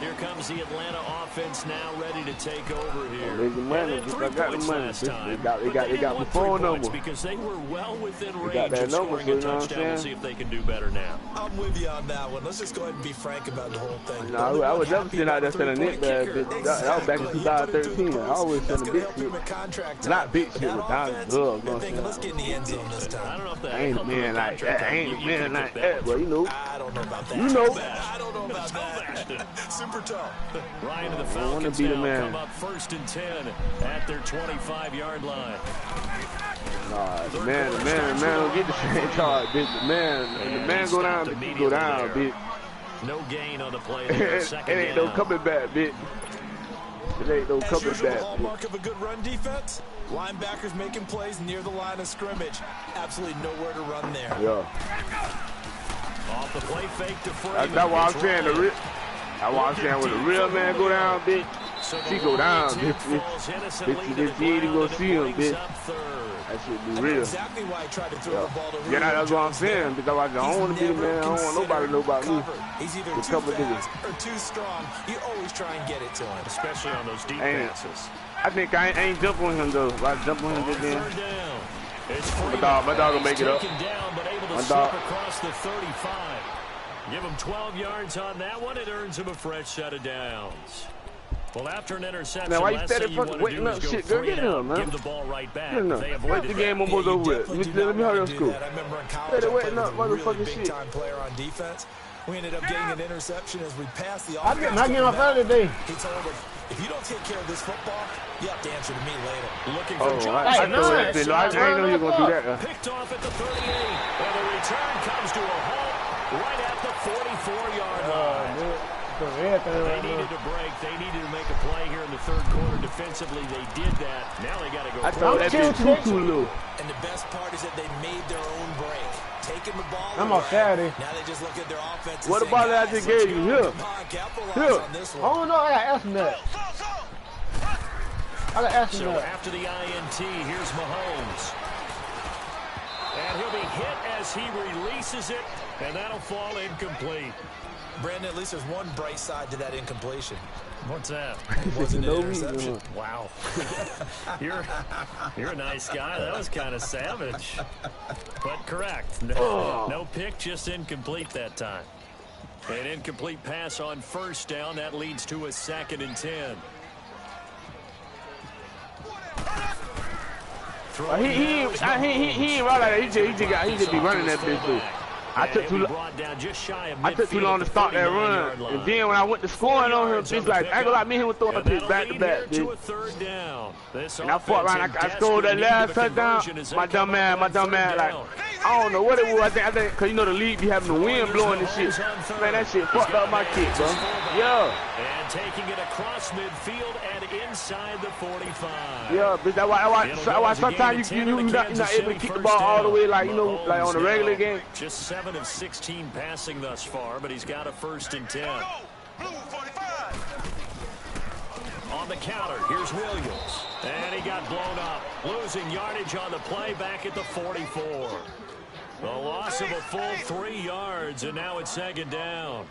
[SPEAKER 4] Here comes the Atlanta offense now ready to take over here.
[SPEAKER 5] There's the money. I got the money. They got the phone number.
[SPEAKER 4] Because they were well within range
[SPEAKER 5] got that
[SPEAKER 4] of
[SPEAKER 5] number,
[SPEAKER 4] scoring
[SPEAKER 5] so
[SPEAKER 4] a
[SPEAKER 5] you know what I'm
[SPEAKER 4] touchdown. We'll
[SPEAKER 5] saying?
[SPEAKER 4] see if they can do better now.
[SPEAKER 2] I'm with you on that one. Let's just go ahead and be frank about the whole thing.
[SPEAKER 5] No, I was never sitting out there sending Nick bad bitch. That was back in 2013. I always send a big shit. Not big shit, but down the drugs.
[SPEAKER 2] Let's get in the end zone this time.
[SPEAKER 4] I don't know if that
[SPEAKER 5] I ain't a man like that. I ain't a man like that. Well, you know.
[SPEAKER 2] I don't know about that.
[SPEAKER 5] You know.
[SPEAKER 2] I don't know about that. Super tough.
[SPEAKER 4] Ryan and the Falcons now come up 1st and 10 at their 25-yard line.
[SPEAKER 5] Nah, the man don't get the same charge, bitch. The man go down, bitch. You go down, bitch.
[SPEAKER 4] No gain on the play there.
[SPEAKER 5] It ain't no coming back, bitch. It ain't no coming back.
[SPEAKER 2] The hallmark of a good run defense. Linebackers making plays near the line of scrimmage. Absolutely nowhere to run there.
[SPEAKER 5] Yeah.
[SPEAKER 4] Off the play fake to Freeman.
[SPEAKER 5] That's what I'm saying. That's what I'm saying. When the real man go down, bitch, she go down, bitch. Bitch, you just need to go see him, bitch. That shit be real.
[SPEAKER 2] Exactly why I tried to throw the ball to
[SPEAKER 5] Yeah, that's what I'm saying. Because I don't want to be the man. I don't want nobody to know about me.
[SPEAKER 2] He's either too fast or too strong. You always try and get it to him.
[SPEAKER 4] Especially on those deep passes.
[SPEAKER 5] I think I ain't jump on him, though. If I jump on him just then. My dog will make it up. My dog.
[SPEAKER 4] Across the 35. Give him 12 yards on that one. It earns him a fresh set of downs. Well, after an interception,
[SPEAKER 5] now, why you steady fucking waiting up shit? Go get him, man.
[SPEAKER 4] Give the ball right back.
[SPEAKER 5] What's the game almost over with? Let me hurry up school.
[SPEAKER 2] I remember in college,
[SPEAKER 5] They're waiting up motherfucking
[SPEAKER 2] big
[SPEAKER 5] shit.
[SPEAKER 2] time player on defense. We ended up getting an interception as we passed the
[SPEAKER 1] I
[SPEAKER 2] offense.
[SPEAKER 1] get my game off early today.
[SPEAKER 2] He told him, if you don't take care of this football, you have to answer to me later.
[SPEAKER 4] Looking for John.
[SPEAKER 5] I know that. I ain't know you were going to do that.
[SPEAKER 4] Picked off at the 38. And the return comes to a halt right at the 44-yard line. They needed to break. They needed to make a play here in the third quarter. Defensively, they did that. Now they got to go.
[SPEAKER 5] I thought that been too low.
[SPEAKER 2] And the best part is that they made their own break. Taking the ball
[SPEAKER 1] I'm on Saturday.
[SPEAKER 2] Now they just look at their offense.
[SPEAKER 5] What about that I just gave you? Here. Here.
[SPEAKER 1] Oh, no, I got to ask him that. I got to ask him
[SPEAKER 4] so
[SPEAKER 1] that.
[SPEAKER 4] After the INT, here's Mahomes. And he'll be hit as he releases it, and that'll fall incomplete.
[SPEAKER 2] Brandon, at least there's one bright side to that incompletion.
[SPEAKER 4] What's that?
[SPEAKER 2] It wasn't an interception.
[SPEAKER 4] Wow. You're a nice guy. That was kind of savage. But correct. No pick, just incomplete that time. An incomplete pass on first down. That leads to a 2nd and 10.
[SPEAKER 5] He ain't right like that. He just be running that bitch too. I took too long to start that run, and then when I went to scoring on him, bitch, like I ain't gonna lie, me and him was throwing a pitch back to back, bitch. And I fought around, I scored that last touchdown. My dumb man, like I don't know what it was. I think, cause you know the league be having the wind blowing and shit. Man, that shit fucked up my kick, bro. Yeah.
[SPEAKER 4] And taking it across midfield and inside the 45.
[SPEAKER 5] Yeah, bitch. That's why sometimes you're not able to kick the ball all the way, like like on a regular game.
[SPEAKER 4] Just 7 of 16 passing thus far, but he's got a 1st and 10. On the counter, here's Williams. And he got blown up. Losing yardage on the play back at the 44. The loss of a full 3 yards, and now it's 2nd down.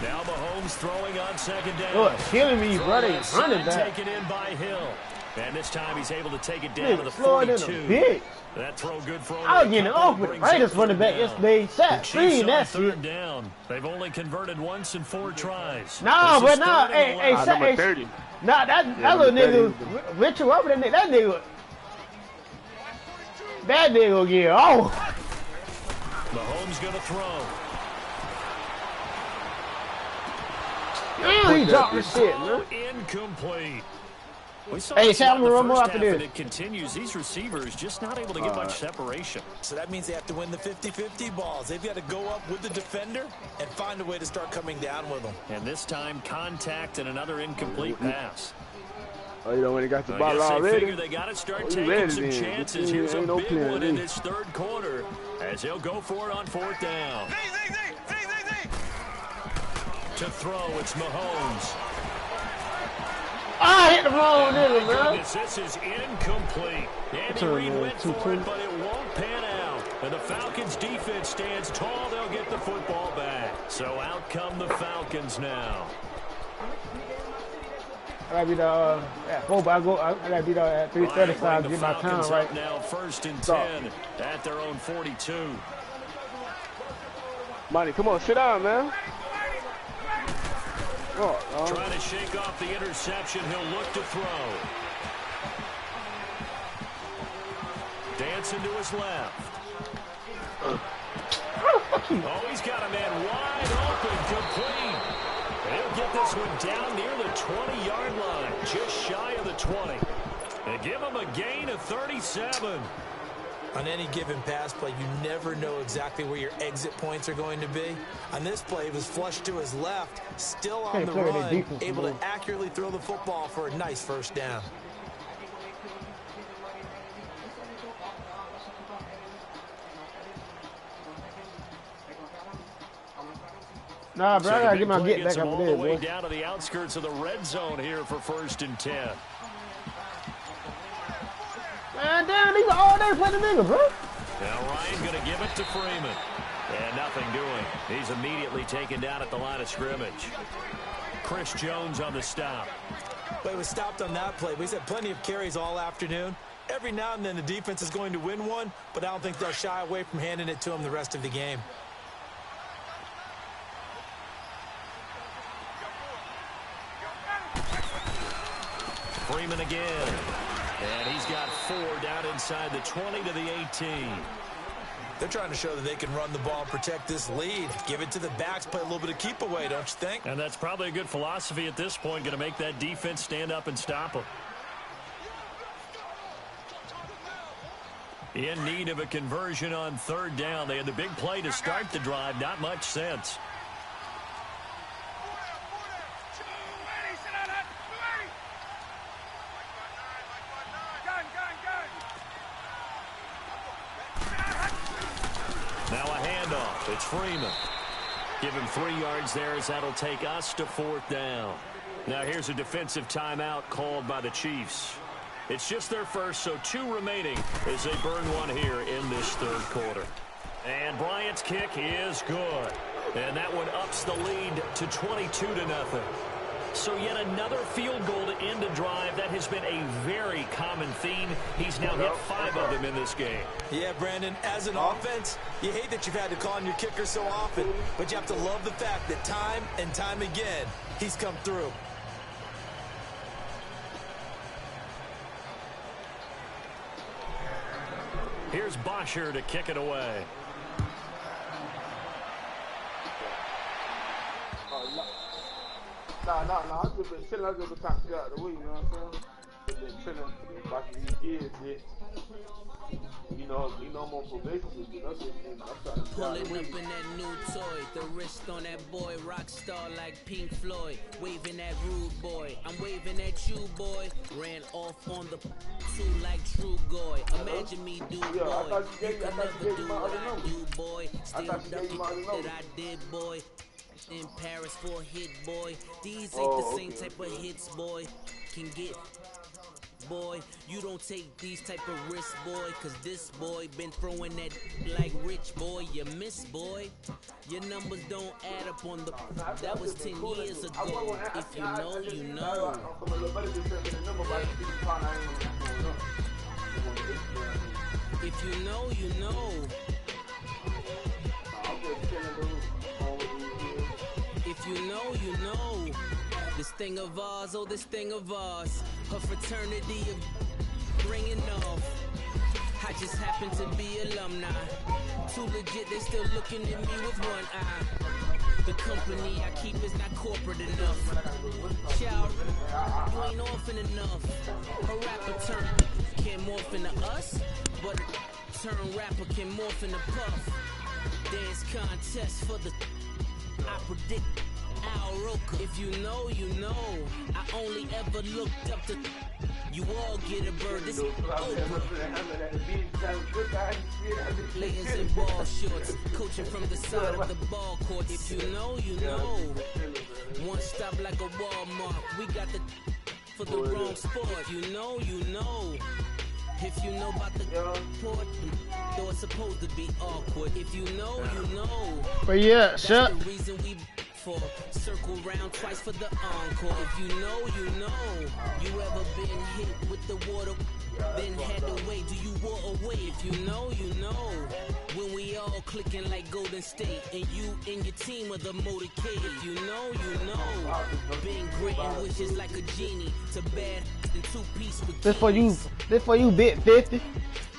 [SPEAKER 4] Now Mahomes throwing on 2nd down.
[SPEAKER 1] Oh, it's killing me, brother. He's running back.
[SPEAKER 4] Taken in by Hill. And this time he's able to take it down to the 42. That throw good for
[SPEAKER 1] I was getting off with the Raiders running back yesterday. Sack 3, that's it.
[SPEAKER 4] Down. They've only converted once in 4 tries.
[SPEAKER 1] No, but no, hey,
[SPEAKER 5] number 30.
[SPEAKER 1] Nah, that little nigga, Richard Robert, that nigga get off.
[SPEAKER 4] Mahomes gonna throw.
[SPEAKER 1] He dropped the shit, man.
[SPEAKER 4] Incomplete.
[SPEAKER 1] Hey, Sam, we're run more after this.
[SPEAKER 4] It continues. These receivers just not able to get much separation.
[SPEAKER 2] So that means they have to win the 50-50 balls. They've got to go up with the defender and find a way to start coming down with them.
[SPEAKER 4] And this time, contact and another incomplete pass.
[SPEAKER 5] Oh, you know when he got the ball
[SPEAKER 4] they
[SPEAKER 5] already?
[SPEAKER 4] figure they got to start taking some chances. Here's a big one in this third quarter as he'll go for it on 4th down. To throw, it's Mahomes.
[SPEAKER 1] I hit the wrong nigga, man.
[SPEAKER 4] This is incomplete. Andy Reid went for it, but it won't pan out. And the Falcons defense stands tall. They'll get the football back. So out come the Falcons now.
[SPEAKER 1] I gotta be the at 4, but I gotta be there at 3:30 so I get my time right.
[SPEAKER 4] Now 1st and 10 at their own 42.
[SPEAKER 5] Money, come on, sit down, man.
[SPEAKER 4] Trying to shake off the interception. He'll look to throw. Dancing to his left. Oh, he's got a man wide open, complete. He'll get this one down near the 20-yard line, just shy of the 20. They give him a gain of 37.
[SPEAKER 2] On any given pass play, you never know exactly where your exit points are going to be. On this play, it was flushed to his left, still on the run, able to accurately throw the football for a nice 1st down.
[SPEAKER 1] Nah, bro, I gotta get my get back up there,
[SPEAKER 4] boy. Down to the outskirts of the red zone here for 1st and 10.
[SPEAKER 1] Man, damn, these are all day playing the nigga, bro.
[SPEAKER 4] Now Ryan gonna give it to Freeman. And nothing doing. He's immediately taken down at the line of scrimmage. Chris Jones on the stop.
[SPEAKER 2] But he was stopped on that play. He's had plenty of carries all afternoon. Every now and then the defense is going to win one, but I don't think they'll shy away from handing it to him the rest of the game.
[SPEAKER 4] Freeman again. And he's got 4 down inside the 20 to the 18.
[SPEAKER 2] They're trying to show that they can run the ball and protect this lead. Give it to the backs, play a little bit of keep away, don't you think?
[SPEAKER 4] And that's probably a good philosophy at this point, going to make that defense stand up and stop them. In need of a conversion on 3rd down. They had the big play to start the drive. Not much sense. Now a handoff. It's Freeman. Give him 3 yards there as that'll take us to 4th down. Now here's a defensive timeout called by the Chiefs. It's just their first, so 2 remaining as they burn one here in this 3rd quarter. And Bryant's kick is good. And that one ups the lead to 22-0. So yet another field goal to end a drive. That has been a very common theme. He's now hit 5 of them in this game.
[SPEAKER 2] Yeah, Brandon, as an offense, you hate that you've had to call on your kicker so often, but you have to love the fact that time and time again, he's come through.
[SPEAKER 4] Here's Bosher to kick it away.
[SPEAKER 5] Nah. I've just been chilling. I've just been trying to figure out the week, you know what I'm saying? I've been chilling, watching these kids, shit. You know, I'm on probation with you. That's what I'm
[SPEAKER 3] Pulling up in that new toy, the wrist on that boy, rock star like Pink Floyd, waving that rude boy. I'm waving at you, boy. Ran off on the two like True Goy. Imagine me, do boy. You can never do what I do, boy. Still ducking that I did, boy. In Paris for a hit, boy. These ain't the same type of hits, boy. Can get. Boy, you don't take these type of risks, boy, cause this boy been throwing that like rich, boy. You miss, boy. Your numbers don't add up on the. That was 10 years ago. If you know, you know. If you know, you know. If you know, you know. This thing of ours, oh, this thing of ours. A fraternity of ringing off. I just happen to be alumni. Too legit, they still looking at me with one eye. The company I keep is not corporate enough. Child, you ain't orphan enough. A rapper turn can't morph into us, but a turn rapper can morph into Puff. Dance contest for the I predict Al Roker. If you know, you know. I only ever looked up to. You all get a bird. This over. Players in ball shorts, coaching from the side of the ball court. If you know, you know. One stop like a Walmart. We got the for the wrong sport. You know, you know. If you know about the port, though it's supposed to be awkward. If you know, you know.
[SPEAKER 1] But yeah,
[SPEAKER 3] that's
[SPEAKER 1] shut.
[SPEAKER 3] the reason we for circle round twice for the encore. If you know, you know. You ever been hit with the water, then had to wait? Do you walk away? If you know, you know. When we all clicking like Golden State, and you and your team are the motorcade. If you know, you know. Been granting wishes like a genie to bad in 2-piece with
[SPEAKER 1] This for you, Bit 50.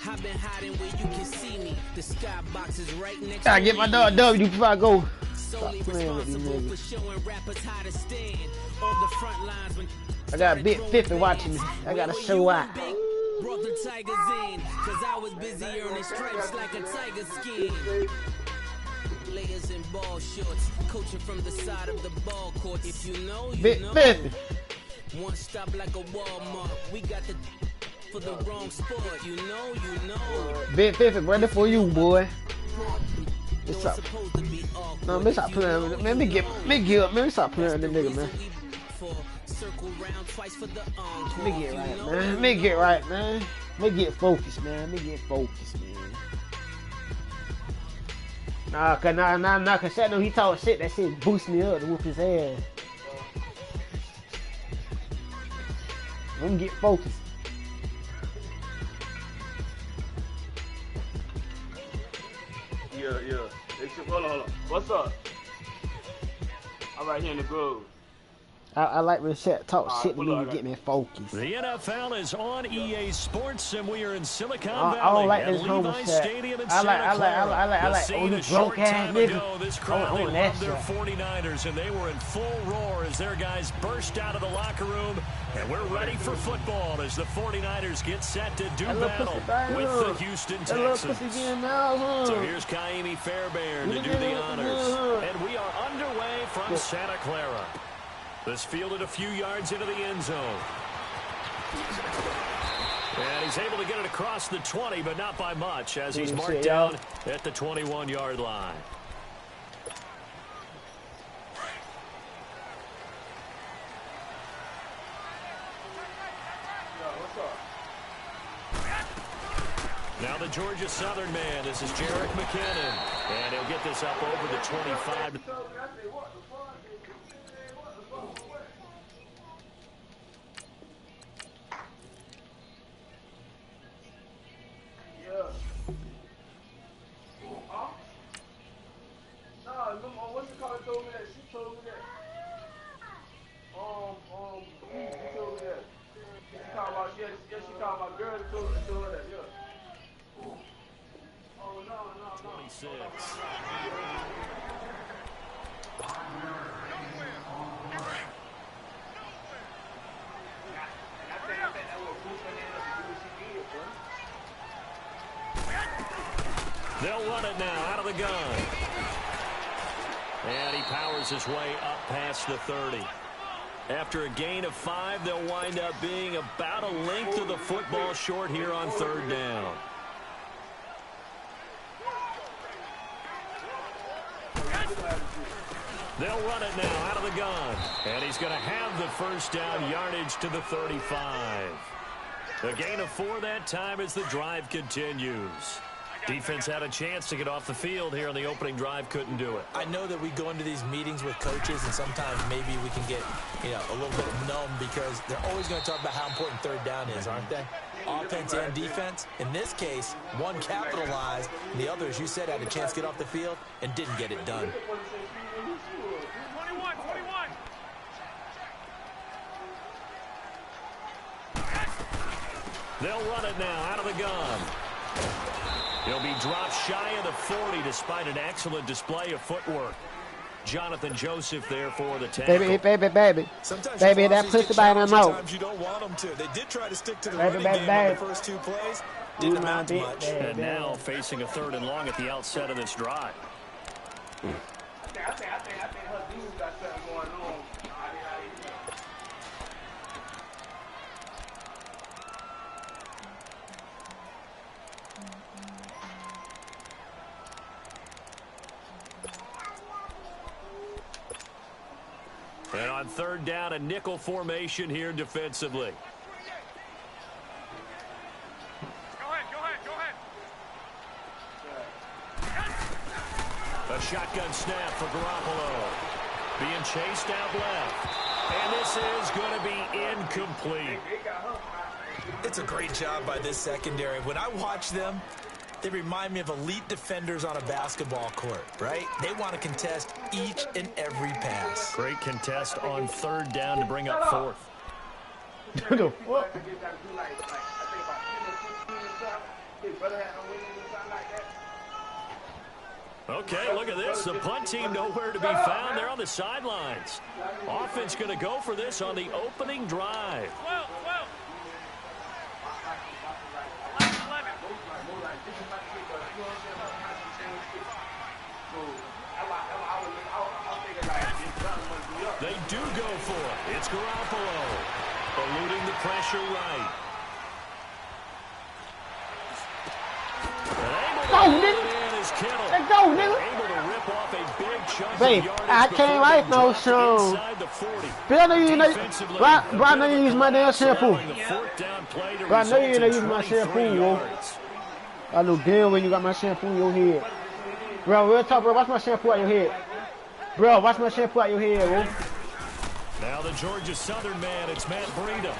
[SPEAKER 3] I've been hiding where you can see me. The skybox is right next
[SPEAKER 1] Gotta
[SPEAKER 3] to
[SPEAKER 1] get my
[SPEAKER 3] me.
[SPEAKER 1] dog W before I go.
[SPEAKER 3] Solely responsible for showing rappers how to stand on the front lines when
[SPEAKER 1] I got Bit 50 watching me. I gotta show out.
[SPEAKER 3] brought the Tigers in, cause I was busy earning stripes like a tiger skin. Players in ball shorts, coaching from the side of the ball court. If you know, you
[SPEAKER 1] Bit
[SPEAKER 3] know.
[SPEAKER 1] 50.
[SPEAKER 3] One stop like a Walmart. We got the for the wrong sport. You know, you know.
[SPEAKER 1] Bit 50, brother, for you, boy. What's
[SPEAKER 3] Though
[SPEAKER 1] up?
[SPEAKER 3] it's supposed to be awkward.
[SPEAKER 1] No, man, stop playing with it. Man, me get up, man. Stop playing with the nigga, man.
[SPEAKER 3] Circle round twice for the encore.
[SPEAKER 1] Me get right, man. Me get right, man. Me get focused, man. Me get focused, man. Nah, cause I know he talk shit. That shit boost me up to whoop his ass. Let me get focused.
[SPEAKER 5] Yeah. Hold on. What's up? I'm right here in the Grove.
[SPEAKER 1] I like when shit talk shit to me to get me focused.
[SPEAKER 4] The NFL is on EA Sports, and we are in Silicon Valley.
[SPEAKER 1] I don't like this
[SPEAKER 4] at
[SPEAKER 1] homo
[SPEAKER 4] Levi's
[SPEAKER 1] shit.
[SPEAKER 4] Stadium in
[SPEAKER 1] I
[SPEAKER 4] Santa Clara.
[SPEAKER 1] like. Oh, you broke ass nigga.
[SPEAKER 4] This crowd, they
[SPEAKER 1] that
[SPEAKER 4] love their
[SPEAKER 1] shit.
[SPEAKER 4] 49ers, and they were in full roar as their guys burst out of the locker room. And we're ready for football as the 49ers get set to do battle with the Houston Texans. So here's Kaimi Fairbairn to do the honors. And we are underway from Santa Clara. This fielded a few yards into the end zone. And he's able to get it across the 20, but not by much, as he's marked down at the 21-yard line. Now the Georgia Southern man, this is Jerick McKinnon. And he'll get this up over the 25. They'll run it now out of the gun. And he powers his way up past the 30. After a gain of 5, they'll wind up being about a length of the football short here on 3rd down. They'll run it now out of the gun. And he's going to have the first down yardage to the 35. A gain of 4 that time as the drive continues. Defense had a chance to get off the field here on the opening drive, couldn't do it.
[SPEAKER 2] I know that we go into these meetings with coaches, and sometimes maybe we can get, a little bit numb because they're always going to talk about how important 3rd down is, aren't they? Offense and defense. In this case, one capitalized, and the other, as you said, had a chance to get off the field and didn't get it done.
[SPEAKER 4] 21. They'll run it now out of the gun. He'll be dropped shy of the 40 despite an excellent display of footwork. Jonathan Joseph there for the tackle.
[SPEAKER 1] Baby.
[SPEAKER 2] Sometimes
[SPEAKER 1] baby, that puts the bite in my mouth.
[SPEAKER 2] Sometimes you don't want them to. They did try to stick to the running game on the first 2 plays. Didn't amount to much.
[SPEAKER 4] And now facing a 3rd and long at the outset of this drive.
[SPEAKER 5] I think her dude got something going on.
[SPEAKER 4] And on 3rd down, a nickel formation here defensively.
[SPEAKER 8] Go ahead.
[SPEAKER 4] A shotgun snap for Garoppolo. Being chased out left. And this is going to be incomplete.
[SPEAKER 2] It's a great job by this secondary. When I watch them, they remind me of elite defenders on a basketball court, right? They want to contest each and every pass.
[SPEAKER 4] Great contest on 3rd down to bring up 4th. Okay, look at this. The punt team nowhere to be found. They're on the sidelines. Offense going to go for this on the opening drive.
[SPEAKER 8] 12.
[SPEAKER 4] They do go for it. It's Garoppolo eluding the pressure right.
[SPEAKER 1] Let's go, nigga.
[SPEAKER 4] Able to rip off a big chunk
[SPEAKER 1] Babe,
[SPEAKER 4] of yardage
[SPEAKER 1] I can't write no show. But I know you know, use my damn shampoo. But I know you know use my shampoo, yo. I know damn when you got my shampoo in your head. Bro, real talk, bro, watch my shampoo out your head. Bro, watch my shampoo out your head, bro.
[SPEAKER 4] Now the Georgia Southern man, it's Matt Breida.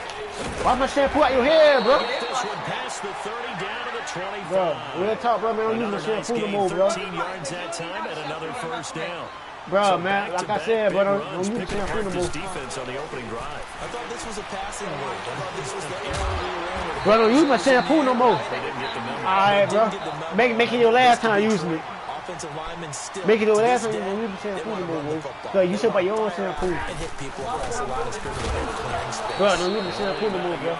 [SPEAKER 1] Watch my shampoo out your head, bro.
[SPEAKER 4] This one past the 30 down to the 25.
[SPEAKER 1] Bro, real talk, bro, man, don't use my shampoo no more, bro.
[SPEAKER 4] 13 yards that time and another first down.
[SPEAKER 1] Bro, man, like I said, bro, don't use Shampoo no more.
[SPEAKER 4] Defense on the opening drive.
[SPEAKER 2] I thought this was a passing move. I thought this was the area we were in.
[SPEAKER 1] Bro, don't use my Shampoo no more.
[SPEAKER 4] They didn't get the memo.
[SPEAKER 1] Alright, bro. Make it your last time using it.
[SPEAKER 2] Offensive linemen still.
[SPEAKER 1] Make it your last time using the Shampoo no more, bro. So you should buy your own Shampoo.
[SPEAKER 2] And hit people across the line of scrimmage and clearing space.
[SPEAKER 1] Bro, don't use the Shampoo no more, bro.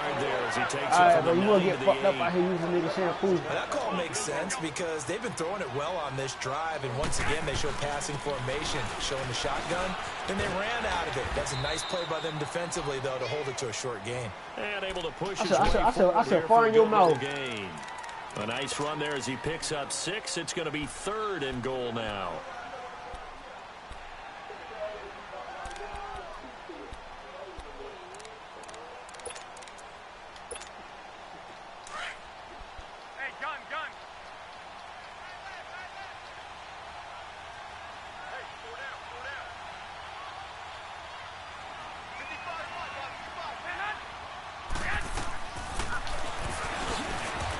[SPEAKER 1] Alright, bro, you wanna get fucked up out here using nigga Shampoo.
[SPEAKER 2] That call makes sense because they've been throwing it well on this drive, and once again they show passing formation, showing the shotgun, and they ran out of it. That's a nice play by them defensively, though, to hold it to a short gain.
[SPEAKER 4] And able to push
[SPEAKER 1] I said far in your mouth.
[SPEAKER 4] A nice run there as he picks up 6. It's going to be 3rd and goal now.
[SPEAKER 8] Hey, gun, gun. Hey, slow down, slow down. 55,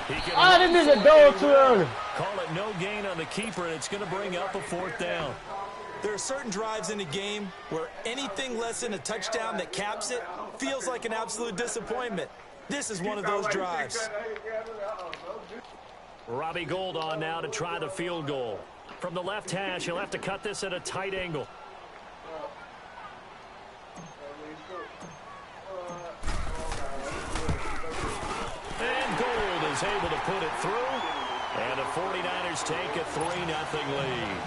[SPEAKER 8] 55.
[SPEAKER 1] Ah, this nigga dog too early.
[SPEAKER 4] Call it no gain on the keeper, and it's going to bring up a 4th down.
[SPEAKER 2] There are certain drives in a game where anything less than a touchdown that caps it feels like an absolute disappointment. This is one of those drives.
[SPEAKER 4] Robbie Gould on now to try the field goal. From the left hash, he'll have to cut this at a tight angle. And Gould is able to put it through. And the 49ers take a 3-0 lead.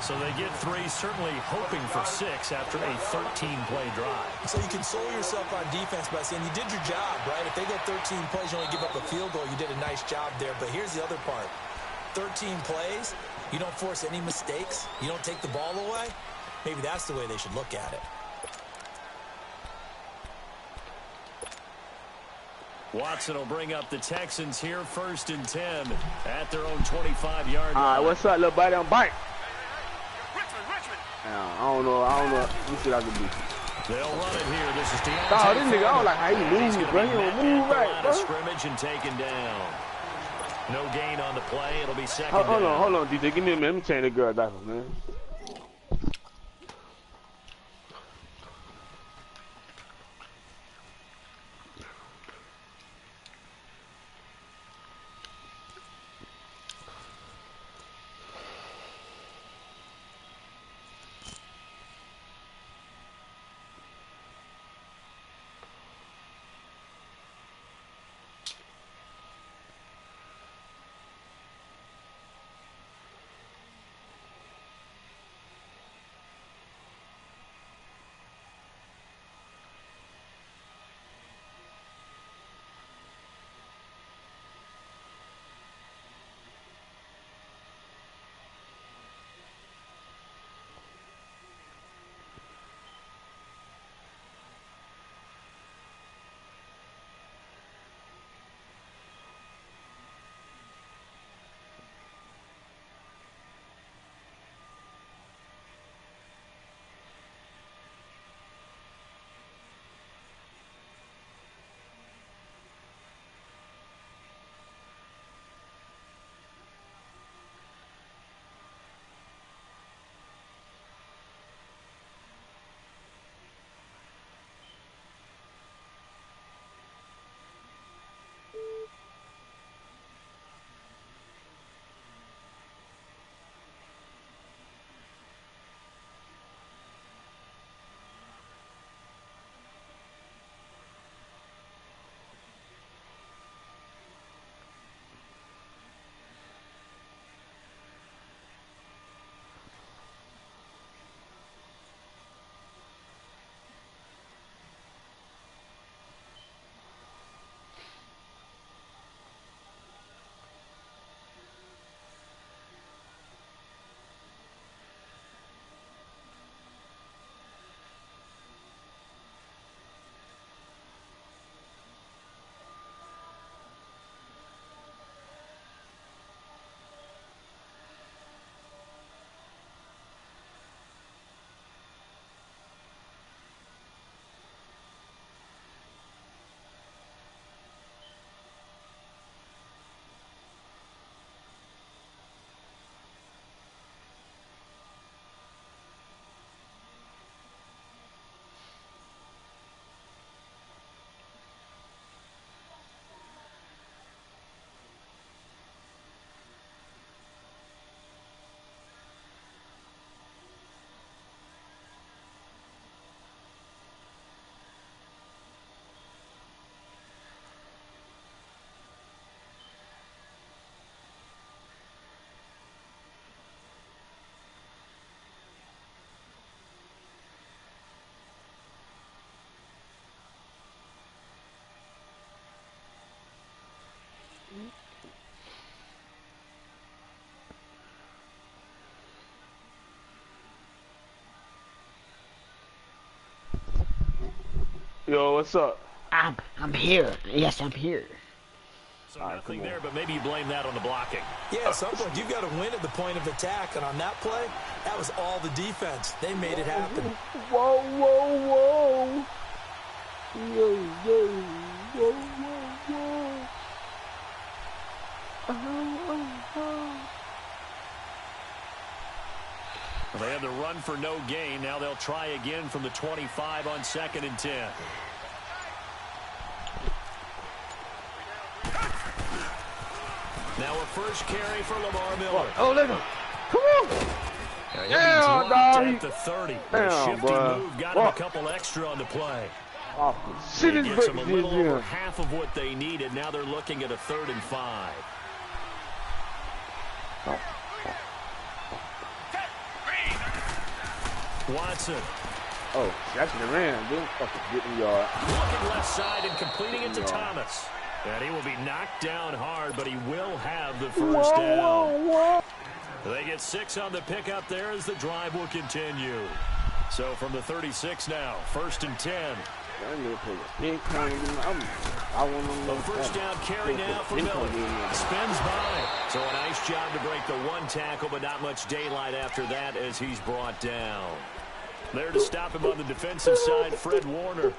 [SPEAKER 4] So they get 3, certainly hoping for 6 after a 13-play drive.
[SPEAKER 2] So you console yourself on defense by saying you did your job, right? If they go 13 plays, you only give up a field goal, you did a nice job there. But here's the other part. 13 plays, you don't force any mistakes, you don't take the ball away. Maybe that's the way they should look at it.
[SPEAKER 4] Watson will bring up the Texans here, 1st and 10 at their own 25-yard line.
[SPEAKER 5] All right, what's up, little buddy? I'm bite.
[SPEAKER 8] Richmond.
[SPEAKER 5] I don't know. Let me see what I can do.
[SPEAKER 4] They'll run it here. This is Deontay.
[SPEAKER 5] Oh, this nigga, I don't like how he moves, bro. He don't move right, bro.
[SPEAKER 4] Scrimmage and taken down. No gain on the play. It'll be 2nd
[SPEAKER 5] Hold
[SPEAKER 4] down.
[SPEAKER 5] on, DJ. Give me a minute. Let me change the girl diaper, man. Yo, what's up?
[SPEAKER 1] I'm here. Yes, I'm here.
[SPEAKER 4] So nothing there, but maybe you blame that on the blocking.
[SPEAKER 2] Yeah, at some point, you've got to win at the point of attack. And on that play, that was all the defense. They made it happen.
[SPEAKER 5] Whoa, whoa, whoa. Yo, yo, whoa, whoa, whoa.
[SPEAKER 4] They had the run for no gain. Now they'll try again from the 25 on 2nd and 10. Now a first carry for Lamar Miller.
[SPEAKER 5] Oh, look at him. Come on.
[SPEAKER 4] Damn,
[SPEAKER 5] dog.
[SPEAKER 4] at the 30.
[SPEAKER 5] Damn,
[SPEAKER 4] A shifty
[SPEAKER 5] boy.
[SPEAKER 4] move got him a couple extra on the play.
[SPEAKER 5] Shit
[SPEAKER 4] It
[SPEAKER 5] is
[SPEAKER 4] gets them a little over
[SPEAKER 5] breaking.
[SPEAKER 4] half of what they needed. Now they're looking at a 3rd and 5. Watson.
[SPEAKER 5] Oh, that's the man. Dude, fucking getting yard.
[SPEAKER 4] Looking left side and completing it to Thomas. And he will be knocked down hard, but he will have the first down. They get 6 on the pickup there as the drive will continue. So from the 36 now, 1st and 10. A first down carry now for Miller. Spins by. So a nice job to break the 1 tackle, but not much daylight after that as he's brought down. There to stop him on the defensive side, Fred Warner.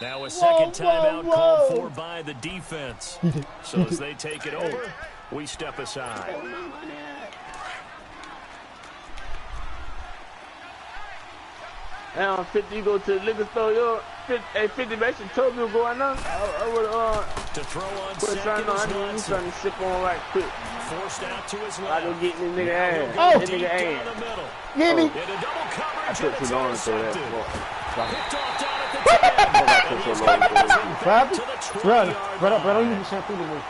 [SPEAKER 4] Now a second timeout called for by the defense. So as they take it over, we step aside.
[SPEAKER 5] Now 50, you go to the liquor store, yo. 50 actually told me to go out now. I would
[SPEAKER 4] to throw on
[SPEAKER 5] put
[SPEAKER 4] second
[SPEAKER 5] something
[SPEAKER 4] is
[SPEAKER 5] on. I need
[SPEAKER 4] Watson.
[SPEAKER 5] something to sip on right quick.
[SPEAKER 4] Forced out to his
[SPEAKER 5] I
[SPEAKER 4] left.
[SPEAKER 5] don't get this nigga ass.
[SPEAKER 1] Oh!
[SPEAKER 5] This
[SPEAKER 4] Deep
[SPEAKER 5] nigga
[SPEAKER 4] down
[SPEAKER 5] ass.
[SPEAKER 4] the middle.
[SPEAKER 1] Give me.
[SPEAKER 4] In a double
[SPEAKER 5] I
[SPEAKER 4] coverage,
[SPEAKER 5] took
[SPEAKER 4] and
[SPEAKER 5] too
[SPEAKER 4] it's
[SPEAKER 5] long to throw that.
[SPEAKER 4] intercepted.
[SPEAKER 5] Fuck.
[SPEAKER 4] Picked off down at the
[SPEAKER 5] I took
[SPEAKER 4] 10.
[SPEAKER 5] so long to throw that.
[SPEAKER 1] Fab?
[SPEAKER 4] To the
[SPEAKER 1] Run.
[SPEAKER 4] 20-yard
[SPEAKER 1] Run up.
[SPEAKER 4] line.
[SPEAKER 1] Don't use the shampoo anymore.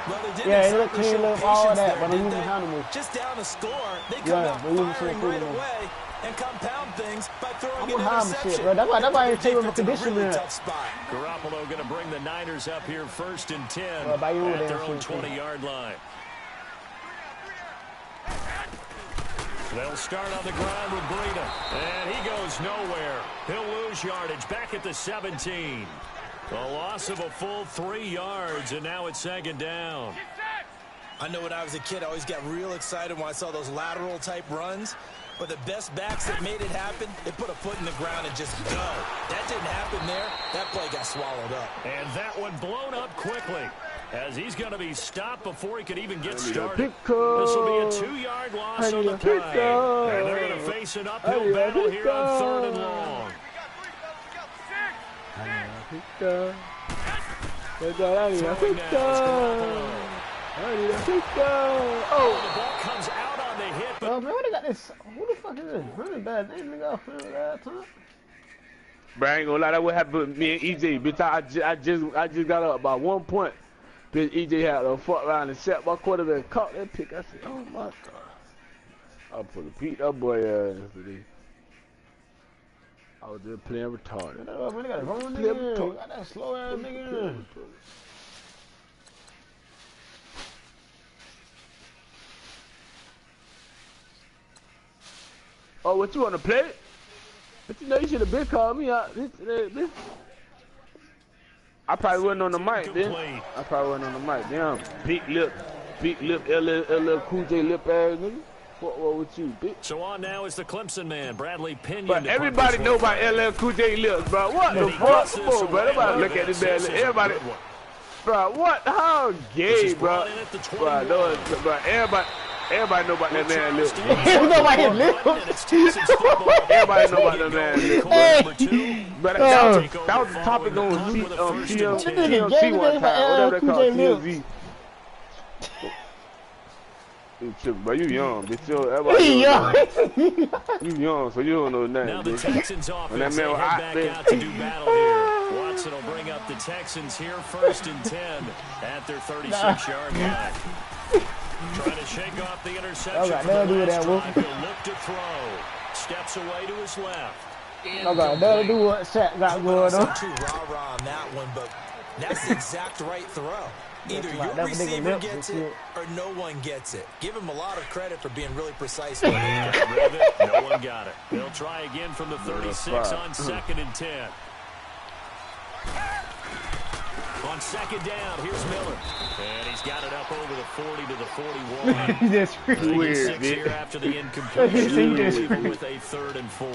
[SPEAKER 2] Well, they did
[SPEAKER 1] Yeah, it
[SPEAKER 2] exactly
[SPEAKER 1] looked clean,
[SPEAKER 2] show
[SPEAKER 1] look, all
[SPEAKER 2] patience
[SPEAKER 1] that,
[SPEAKER 2] there,
[SPEAKER 1] but I'm
[SPEAKER 2] didn't
[SPEAKER 1] using
[SPEAKER 2] they?
[SPEAKER 1] animals.
[SPEAKER 2] Just down a score, they come
[SPEAKER 1] Yeah,
[SPEAKER 2] out
[SPEAKER 1] we're using
[SPEAKER 2] firing
[SPEAKER 1] shampoo
[SPEAKER 2] right
[SPEAKER 1] anymore.
[SPEAKER 2] away and compound things by throwing
[SPEAKER 1] I'm
[SPEAKER 2] an
[SPEAKER 1] behind my
[SPEAKER 2] interception.
[SPEAKER 1] shit, bro. That's why I ain't taking my
[SPEAKER 2] Defense in a
[SPEAKER 1] condition
[SPEAKER 2] really
[SPEAKER 1] there.
[SPEAKER 2] tough spot.
[SPEAKER 4] Garoppolo going to bring the Niners up here 1st and 10
[SPEAKER 1] Well, by you
[SPEAKER 4] at
[SPEAKER 1] damn
[SPEAKER 4] their own
[SPEAKER 1] shit, too.
[SPEAKER 4] 20-yard line. They'll start on the ground with Breida. And he goes nowhere. He'll lose yardage back at the 17. A loss of a full 3 yards, and now it's 2nd down.
[SPEAKER 2] I know when I was a kid, I always got real excited when I saw those lateral type runs. But the best backs that made it happen, they put a foot in the ground and just go. That didn't happen there. That play got swallowed up.
[SPEAKER 4] And that one blown up quickly as he's going to be stopped before he could even get started. This will be a 2-yard loss on the play. And they're going to face an uphill battle here on 3rd and long. Throwing now is Garoppolo. Oh, the ball comes out on the hit, but
[SPEAKER 1] Oh, man, what they got this? Who the fuck is this? Really bad name, nigga. That time.
[SPEAKER 5] Bro, I ain't gonna lie, that what happened with me and EJ. Bitch, I just got up by 1 point. Bitch, EJ had a fuck around and set my quarterback, caught that pick. I said, oh my god. I put a beat that boy ass today. I was just playing retarded.
[SPEAKER 1] Oh, man, they got a wrong nigga. They got that slow ass nigga.
[SPEAKER 5] Oh, what you wanna play? But you know you should have been calling me out. This. I probably wasn't on the mic then. I probably wasn't on the mic. Damn, big lip, LL Cool J lip ass nigga. What with you, bitch?
[SPEAKER 4] So on now is the Clemson man, Bradley Pinion.
[SPEAKER 5] But everybody know about LL Cool J lips, bro. What the fuck? Come on, bro. Everybody look at this man. Everybody. Bro, what? How gay, bro? Bro, no, bro. Everybody know about that man lips.
[SPEAKER 1] You know about his lips?
[SPEAKER 5] Everybody know about that man lips.
[SPEAKER 1] Hey.
[SPEAKER 5] But that was the topic on TLC one time. Whatever they call TLC. Bro, you young, bitch.
[SPEAKER 1] He young.
[SPEAKER 5] You young, so you don't know nothing.
[SPEAKER 4] Now the
[SPEAKER 5] bitch.
[SPEAKER 4] Texans
[SPEAKER 5] When that
[SPEAKER 4] offense,
[SPEAKER 5] man
[SPEAKER 4] they
[SPEAKER 5] was
[SPEAKER 4] head
[SPEAKER 5] hot,
[SPEAKER 4] back
[SPEAKER 5] bitch.
[SPEAKER 4] out to do battle here. Watson will bring up the Texans here 1st and 10 at their 36-yard line. Trying to shake off the interception
[SPEAKER 1] Okay,
[SPEAKER 4] from
[SPEAKER 1] they'll
[SPEAKER 4] the
[SPEAKER 1] do
[SPEAKER 4] last
[SPEAKER 1] that, Wolf.
[SPEAKER 4] drive. He'll look to throw. Steps away to his left.
[SPEAKER 1] I got nothing to do what Shaq got going on.
[SPEAKER 2] Too rah-rah on that one, but that's the exact right throw. Either your receiver gets it or no one gets it. Give him a lot of credit for being really precise.
[SPEAKER 4] Got rid of it. No one got it. They'll try again from the 36 on 2nd and 10. On 2nd down, here's Miller. And he's got it up over the 40 to the 41.
[SPEAKER 1] That's pretty weird,
[SPEAKER 4] here after the incompletion. With a 3rd and 4.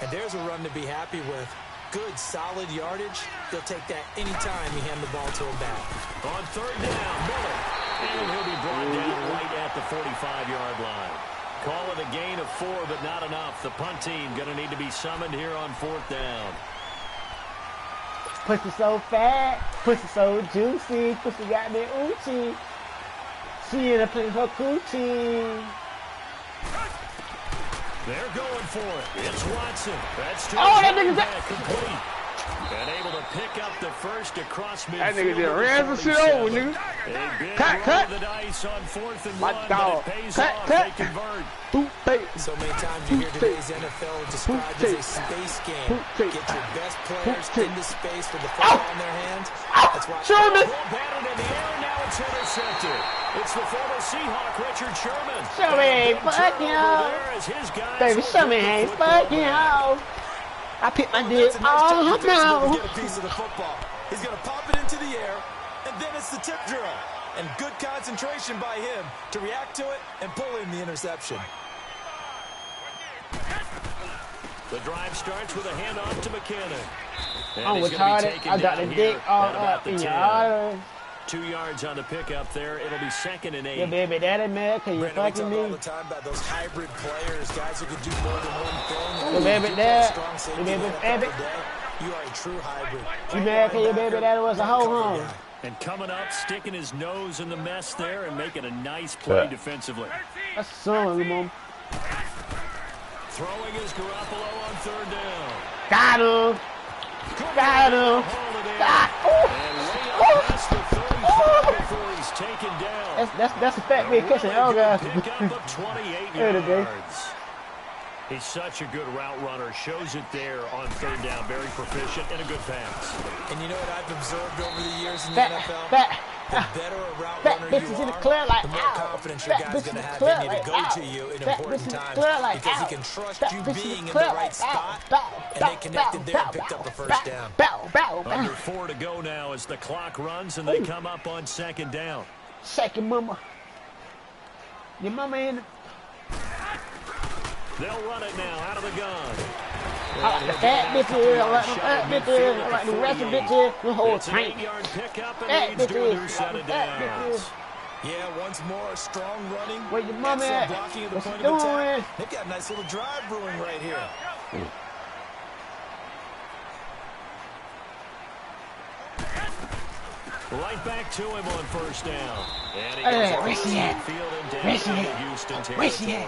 [SPEAKER 2] And there's a run to be happy with. Good, solid yardage. They'll take that anytime you hand the ball to him back.
[SPEAKER 4] On 3rd down, Miller. And he'll be brought down right at the 45-yard line. Call it a gain of 4, but not enough. The punt team going to need to be summoned here on 4th down.
[SPEAKER 1] Pussy so fat, pussy so juicy, pussy got me Uchi. She in a place for coochie.
[SPEAKER 4] They're going for it. It's Watson. That's
[SPEAKER 1] that nigga's
[SPEAKER 4] complete. And able to pick up the first across midfield.
[SPEAKER 5] That nigga just ran some shit over, nigga. Cut.
[SPEAKER 4] The dice on 4th and 1,
[SPEAKER 5] My dog.
[SPEAKER 4] but it pays
[SPEAKER 5] Cut.
[SPEAKER 4] off. They convert.
[SPEAKER 2] So many times you hear today's NFL described as a space game. Get your best players into space with the football in their hands. That's why.
[SPEAKER 1] Sherman!
[SPEAKER 4] Batted in the air, now it's intercepted. It's the former Seahawk, Richard Sherman.
[SPEAKER 1] Sherman, fuck you. Baby, Sherman ain't fuck you. I picked my dick. Oh, no.
[SPEAKER 2] Get a piece of the football. He's going to pop it into the air, and then it's the tip drill. And good concentration by him to react to it and pull in the interception.
[SPEAKER 4] The drive starts with a handoff to McKinnon.
[SPEAKER 1] I'm retarded. I got the dick all up in your eyes.
[SPEAKER 4] 2 yards on the pickup there. It'll be 2nd and 8.
[SPEAKER 1] Your baby daddy, man, can you fucking
[SPEAKER 2] me? All
[SPEAKER 1] me?
[SPEAKER 2] the time about those hybrid players, guys who can do more than one thing.
[SPEAKER 1] Your baby dad, your baby baby.
[SPEAKER 2] You are a true hybrid.
[SPEAKER 1] You mad cause your baby daddy was a ho-hum.
[SPEAKER 4] And coming up, sticking his nose in the mess there and making a nice play defensively.
[SPEAKER 1] That's son, Mom.
[SPEAKER 4] Throwing is Garoppolo on 3rd down.
[SPEAKER 1] Got him. Got him.
[SPEAKER 4] Past the 35 before he's taken down.
[SPEAKER 1] That's a fat big catching all guys.
[SPEAKER 4] Pick up of 28 yards. He's such a good route runner. Shows it there on 3rd down. Very proficient and a good pass.
[SPEAKER 2] And you know what I've observed over the years in the NFL? The better a route runner you are, the more confidence your guy's going to have in you to go to you in important times because he can trust you being in the right spot, and they connected there and picked up a first down.
[SPEAKER 4] Under 4 to go now as the clock runs and they come up on 2nd down.
[SPEAKER 1] Second mama. Your mama in.
[SPEAKER 4] They'll run it now out of the gun.
[SPEAKER 1] I like the fat bitches, I like the fat bitches, I like the rest of bitches, the whole tank. Fat bitches,
[SPEAKER 2] Yeah, once more, strong running.
[SPEAKER 1] Where your mama at?
[SPEAKER 2] Blocking at the
[SPEAKER 1] What's
[SPEAKER 2] point
[SPEAKER 1] she
[SPEAKER 2] of attack.
[SPEAKER 1] doing?
[SPEAKER 2] They've got a nice little drive brewing right here.
[SPEAKER 4] Right back to him on 1st down. And he
[SPEAKER 1] where's he at? Where's he at?
[SPEAKER 4] Houston
[SPEAKER 1] Where's he at?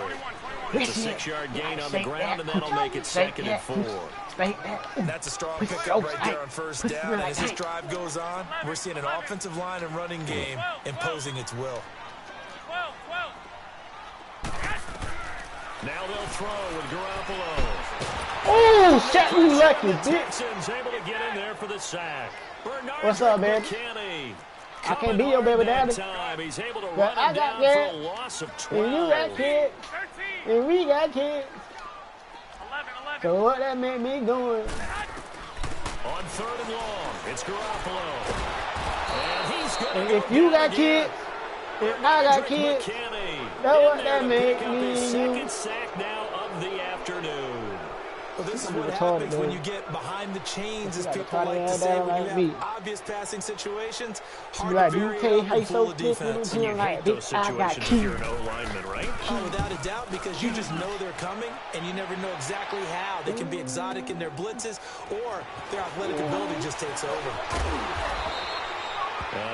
[SPEAKER 4] It's a 6-yard gain on the ground, and that'll make it 2nd and 4.
[SPEAKER 2] That's a strong pickup right there on 1st down. And as this drive goes on, we're seeing an offensive line and running game imposing its will.
[SPEAKER 4] Now they'll throw with Garoppolo.
[SPEAKER 1] Oh, shot you lucky, bitch.
[SPEAKER 4] Texans able to get in there for the sack.
[SPEAKER 1] What's up, man? I can't be your baby daddy.
[SPEAKER 4] He's able to
[SPEAKER 1] but I got kids. And you got kids. And we got kids. So what that made me doing?
[SPEAKER 4] On 3rd and long, it's Garoppolo. And he's going
[SPEAKER 1] and if you got kids, and I got kids, that's what that made me.
[SPEAKER 4] Second sack now of the afternoon.
[SPEAKER 2] Well, this is what happens when you get behind the chains, as people like to say, when you have obvious passing situations. Hard to vary up and pull a defense.
[SPEAKER 4] And you hate those situations if you're an O-lineman, right?
[SPEAKER 2] Oh, without a doubt, because you just know they're coming, and you never know exactly how. They can be exotic in their blitzes, or their athletic ability just takes over.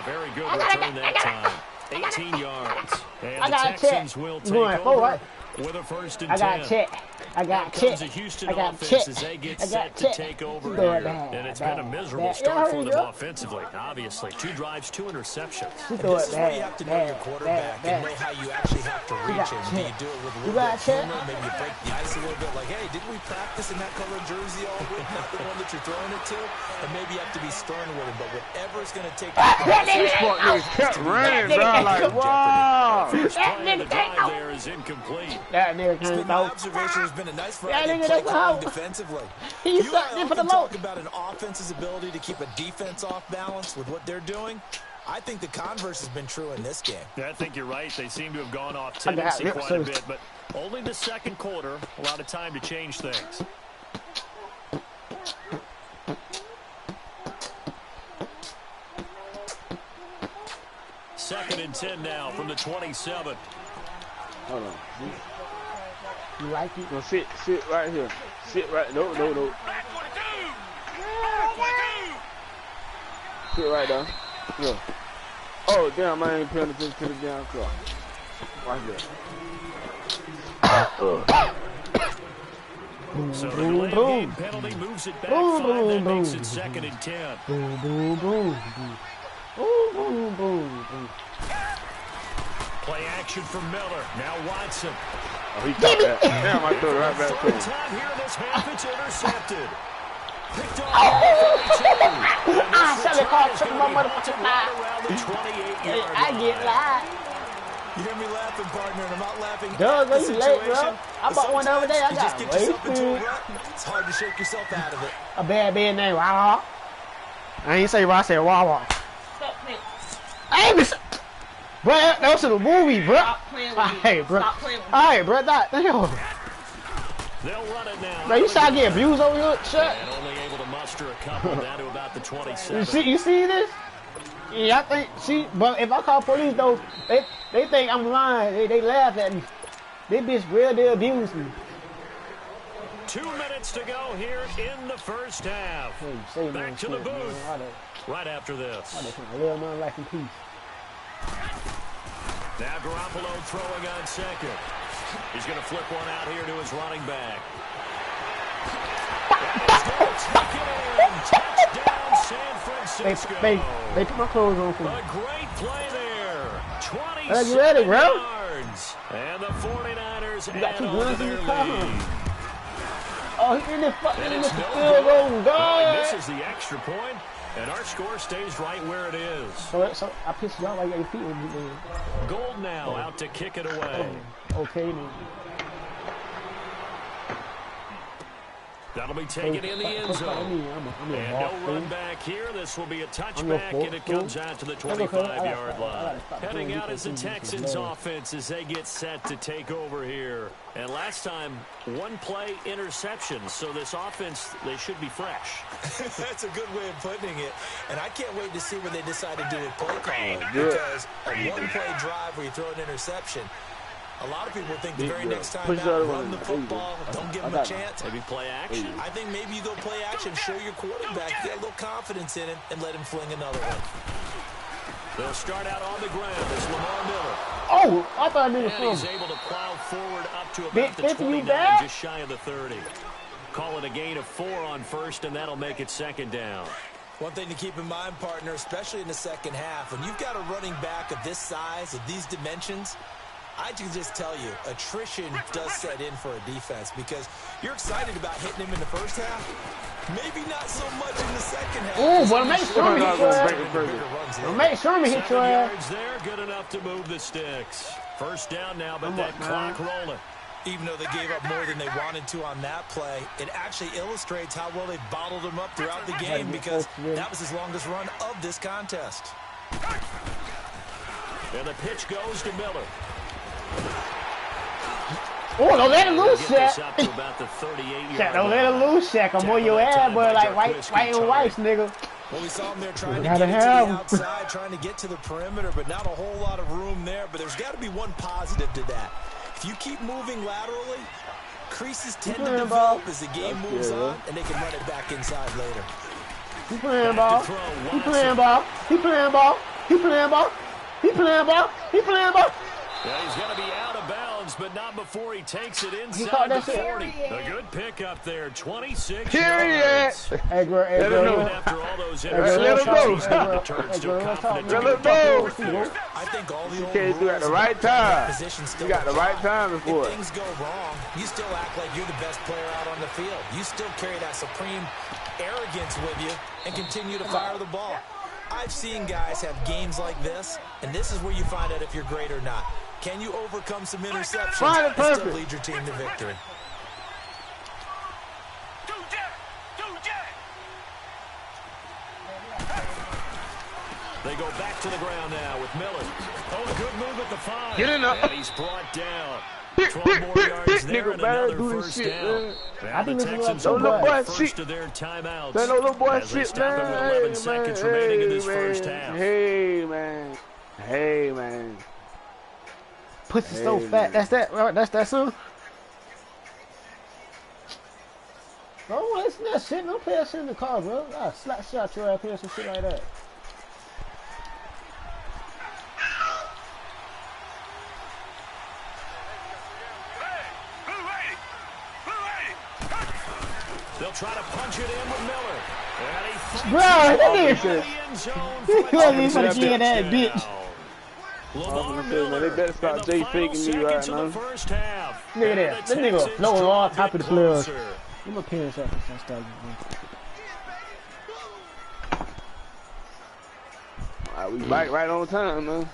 [SPEAKER 4] Very good return that time. 18 yards. And the Texans will take over with a 1st and 10.
[SPEAKER 1] I got a check. I got check. I got check. I got check.
[SPEAKER 4] And it's been a miserable start for them offensively. Obviously, 2 drives, 2 interceptions.
[SPEAKER 2] This is where you have to know your quarterback and know how you actually have to reach him. Do you do it with a little bit of humor? Maybe you break the ice a little bit, like, hey, didn't we practice in that color jersey all week? Not the one that you're throwing it to. And maybe you have to be stern with him. But whatever it's going to take.
[SPEAKER 5] This fuck nigga kept running, bro. Like, wow.
[SPEAKER 4] First play of the drive there is incomplete.
[SPEAKER 1] That nigga can't
[SPEAKER 2] My observation has been a nice variety of play calling defensively.
[SPEAKER 1] He
[SPEAKER 2] You
[SPEAKER 1] sucked in for the
[SPEAKER 2] talk
[SPEAKER 1] low.
[SPEAKER 2] about an offense's ability to keep a defense off balance with what they're doing. I think the converse has been true in this game.
[SPEAKER 4] Yeah, I think you're right. They seem to have gone off tendency quite a bit, but only the second quarter, a lot of time to change things. Second and 10 now from the 27.
[SPEAKER 5] Hold on.
[SPEAKER 1] You like it?
[SPEAKER 5] No, sit right here. Sit right. No. Sit right down. Yeah. Oh damn! I ain't paying attention to the damn clock. Right there.
[SPEAKER 4] So the delay game penalty moves it back 5. That makes it second and 10.
[SPEAKER 1] Boom, boom, boom, boom. Boom, boom, boom, boom.
[SPEAKER 4] Play action from Miller. Now Watson.
[SPEAKER 5] Oh, he caught that. Damn, I threw it right back to
[SPEAKER 4] Third
[SPEAKER 5] him.
[SPEAKER 4] time here in this half, it's intercepted. Picked off
[SPEAKER 1] Somebody called tripping my motherfucking eye.
[SPEAKER 4] around the 28-yard
[SPEAKER 1] I get live.
[SPEAKER 2] You hear me laughing, partner, and I'm not laughing
[SPEAKER 1] Doug,
[SPEAKER 2] at the
[SPEAKER 1] you late, bro?
[SPEAKER 2] situation.
[SPEAKER 1] I bought one the other day. I
[SPEAKER 2] You
[SPEAKER 1] got
[SPEAKER 2] just get yourself into a
[SPEAKER 1] wasted.
[SPEAKER 2] rut. It's hard to shake yourself out of it.
[SPEAKER 1] A bad name, Wawa. I ain't say Wawa, I said Wawa.
[SPEAKER 7] Stop playing.
[SPEAKER 1] I ain't been. Bro, that was in the movie, bro.
[SPEAKER 7] Stop playing with me.
[SPEAKER 1] Hey, bro.
[SPEAKER 7] Stop playing with me.
[SPEAKER 1] Alright, bro. Damn.
[SPEAKER 4] They'll run it now.
[SPEAKER 1] Bro, you start getting abused over here? Shut.
[SPEAKER 4] And only able to muster a couple down to about the 27.
[SPEAKER 1] You see this? Yeah, I think. See, but if I call police though, they think I'm lying. They laugh at me. They bitch real. They abuse me.
[SPEAKER 4] 2 minutes to go here in the first half.
[SPEAKER 1] Hey,
[SPEAKER 4] Back to the booth right after this.
[SPEAKER 1] I live my life in peace.
[SPEAKER 4] Now Garoppolo throwing on second. He's going to flip one out here to his running back. Touchdown San Francisco.
[SPEAKER 1] They put my clothes on for me.
[SPEAKER 4] A great play there.
[SPEAKER 1] 26 you ready, bro?
[SPEAKER 4] yards. And the 49ers add on to their lead.
[SPEAKER 1] Oh, he in this fucking
[SPEAKER 4] And it's no
[SPEAKER 1] field goal.
[SPEAKER 4] good.
[SPEAKER 1] God.
[SPEAKER 4] He misses the extra point, and our score stays right where it is.
[SPEAKER 1] So I pissed y'all like your feet would be there.
[SPEAKER 4] Gold now out to kick it away.
[SPEAKER 1] Okay, then.
[SPEAKER 4] That'll be taken in the end zone. And no run back here. This will be a touchback, and it comes out to the 25-yard line. Heading out is the Texans offense as they get set to take over here. And last time, 1 play interception. So this offense, they should be fresh.
[SPEAKER 2] That's a good way of putting it. And I can't wait to see what they decide to do with play calling. Because a 1-play drive where you throw an interception, a lot of people think the very next time out, run the football, don't give them a chance.
[SPEAKER 4] Maybe play action.
[SPEAKER 2] I think maybe you go play action, show your quarterback, get a little confidence in it, and let him fling another one.
[SPEAKER 4] They'll start out on the ground as Lamar Miller.
[SPEAKER 1] Oh, I thought I knew the
[SPEAKER 4] And he's
[SPEAKER 1] phone.
[SPEAKER 4] able to plow forward up to
[SPEAKER 1] Big
[SPEAKER 4] about the
[SPEAKER 1] 50, you
[SPEAKER 4] 29,
[SPEAKER 1] back?
[SPEAKER 4] just shy of the 30. Call it a gain of 4 on first, and that'll make it second down.
[SPEAKER 2] One thing to keep in mind, partner, especially in the second half, when you've got a running back of this size, of these dimensions, I can just tell you, attrition does set in for a defense because you're excited about hitting him in the first half. Maybe not so much in the second half.
[SPEAKER 1] Ooh, but make sure me hit your ass. Make sure me hit
[SPEAKER 4] 7
[SPEAKER 1] your ass.
[SPEAKER 4] yards there, good enough to move the sticks. First down now, but that clock rolling.
[SPEAKER 2] Even though they gave up more than they wanted to on that play, it actually illustrates how well they bottled him up throughout the game because that was his longest run of this contest.
[SPEAKER 4] And the pitch goes to Miller.
[SPEAKER 1] Oh, don't let it loose, Shaq.
[SPEAKER 4] Shaq. About the 38-yard
[SPEAKER 1] Shaq, don't let it loose, Shaq. I'm on your ass, boy, like white and white, nigga.
[SPEAKER 2] Well, we saw him there trying to
[SPEAKER 1] Gotta
[SPEAKER 2] get it to
[SPEAKER 1] have
[SPEAKER 2] the
[SPEAKER 1] him.
[SPEAKER 2] outside, trying to get to the perimeter, but not a whole lot of room there. But there's got to be one positive to that. If you keep moving laterally, creases tend to develop as the game moves on, and they can run it back inside later.
[SPEAKER 1] He playing ball. He playing ball. He playing ball. He playing ball. He playing ball. He playing ball.
[SPEAKER 4] Yeah, he's going to be out of bounds but not before he takes it inside the 40. A good pickup there, 26 yards.
[SPEAKER 1] Hey, girl,
[SPEAKER 4] After all those interceptions, he returns to a confident
[SPEAKER 2] I think all the old
[SPEAKER 5] can't do it at the right time.
[SPEAKER 2] You
[SPEAKER 5] got the right time before
[SPEAKER 2] if things go wrong, you still act like you're the best player out on the field. You still carry that supreme arrogance with you and continue to fire the ball. I've seen guys have games like this, and this is where you find out if you're great or not. Can you overcome some interceptions and still lead your team to victory?
[SPEAKER 4] They go back to the ground now with Miller. Oh, good move at the 5.
[SPEAKER 5] Get in there.
[SPEAKER 4] And he's brought down. 12 more yards there and another first down.
[SPEAKER 1] I think
[SPEAKER 4] the
[SPEAKER 1] this
[SPEAKER 4] Texans
[SPEAKER 1] is
[SPEAKER 4] are
[SPEAKER 1] no
[SPEAKER 4] the first of their timeouts.
[SPEAKER 5] That no little boy
[SPEAKER 4] as they
[SPEAKER 5] shit,
[SPEAKER 4] stop
[SPEAKER 5] man.
[SPEAKER 4] him with 11 seconds remaining in this first half.
[SPEAKER 5] Hey, man. Hey, man.
[SPEAKER 1] Pussy so fat. That's that, right? That's that, son? Bro, listen to that shit. Don't pay that shit in the car, bro. I'll slap shot your ass, pay some shit like that.
[SPEAKER 4] They'll try to punch it in with Miller.
[SPEAKER 1] Bro, that nigga. He wasn't even gonna get that bitch.
[SPEAKER 5] They better start J faking me right now.
[SPEAKER 4] First half.
[SPEAKER 1] Nigga there. That nigga flowing on top of the players. Let me pay this up since I started.
[SPEAKER 5] Alright, we back right on time, man.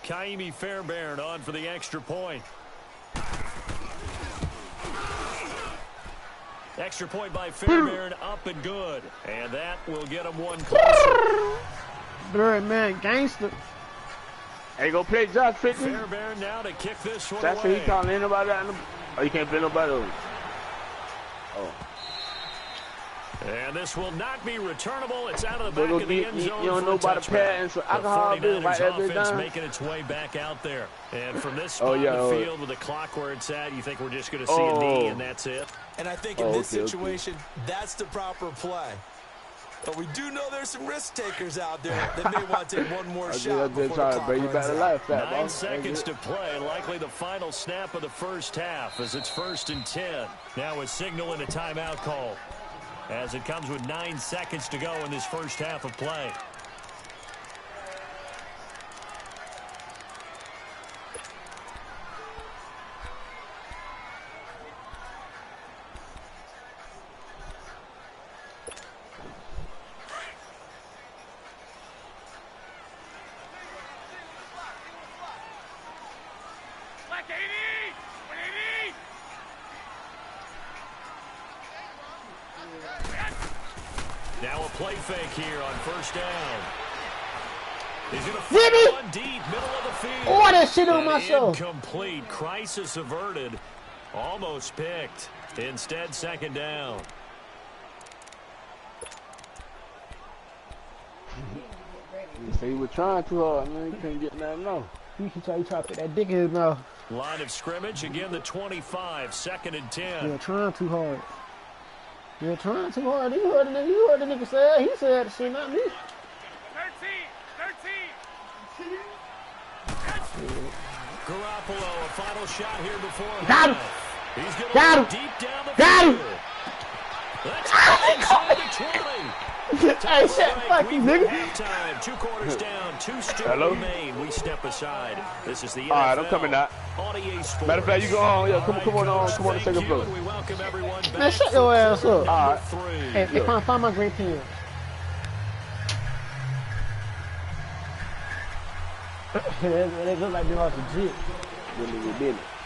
[SPEAKER 4] Kaimi Fairbairn on for the extra point. Extra point by Fairbairn, up and good. And that will get him one closer.
[SPEAKER 1] Birdman, gangster.
[SPEAKER 5] Hey, go play Josh 50.
[SPEAKER 4] Fairbairn now to kick this one
[SPEAKER 5] That's
[SPEAKER 4] away.
[SPEAKER 5] what he calling anybody out. Oh, you can't play nobody over. Oh.
[SPEAKER 4] And this will not be returnable. It's out of the back of the end zone.
[SPEAKER 5] You don't know about the pads, so alcohol
[SPEAKER 4] the 49ers
[SPEAKER 5] right there,
[SPEAKER 4] offense
[SPEAKER 5] down.
[SPEAKER 4] making its way back out there. And from this spot in the field with the clock where it's at, you think we're just going to see a knee and that's it?
[SPEAKER 2] And I think in this situation, that's the proper play. But we do know there's some risk takers out there that may want to take one more shot before the clock runs out.
[SPEAKER 4] 9 seconds to play, likely the final snap of the first half as it's 1st and 10. Now a signal and a timeout call as it comes with 9 seconds to go in this first half of play. Now a play fake here on first down. He's going to fire one deep, middle of the field.
[SPEAKER 1] Oh, that shit on myself.
[SPEAKER 4] Incomplete. Crisis averted. Almost picked. Instead, second down.
[SPEAKER 5] You say you were trying too hard, man. You couldn't get nothing off.
[SPEAKER 1] You try to put that dick in his mouth.
[SPEAKER 4] Line of scrimmage, again the 25, 2nd and 10.
[SPEAKER 1] You're trying too hard. You're trying too hard. You heard the nigga say it. He said shit, not me.
[SPEAKER 8] 13.
[SPEAKER 4] Garoppolo, a final shot here before.
[SPEAKER 1] Got him.
[SPEAKER 4] He's going
[SPEAKER 1] Got him.
[SPEAKER 4] deep down the
[SPEAKER 1] Got him.
[SPEAKER 4] field. Let's go inside the 20.
[SPEAKER 1] Hey, shit, fuck you, nigga.
[SPEAKER 4] Halftime, 2 quarters down, 2 still remain. We step aside. This is the NFL.
[SPEAKER 5] All right, I'm coming out.
[SPEAKER 4] On EA Sports.
[SPEAKER 5] Matter of fact, you go on. Yeah, come on the second floor.
[SPEAKER 4] We welcome everyone back.
[SPEAKER 1] Man, shut your ass up.
[SPEAKER 5] All right.
[SPEAKER 1] Hey, find my green pen. They look like they lost a jit.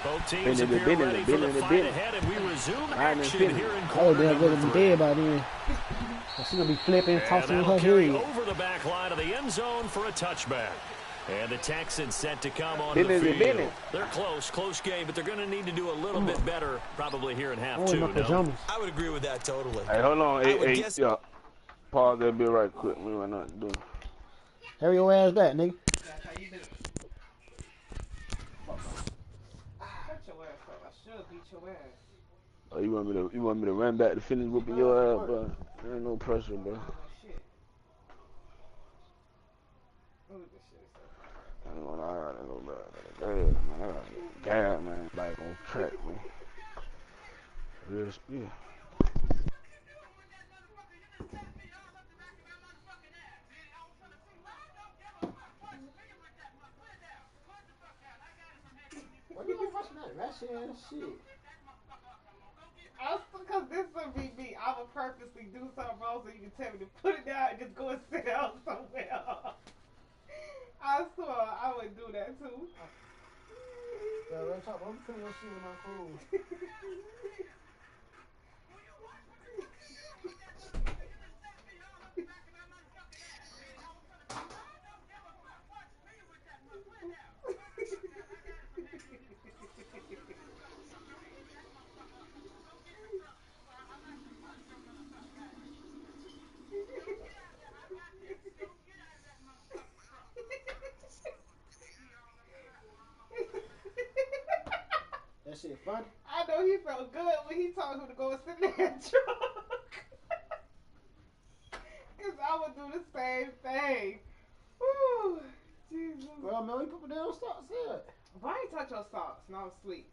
[SPEAKER 4] Both teams appear ready for the fight ahead, and we resume action here in
[SPEAKER 1] Oh,
[SPEAKER 4] quarter
[SPEAKER 1] they're
[SPEAKER 4] number
[SPEAKER 1] gonna be
[SPEAKER 4] 3.
[SPEAKER 1] dead by then. She's gonna be flipping, tossing
[SPEAKER 4] And
[SPEAKER 1] her
[SPEAKER 4] that'll carry
[SPEAKER 1] head.
[SPEAKER 4] over the back line of the end zone for a touchback. And the Texans set to come on the field. They're close game, but they're going to need to do a little bit better probably here in half 2. No?
[SPEAKER 2] I would agree with that totally.
[SPEAKER 5] Hey, hold on. Hey, yeah. Pause that bit right quick. We might not do.
[SPEAKER 1] Hurry your ass back, nigga.
[SPEAKER 5] Oh, you want me to run back to finish whooping your ass, bro? There ain't no pressure, bro. I ain't gonna lie, I gotta go back. Damn, man. I gotta get down, man. Back on track, man. Real speed.
[SPEAKER 1] What you gonna watch that ratchet ass shit?
[SPEAKER 7] Because this would be me. I would purposely do something wrong so you can tell me to put it down and just go and sit down somewhere. I swear I would do that too.
[SPEAKER 1] Yeah, let's talk. I'm putting your shit in my food. That shit funny.
[SPEAKER 7] I know he felt good when he told him to go and sit in that truck. Because I would do the same thing. Woo, Jesus.
[SPEAKER 1] Well, man, you put me down socks here.
[SPEAKER 7] Why you touch your socks? No, I'm asleep.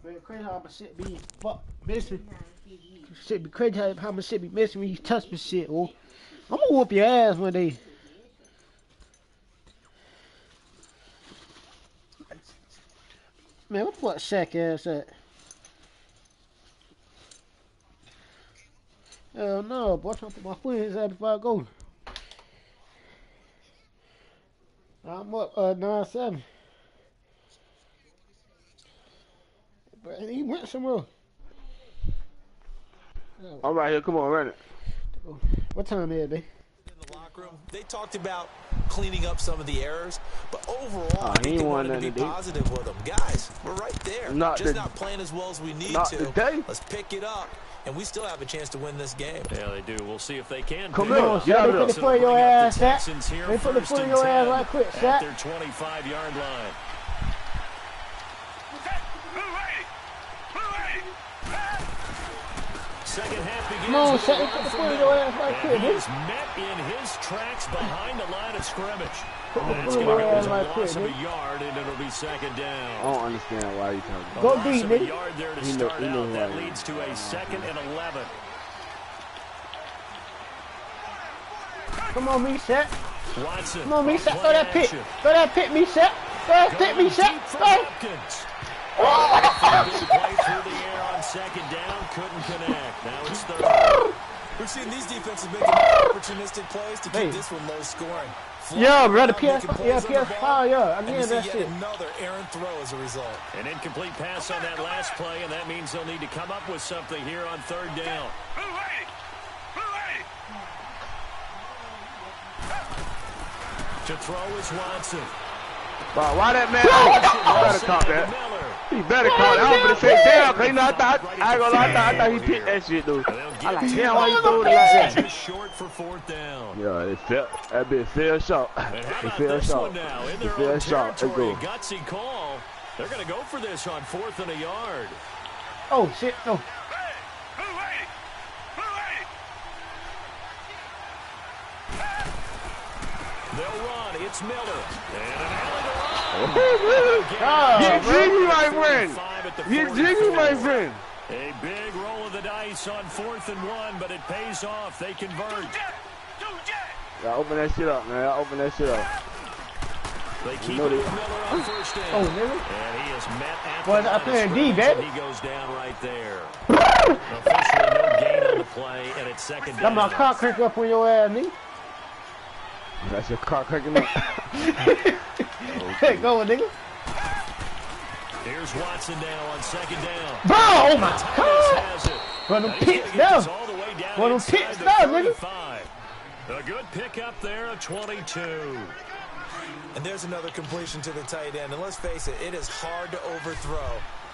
[SPEAKER 1] Man, crazy how my shit be missing. Shit be crazy how my shit be missing when you touch my shit, oh. I'm gonna whoop your ass one day. Man, what the fuck Shaq ass at? Hell no, boy, I'm trying to put my foot in his ass before I go. I'm up 9-7. But he went somewhere.
[SPEAKER 5] I'm right here, come on, run it.
[SPEAKER 1] What time is it, babe?
[SPEAKER 2] In the locker room, they talked about cleaning up some of the errors, but overall, I think they wanted to be positive with them. Guys, we're right there. Not playing as well as we need to.
[SPEAKER 5] Today.
[SPEAKER 2] Let's pick it up, and we still have a chance to win this game.
[SPEAKER 4] Yeah, they do. We'll see if they can.
[SPEAKER 5] Come on, they put the
[SPEAKER 1] foot in your ass, Shaq. They put the foot in your ass right quick, Shaq.
[SPEAKER 4] At their 25-yard line. Second half begins.
[SPEAKER 1] Come on, Shaq, they put the foot in your ass right quick,
[SPEAKER 4] He's met in his tracks behind the line of scrimmage.
[SPEAKER 1] Put
[SPEAKER 4] It's
[SPEAKER 1] the
[SPEAKER 4] going
[SPEAKER 1] foot in
[SPEAKER 4] to
[SPEAKER 1] your
[SPEAKER 4] go
[SPEAKER 1] ass
[SPEAKER 4] a
[SPEAKER 1] right
[SPEAKER 4] loss
[SPEAKER 1] quick,
[SPEAKER 4] of a
[SPEAKER 1] nigga.
[SPEAKER 4] yard, and it'll be second down.
[SPEAKER 5] I don't understand why you talking about
[SPEAKER 1] Go
[SPEAKER 4] Loss
[SPEAKER 1] deep,
[SPEAKER 4] of a
[SPEAKER 1] nigga.
[SPEAKER 4] yard there to
[SPEAKER 5] He know-
[SPEAKER 4] start
[SPEAKER 5] he know
[SPEAKER 4] out. That
[SPEAKER 5] why.
[SPEAKER 4] leads to a 2nd and 11.
[SPEAKER 1] Come on, me, Shaq.
[SPEAKER 4] Watson.
[SPEAKER 1] Come on, me, Shaq.
[SPEAKER 4] play
[SPEAKER 1] Throw that pick.
[SPEAKER 4] action.
[SPEAKER 1] Throw that pick, me, Shaq. Throw that pick, me,
[SPEAKER 4] Going
[SPEAKER 1] Shaq.
[SPEAKER 4] deep for
[SPEAKER 1] Throw.
[SPEAKER 4] Hopkins. Big play through the air on second down. Couldn't connect. Now it's third.
[SPEAKER 2] We've seen these defenses making opportunistic plays to keep
[SPEAKER 1] Hey.
[SPEAKER 2] this one low scoring.
[SPEAKER 1] Yeah, brother,
[SPEAKER 2] Flying
[SPEAKER 1] PS,
[SPEAKER 2] around, making
[SPEAKER 1] yeah,
[SPEAKER 2] plays on the
[SPEAKER 1] PS5,
[SPEAKER 2] ball,
[SPEAKER 1] yeah.
[SPEAKER 2] and we
[SPEAKER 1] Again,
[SPEAKER 2] see
[SPEAKER 1] that
[SPEAKER 2] yet
[SPEAKER 1] shit.
[SPEAKER 2] another errant throw as a result.
[SPEAKER 4] An incomplete pass on that last play, and that means they'll need to come up with something here on third down. To throw is Watson.
[SPEAKER 5] Wow, why that man? You better caught that. He better caught that. I'm finna say damn, cause you know, I ain't gonna lie, I thought he picked that shit, dude. I like, damn, why you throw it like that?
[SPEAKER 4] Just short for fourth down.
[SPEAKER 5] Yeah, it fell. That bitch fell short.
[SPEAKER 4] And how
[SPEAKER 5] It
[SPEAKER 4] about
[SPEAKER 5] fell
[SPEAKER 4] this one
[SPEAKER 5] short.
[SPEAKER 4] now? In
[SPEAKER 5] It
[SPEAKER 4] their
[SPEAKER 5] fell
[SPEAKER 4] own
[SPEAKER 5] short. Let's
[SPEAKER 4] territory,
[SPEAKER 5] go.
[SPEAKER 4] gutsy call. They're going to go for this on 4th and a yard.
[SPEAKER 1] Oh, shit, no.
[SPEAKER 4] They'll run. It's Miller. And an alley to run.
[SPEAKER 5] Get jiggy, my friend. Get jiggy, my friend.
[SPEAKER 4] A big roll of the dice on 4th and 1, but it pays off. They convert.
[SPEAKER 5] Y'all open that shit up, man. Y'all open that shit up.
[SPEAKER 4] They keep
[SPEAKER 5] know
[SPEAKER 4] it
[SPEAKER 5] they-
[SPEAKER 4] with Miller on first down.
[SPEAKER 1] Oh, nigga.
[SPEAKER 4] And he is met at
[SPEAKER 1] Boy,
[SPEAKER 4] the
[SPEAKER 1] I
[SPEAKER 4] line of
[SPEAKER 1] playing D,
[SPEAKER 4] scrimmage,
[SPEAKER 1] baby.
[SPEAKER 4] and he goes down right there. Officially no gain on the play, and it's second
[SPEAKER 1] Got
[SPEAKER 4] down.
[SPEAKER 1] my car crank up on your ass, nigga.
[SPEAKER 5] That's your car cracking up.
[SPEAKER 1] Hey, go, nigga.
[SPEAKER 4] Here's Watson now on second down.
[SPEAKER 1] Bro, oh my
[SPEAKER 4] Thomas
[SPEAKER 1] God.
[SPEAKER 4] has it.
[SPEAKER 1] Run them
[SPEAKER 4] Now he's
[SPEAKER 1] picks
[SPEAKER 4] gonna get
[SPEAKER 1] down.
[SPEAKER 4] this all the way down
[SPEAKER 1] Run them
[SPEAKER 4] inside
[SPEAKER 1] picks
[SPEAKER 4] the
[SPEAKER 1] down, nigga.
[SPEAKER 4] 35. A good pickup there at 22.
[SPEAKER 2] And there's another completion to the tight end. And let's face it, it is hard to overthrow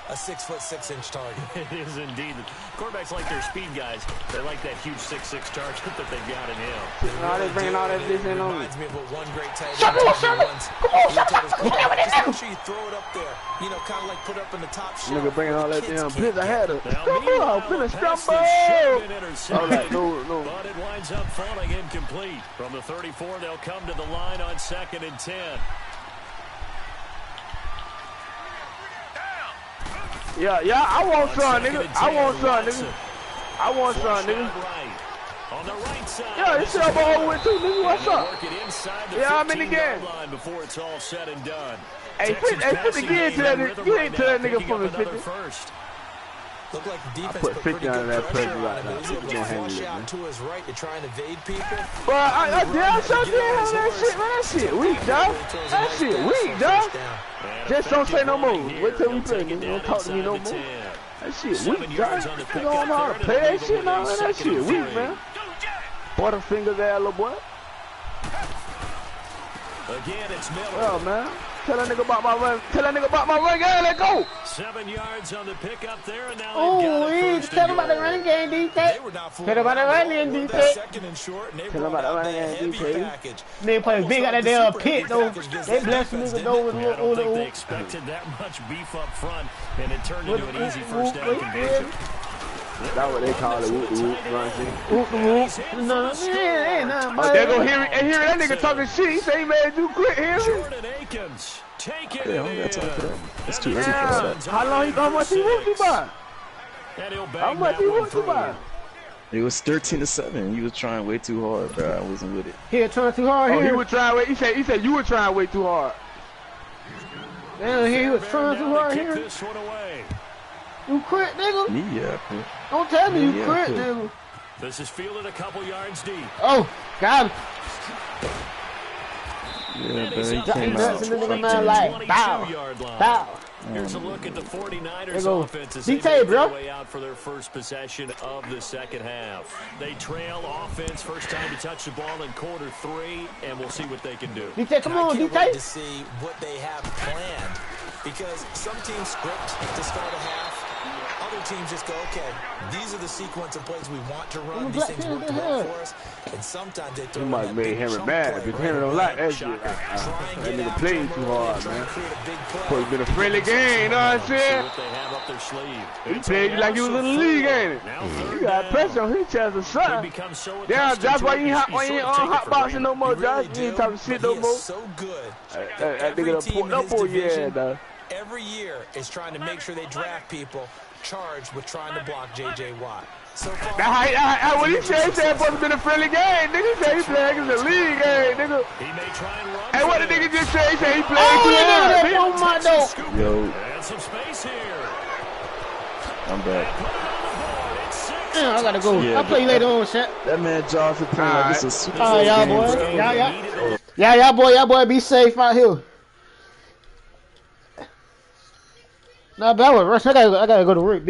[SPEAKER 2] a 6'6" target.
[SPEAKER 4] It is indeed. Quarterbacks like their speed guys. They like that huge 6'6" target that they've got in him.
[SPEAKER 5] They bringing all that bitch in on me.
[SPEAKER 2] Reminds me of what one great tight end told me once. Just make sure you throw it up there. You know, kind of like put up in the top shelf.
[SPEAKER 5] Nigga bringing all that damn blitz. I had it. Finish no.
[SPEAKER 4] But it winds up falling incomplete. From the 34, they'll come to the line on 2nd and 10.
[SPEAKER 5] Yeah, I want some, nigga. I want some, nigga.
[SPEAKER 4] On the right side.
[SPEAKER 5] Yeah, this shit I'm over with too, nigga. What's up? Yeah, I'm in the game.
[SPEAKER 4] Before it's all said and done.
[SPEAKER 5] Hey, 50 again to that nigga. You ain't to that nigga for me, 50.
[SPEAKER 2] Look like the defense
[SPEAKER 5] I put 50 on that pressure right now.
[SPEAKER 2] He's able to flush out to his right to try and evade people.
[SPEAKER 5] But I damn sure did have that shit, man. That shit weak, dog. That shit weak, dog. Just don't say no more. Wait till we play, nigga. Don't talk to me no more. That shit weak, dog. You don't know how to play that shit now, man. That shit weak, man. Butterfinger there, little boy.
[SPEAKER 4] Again, it's Miller.
[SPEAKER 5] Oh, man. Tell that nigga about my run. Tell that nigga about my run game. Let go.
[SPEAKER 4] 7 yards on the pickup there, and now
[SPEAKER 1] oh, tell him about the running game, DK. Tell him about the running game, DK. Tell him about the running game, DK. They play big out of their pit, though. They blessed nigga though with
[SPEAKER 4] I don't think they expected that much beef up front, and it turned into an easy first down conversion.
[SPEAKER 5] That's what they call it, whoop-de-whoop,
[SPEAKER 1] whoop-de-whoop. No, ain't nothing.
[SPEAKER 5] Oh, they gonna hear that nigga talking shit. He say he made you quit, hear me?
[SPEAKER 4] Jordan Akins, take it in.
[SPEAKER 9] It's too early for that.
[SPEAKER 5] How much he whooped you by? How much he whooped you by?
[SPEAKER 9] It was 13-7. You was trying way too hard, bro. I wasn't with it.
[SPEAKER 1] He was trying too hard.
[SPEAKER 5] Oh, he was trying way. He said you were trying way too hard.
[SPEAKER 1] Damn, he was trying too hard here.
[SPEAKER 4] This one away.
[SPEAKER 1] You quit, nigga?
[SPEAKER 9] Yeah, I quit.
[SPEAKER 1] Don't tell me you quit, nigga.
[SPEAKER 4] This is fielded a couple yards deep.
[SPEAKER 1] Oh, got him.
[SPEAKER 9] Yeah, but he
[SPEAKER 1] He
[SPEAKER 9] came out.
[SPEAKER 1] nuts in the nigga man like, bow.
[SPEAKER 4] Here's a look at the 49ers offense as they
[SPEAKER 1] DK,
[SPEAKER 4] make
[SPEAKER 1] bro.
[SPEAKER 4] their way out for their first possession of the second half. They trail offense, first time to touch the ball in quarter 3, and we'll see what they can do.
[SPEAKER 1] DK, come on,
[SPEAKER 2] I can't wait to
[SPEAKER 1] DK.
[SPEAKER 2] see what they have planned, because some teams script to start a half. Other teams just go, okay, these are the sequence of plays we want to run. These things work well for us. And sometimes they throw
[SPEAKER 5] You might have made Henry mad, because Henry don't like that shit. That nigga played too hard, man. Supposed to be a friendly game, you know what I'm saying?
[SPEAKER 4] What they have up their sleeve.
[SPEAKER 5] He played you like he was in the league, ain't it? You got pressure on his chest or something. Damn, Josh, why you ain't on hot boxing no more, Josh? You ain't talking shit no more.
[SPEAKER 2] So good.
[SPEAKER 5] That nigga done pulled up for you, yeah, dog.
[SPEAKER 2] Every year is trying to make sure they draft people charged with trying to block J.J. Watt. So far,
[SPEAKER 5] That's what he said. He said it's supposed to be a friendly game. Nigga said he played against the league game, nigga.
[SPEAKER 4] He may try and run.
[SPEAKER 5] Hey, what the nigga just say? He said he played too hard.
[SPEAKER 1] Oh, my dog.
[SPEAKER 9] Yo,
[SPEAKER 4] And some space here.
[SPEAKER 9] I'm back.
[SPEAKER 1] Yeah, I gotta go.
[SPEAKER 9] Yeah,
[SPEAKER 1] I'll play you later on, chat.
[SPEAKER 9] That man Josh is playing like this a Super
[SPEAKER 1] Oh,
[SPEAKER 9] Bowl
[SPEAKER 1] y'all
[SPEAKER 9] game,
[SPEAKER 1] boy.
[SPEAKER 9] bro.
[SPEAKER 1] Y'all boy, be safe out here. Nah, but I gotta go to work.